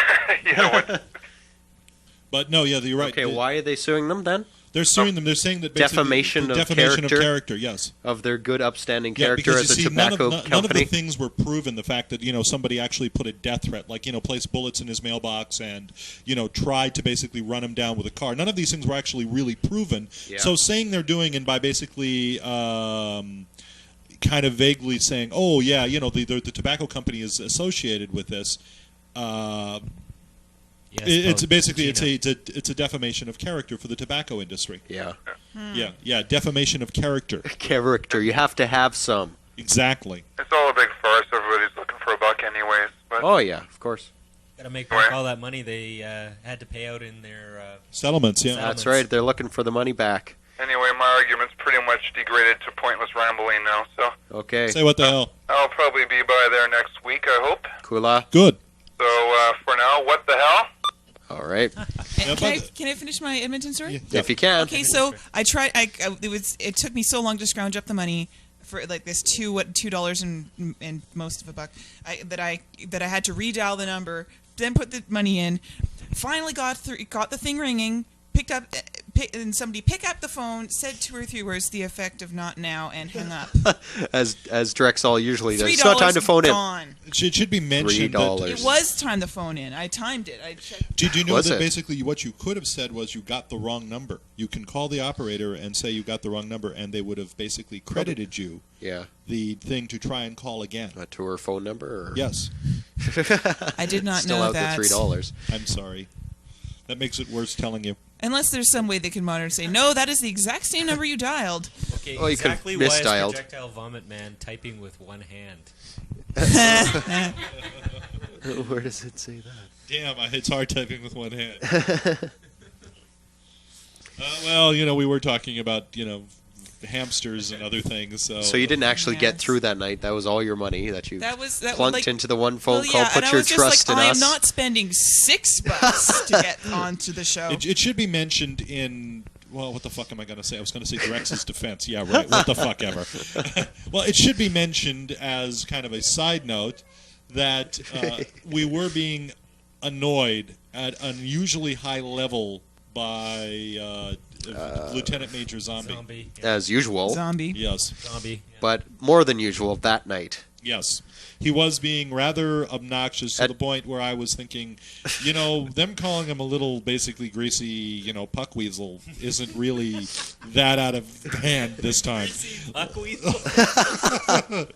But no, you're right. Okay, why are they suing them then? They're suing them. They're saying that basically Defamation of defamation character? of character. Yes. Of their good, upstanding Yeah, character because as you a see, none tobacco of company. the things were proven. The fact that somebody actually put a death threat, like placed bullets in his mailbox and tried to basically run him down with a car. None of these things were actually really proven. Yeah. So saying they're doing, and by basically kind of vaguely saying, oh yeah, the tobacco company is associated with this. It's basically it's a defamation of character for the tobacco industry. Yeah. Yeah, defamation of character. Character, you have to have some. Exactly. it's all a big farce. Everybody's looking for a buck anyways. But Oh yeah, of course. Got to make back all that money they had to pay out in their Settlements, yeah. That's right. They're looking for the money back. anyway, my argument's pretty much degraded to pointless rambling now, so Okay. Say what the hell. I'll probably be by there next week, I hope. Kula. Good. So for now, what the hell? All right. Can I finish my Edmonton story? If you can. Okay, so I tried. It took me so long to scrounge up the money for like this $2 and most of a buck. That I had to redial the number, then put the money in. Finally got the thing ringing. And somebody picked up the phone, said 2 or 3 words to the effect of "not now," and hung up. as Drexoll usually does. $3 It's not time to phone gone. in. It should be mentioned that It was time to phone in. I timed it. I checked. Did you know that basically what you could have said was you got the wrong number? You can call the operator and say you got the wrong number, and they would have basically credited you. Yeah. The thing to try and call again. To her phone number? Or? Yes. I did not Still know out that. the $3. I'm sorry. That makes it worse telling you. Unless there's some way they can monitor and say, no, that is the exact same number you dialed. Okay, Oh, you could exactly have why is misdialed. Projectile Vomit Man typing with one hand? Where does it say that? Damn, it's hard typing with one hand. Well, we were talking about, hamsters and other things. So you didn't actually get through that night. That was all your money that you plunked into the one phone call. Put and your I was trust just like, in I us. am not spending $6 to get onto the show. It should be mentioned in... Well, what the fuck am I going to say? I was going to say Drex's defense. Yeah, right. What the fuck ever. Well, it should be mentioned as kind of a side note that we were being annoyed at unusually high level by Lieutenant Major Zombie. As usual. Zombie. Yes. Zombie. But more than usual that night. Yes. He was being rather obnoxious to the point where I was thinking, them calling him a little basically greasy, puck weasel isn't really that out of hand this time. Greasy puck weasel?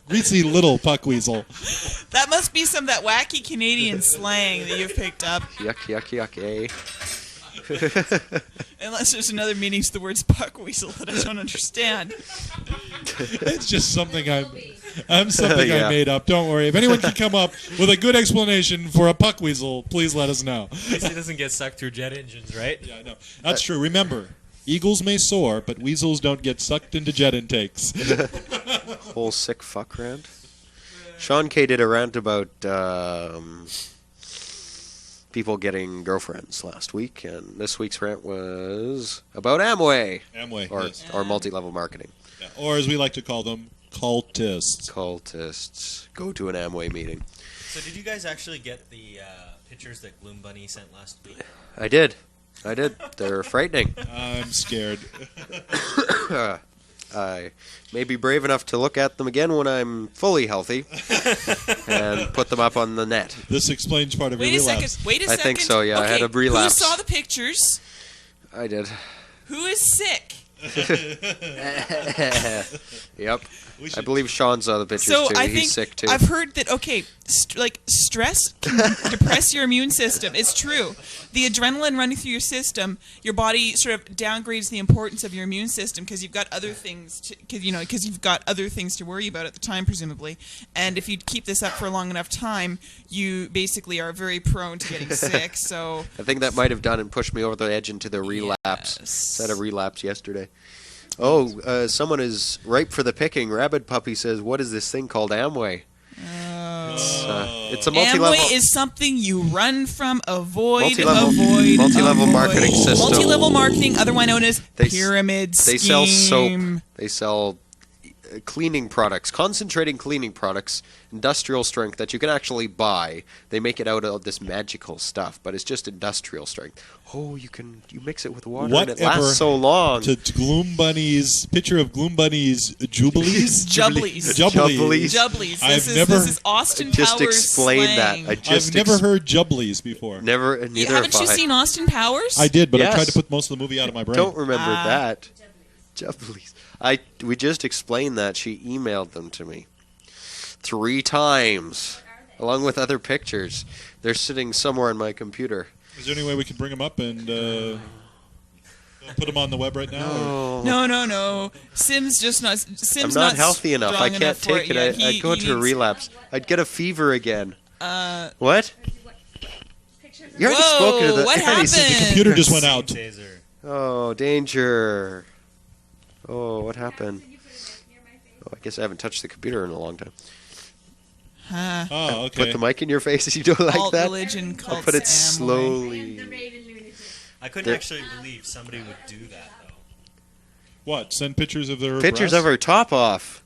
Greasy little puck weasel. That must be some of that wacky Canadian slang that you've picked up. Yuck, yuck, yuck, eh? Unless there's another meaning to the words puck weasel that I don't understand. It's just something I made up. Don't worry. If anyone can come up with a good explanation for a puck weasel, please let us know. At least it doesn't get sucked through jet engines, right? Yeah, I know. That's true. Remember, eagles may soar, but weasels don't get sucked into jet intakes. Whole sick fuck rant. Sean K did a rant about people getting girlfriends last week, and this week's rant was about Amway. Amway, yes. Or multi-level marketing. Yeah. Or as we like to call them, cultists. Cultists. Go to an Amway meeting. So did you guys actually get the pictures that Gloom Bunny sent last week? I did. They're frightening. I'm scared. I may be brave enough to look at them again when I'm fully healthy and put them up on the net. This explains part of your relapse. Wait a second. I think so, yeah. Okay, I had a relapse. Who saw the pictures? I did. Who is sick? Yep. I believe Sean saw the pictures So too. I He's think sick too. I've heard that stress can depress your immune system. It's true. The adrenaline running through your system, your body sort of downgrades the importance of your immune system because you've got other things because you've got other things to worry about at the time, presumably. And if you keep this up for a long enough time, you basically are very prone to getting sick. So I think that might have done and pushed me over the edge into the relapse. Yes. Had a relapse yesterday. Oh, someone is ripe for the picking. Rabid Puppy says, "What is this thing called Amway?" It's a multi-level. Amway is something you run from, avoid. Multi-level marketing system. Multi-level marketing, otherwise known as pyramid scheme. They sell soap. They sell cleaning products, concentrating cleaning products, industrial strength that you can actually buy. They make it out of this magical stuff, but it's just industrial strength. Oh, you mix it with water and it lasts so long. To Gloom Bunny's picture of Gloom Bunny's Jubblies? Jubblies. This is Austin Powers just explain slang. that. I've never heard Jubblies before. Neither haven't you seen Austin Powers? I did, but I tried to put most of the movie out of my brain. Don't remember that. Jubblies. We just explained that. She emailed them to me 3 times, along with other pictures. They're sitting somewhere on my computer. Is there any way we can bring them up and put them on the web right now? No. Sim's I'm not healthy enough. I can't take it. I'd go into a relapse. I'd get a fever again. What? You already spoken to the... What happened? The computer just went out. Oh, danger. Oh, what happened? Oh, I guess I haven't touched the computer in a long time. Oh, okay. Put the mic in your face. You don't like Cult that? religion, I'll put it slowly. I couldn't actually believe somebody would do that, though. What? Send pictures of their pictures breasts? of her top off.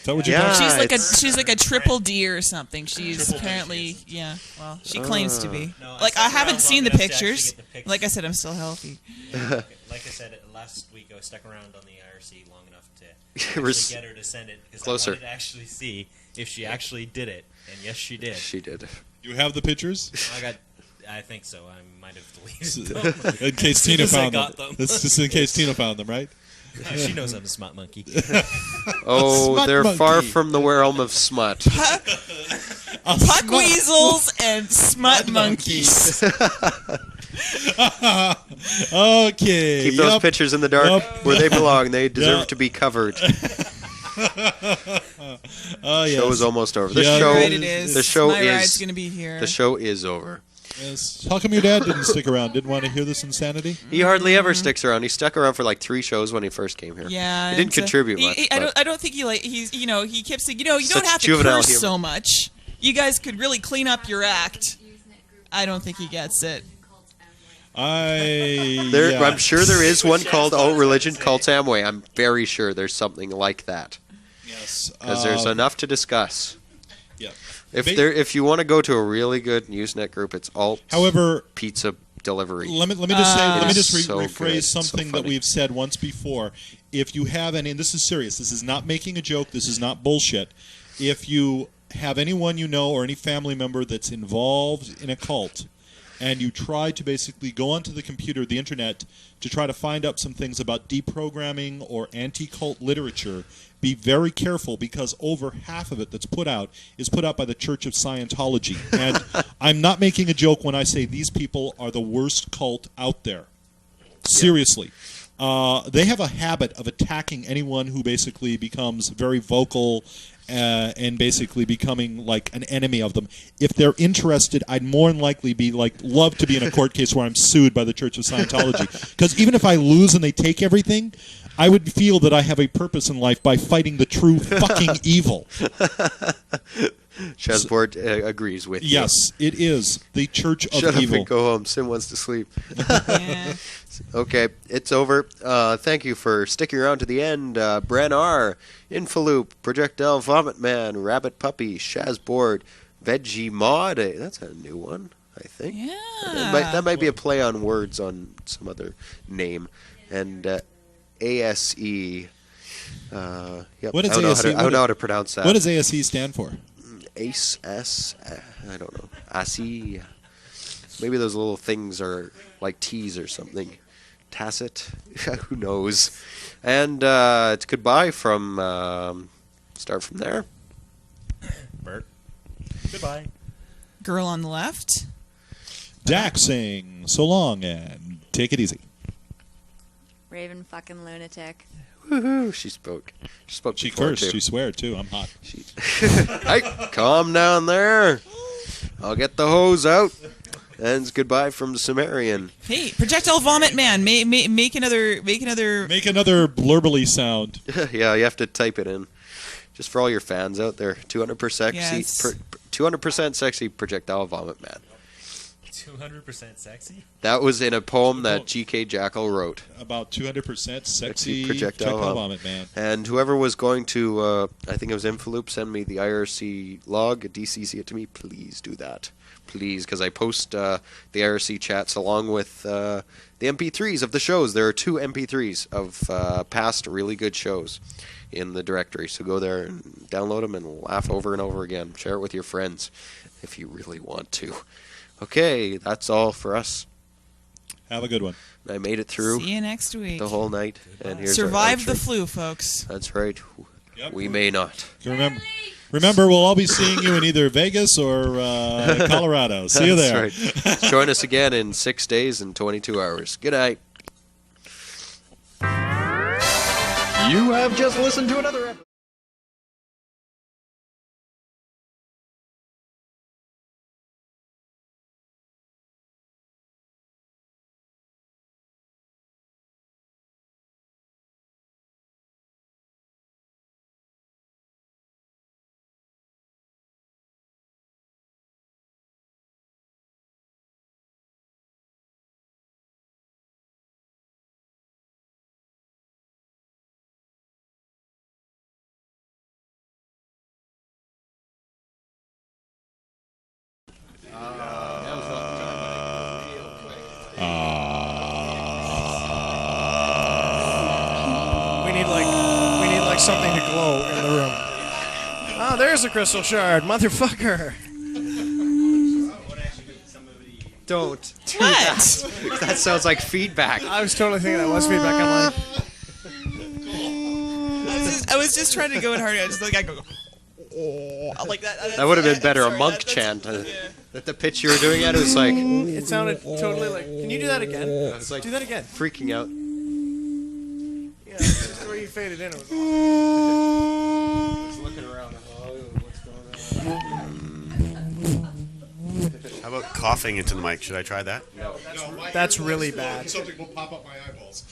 that what you Yeah, call it? She's like a triple D or something. She's apparently well, she claims to be. No, Like I haven't seen the pictures. Like I said, I'm still healthy. Like I said last week, I was stuck around on the IRC long enough to actually get her to send it because I wanted to actually see if she actually did it, and yes, she did. She did. You have the pictures? I think so. I might have deleted them. In case Tina found them. them. This is in case Tina found them, right? She knows I'm a smut monkey. Oh, Smut they're monkey. far from the realm of smut. Puck weasels and smut monkeys. Okay. Keep those pictures in the dark where they belong. They deserve Yep. to be covered. Oh, yes. Show is almost over. The Yeah, show. Right, it is. The show My is. ride's gonna be here. The show is over. Yes. How come your dad didn't stick around? Didn't want to hear this insanity? He hardly ever sticks around. He stuck around for like 3 shows when he first came here. Yeah, he didn't contribute much. I don't think he's he kept saying, you don't Such have to juvenile curse humor. so much. You guys could really clean up your act. I don't think he gets it. I'm sure there is one called Religion Cult Amway. I'm very sure there's something like that. Yes. Because there's enough to discuss. Yeah. If you want to go to a really good Usenet group, it's alt. However, pizza delivery. Let me just so rephrase good. It's something so that funny. we've said once before. If you have any, and this is serious, this is not making a joke, this is not bullshit. If you have anyone you know or any family member that's involved in a cult, and you try to basically go onto the computer, the internet, to try to find out some things about deprogramming or anti-cult literature, be very careful because over half of it that's put out is put out by the Church of Scientology. And I'm not making a joke when I say these people are the worst cult out there. Seriously. They have a habit of attacking anyone who basically becomes very vocal and basically becoming like an enemy of them. If they're interested, I'd more than likely be love to be in a court case where I'm sued by the Church of Scientology. Because even if I lose and they take everything, I would feel that I have a purpose in life by fighting the true fucking evil. Chessboard agrees with you. Yes, it is the Church of Shut up Evil. and go home. Sim wants to sleep. Okay, it's over. Thank you for sticking around to the end. Bren R, Infaloop, Projectile Vomit Man, Rabbit Puppy, Shazboard, Veggie Mod. That's a new one, I think. Yeah. That might be a play on words on some other name. And ASE. Yep. What is I don't know ASE? I don't know how to pronounce that. What does ASE stand for? ACE. I don't know. ASE. Maybe those little things are like T's or something. Tacit. Who knows? And it's goodbye from. Start from there. Bert. Goodbye. Girl on the left. Dak saying so long and take it easy. Raven fucking lunatic. Woohoo! She spoke. She before, cursed. too. She swear too. I'm hot. Hey, calm down there. I'll get the hose out. And it's goodbye from Cimmerian. Hey, Projectile Vomit Man, make another blurbly sound. Yeah, you have to type it in. Just for all your fans out there, 200% sexy, Yes. 200% sexy Projectile Vomit Man. 200% sexy? That was in a poem that G.K. Jackal wrote. About 200% sexy Projectile Vomit Man. And whoever was going to, I think it was Infaloop, send me the IRC log, DCC it to me, please do that. Please, because I post the IRC chats along with the MP3s of the shows. There are 2 MP3s of past really good shows in the directory. So go there and download them and laugh over and over again. Share it with your friends if you really want to. Okay, that's all for us. Have a good one. I made it through. See you next week. The whole night. And here's our Survive the outro. flu, folks. That's right. Yep. We may not. Remember, we'll all be seeing you in either Vegas or Colorado. See you there. That's right. Join us again in 6 days and 22 hours. Good night. You have just listened to another episode. need like something to glow in the room. Oh, there's a crystal shard, motherfucker. Don't. do What? That. That sounds like feedback. I was totally thinking that was feedback. I'm like, I was just trying to go in hard. I just like I go. Oh, like that. That would have been better, a monk chant. That the pitch you were doing at, it was like... It sounded totally like... Can you do that again? I was like do that again. freaking out. Yeah, just the way you faded in. It was awesome. I was looking around. What's going on? How about coughing into the mic? Should I try that? No. That's really bad. Something will pop up my eyeballs.